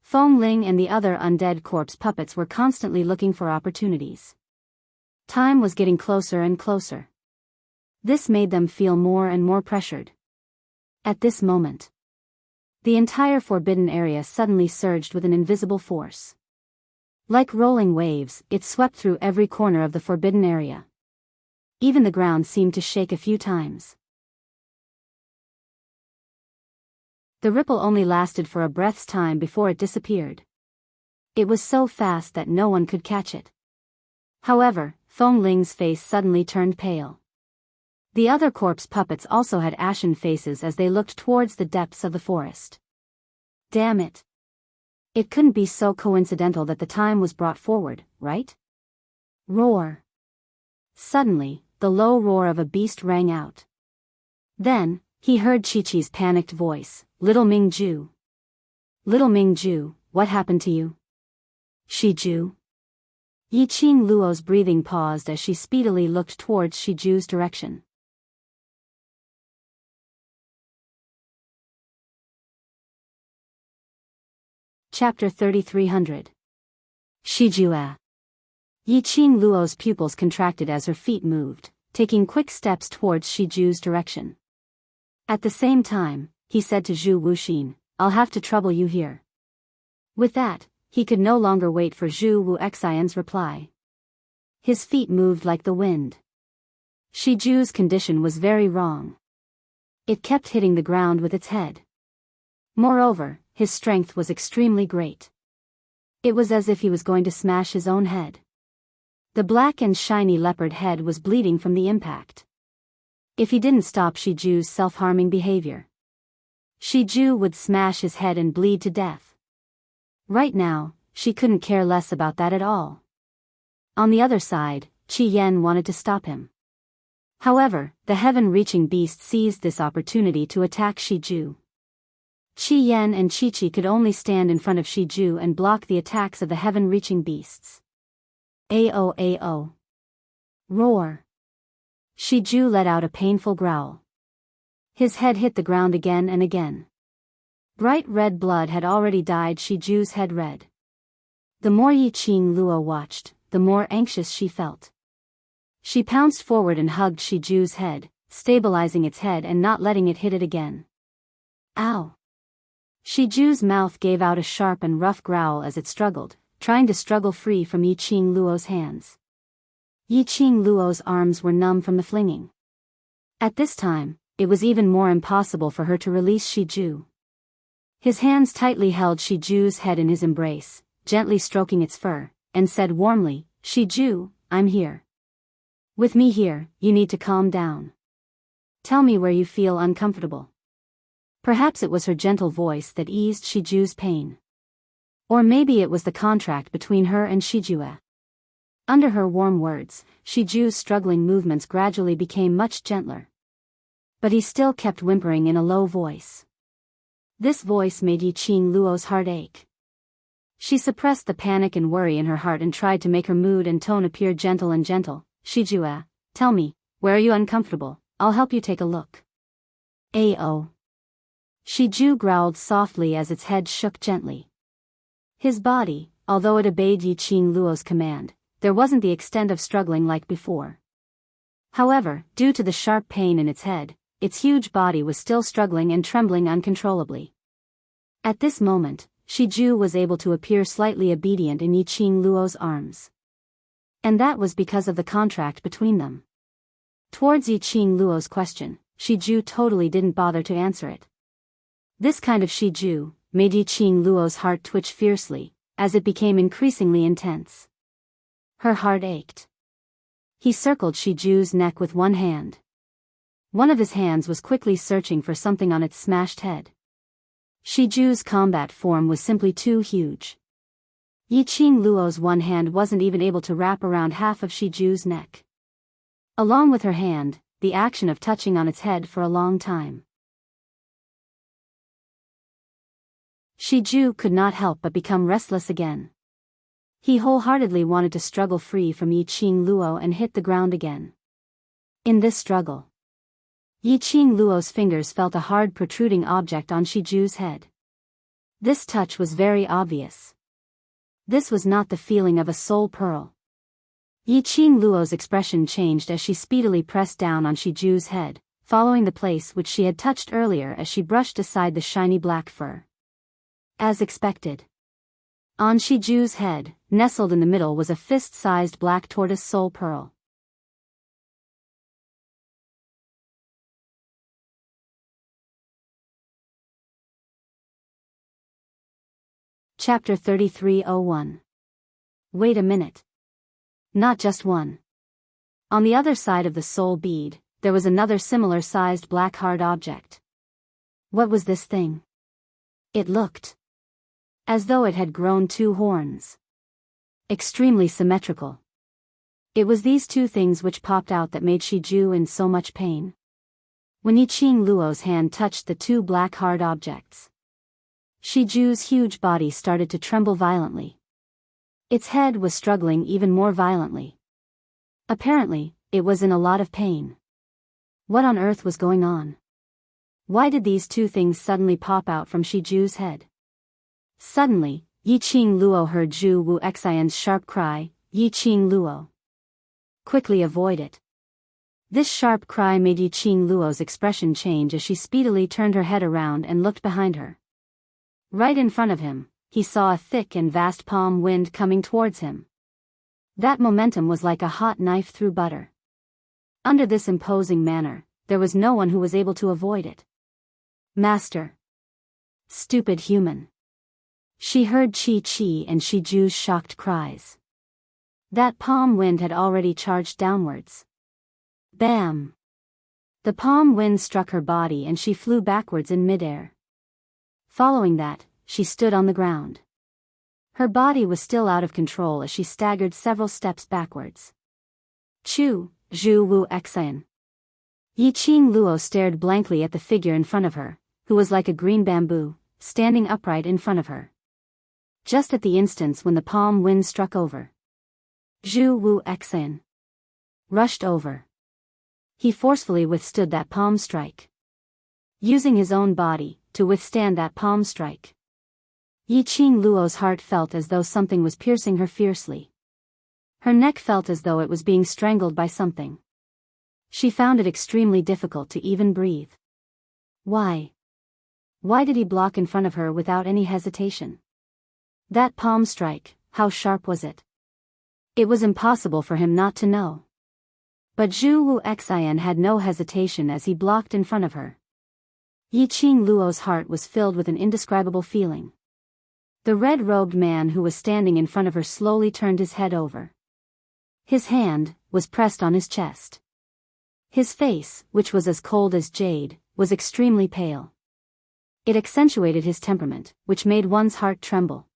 Feng Ling and the other undead corpse puppets were constantly looking for opportunities. Time was getting closer and closer. This made them feel more and more pressured. At this moment, the entire forbidden area suddenly surged with an invisible force. Like rolling waves, it swept through every corner of the forbidden area. Even the ground seemed to shake a few times. The ripple only lasted for a breath's time before it disappeared. It was so fast that no one could catch it. However, Feng Ling's face suddenly turned pale. The other corpse puppets also had ashen faces as they looked towards the depths of the forest. Damn it. It couldn't be so coincidental that the time was brought forward, right? Roar. Suddenly, the low roar of a beast rang out. Then, he heard Chi-Chi's panicked voice, Little Mingju. Little Mingju, what happened to you? Shiju. Yiqing Luo's breathing paused as she speedily looked towards Shiju's direction. Chapter 3300. Shiju. Yiqing Luo's pupils contracted as her feet moved, taking quick steps towards Shiju's direction. At the same time, he said to Zhu Wuxin, I'll have to trouble you here. With that, he could no longer wait for Zhu Wu Xian's reply. His feet moved like the wind. Shiju's condition was very wrong. It kept hitting the ground with its head. Moreover, his strength was extremely great. It was as if he was going to smash his own head. The black and shiny leopard head was bleeding from the impact. If he didn't stop Shiju's self-harming behavior, Shiju would smash his head and bleed to death. Right now, she couldn't care less about that at all. On the other side, Qi Yan wanted to stop him. However, the heaven-reaching beast seized this opportunity to attack Shiju. Qi Yan and Chi-Chi could only stand in front of Shiju and block the attacks of the heaven-reaching beasts. Ao ao. Roar. Shiju let out a painful growl. His head hit the ground again and again. Bright red blood had already dyed Shiju's head red. The more Yiqing Luo watched, the more anxious she felt. She pounced forward and hugged Shiju's head, stabilizing its head and not letting it hit it again. Ow! Shiju's mouth gave out a sharp and rough growl as it struggled, trying to struggle free from Yiqing Luo's hands. Yiqing Luo's arms were numb from the flinging. At this time, it was even more impossible for her to release Shiju. His hands tightly held Shiju's head in his embrace, gently stroking its fur, and said warmly, "Shiju, I'm here. With me here, you need to calm down. Tell me where you feel uncomfortable." Perhaps it was her gentle voice that eased Shiju's pain. Or maybe it was the contract between her and Shijue. Under her warm words, Shiju's struggling movements gradually became much gentler. But he still kept whimpering in a low voice. This voice made Yiqing Luo's heart ache. She suppressed the panic and worry in her heart and tried to make her mood and tone appear gentle and gentle. "Shijue, tell me, where are you uncomfortable? I'll help you take a look." Ao. Shiju growled softly as its head shook gently. His body, although it obeyed Yiqing Luo's command, there wasn't the extent of struggling like before. However, due to the sharp pain in its head, its huge body was still struggling and trembling uncontrollably. At this moment, Shiju was able to appear slightly obedient in Yiqing Luo's arms. And that was because of the contract between them. Towards Yiqing Luo's question, Shiju totally didn't bother to answer it. This kind of Shiju made Yiqing Luo's heart twitch fiercely, as it became increasingly intense. Her heart ached. He circled Shiju's neck with one hand. One of his hands was quickly searching for something on its smashed head. Shiju's combat form was simply too huge. Yiqing Luo's one hand wasn't even able to wrap around half of Shiju's neck. Along with her hand, the action of touching on its head for a long time. Shiju could not help but become restless again. He wholeheartedly wanted to struggle free from Yiqing Luo and hit the ground again. In this struggle, Yiqing Luo's fingers felt a hard protruding object on Shiju's head. This touch was very obvious. This was not the feeling of a soul pearl. Yiqing Luo's expression changed as she speedily pressed down on Shiju's head, following the place which she had touched earlier as she brushed aside the shiny black fur. As expected. On Shiju's head, nestled in the middle was a fist-sized black tortoise soul pearl. Chapter 3301. Wait a minute. Not just one. On the other side of the soul bead, there was another similar-sized black hard object. What was this thing? It looked as though it had grown two horns. Extremely symmetrical. It was these two things which popped out that made Shiju in so much pain. When Yiqing Luo's hand touched the two black hard objects, Shiju's huge body started to tremble violently. Its head was struggling even more violently. Apparently, it was in a lot of pain. What on earth was going on? Why did these two things suddenly pop out from Shiju's head? Suddenly, Yiqing Luo heard Zhu Wu Xian's sharp cry, "Yiqing Luo! Quickly avoid it." This sharp cry made Yiqing Luo's expression change as she speedily turned her head around and looked behind her. Right in front of him, he saw a thick and vast palm wind coming towards him. That momentum was like a hot knife through butter. Under this imposing manner, there was no one who was able to avoid it. "Master! Stupid human!" She heard Chi and Shiju's shocked cries. That palm wind had already charged downwards. Bam! The palm wind struck her body and she flew backwards in midair. Following that, she stood on the ground. Her body was still out of control as she staggered several steps backwards. Chu, Zhu Wu Xian. Yiqing Luo stared blankly at the figure in front of her, who was like a green bamboo, standing upright in front of her. Just at the instance when the palm wind struck over, Zhu Wu Xian rushed over. He forcefully withstood that palm strike, using his own body to withstand that palm strike. Yiqing Luo's heart felt as though something was piercing her fiercely. Her neck felt as though it was being strangled by something. She found it extremely difficult to even breathe. Why? Why did he block in front of her without any hesitation? That palm strike, how sharp was it? It was impossible for him not to know. But Zhu Wu Xian had no hesitation as he blocked in front of her. Yiqing Luo's heart was filled with an indescribable feeling. The red-robed man who was standing in front of her slowly turned his head over. His hand was pressed on his chest. His face, which was as cold as jade, was extremely pale. It accentuated his temperament, which made one's heart tremble.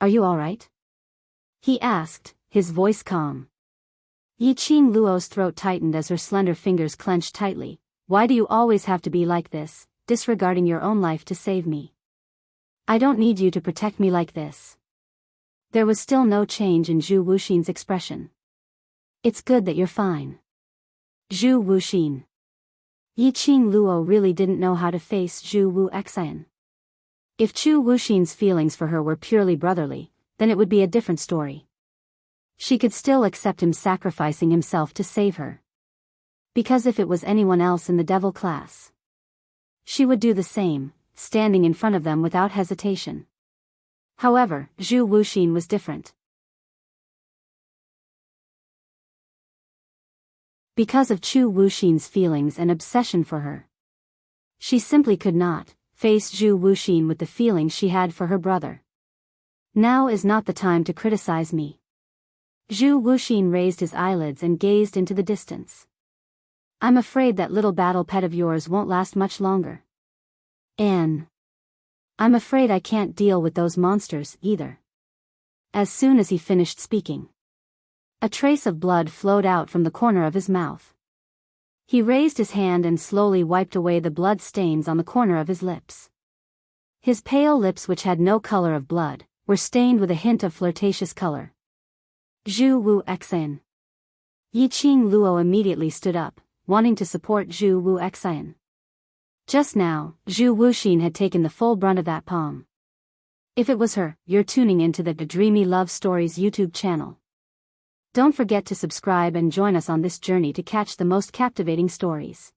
"Are you all right?" he asked, his voice calm. Yiqing Luo's throat tightened as her slender fingers clenched tightly. "Why do you always have to be like this, disregarding your own life to save me? I don't need you to protect me like this." There was still no change in Zhu Wuxin's expression. "It's good that you're fine." Zhu Wuxin. Yiqing Luo really didn't know how to face Zhu Wu Xian. If Zhu Wuxin's feelings for her were purely brotherly, then it would be a different story. She could still accept him sacrificing himself to save her. Because if it was anyone else in the devil class, she would do the same, standing in front of them without hesitation. However, Zhu Wuxin was different. Because of Zhu Wuxin's feelings and obsession for her, she simply could not face Zhu Wuxin with the feelings she had for her brother. "Now is not the time to criticize me." Zhu Wuxin raised his eyelids and gazed into the distance. "I'm afraid that little battle pet of yours won't last much longer. And I'm afraid I can't deal with those monsters either." As soon as he finished speaking, a trace of blood flowed out from the corner of his mouth. He raised his hand and slowly wiped away the blood stains on the corner of his lips. His pale lips, which had no color of blood, were stained with a hint of flirtatious color. "Zhu Wu Xian." Yiqing Luo immediately stood up, wanting to support Zhu Wu Xian. Just now, Zhu Wuxin had taken the full brunt of that palm. If it was her, you're tuning into the Dreamy Love Stories YouTube channel. Don't forget to subscribe and join us on this journey to catch the most captivating stories.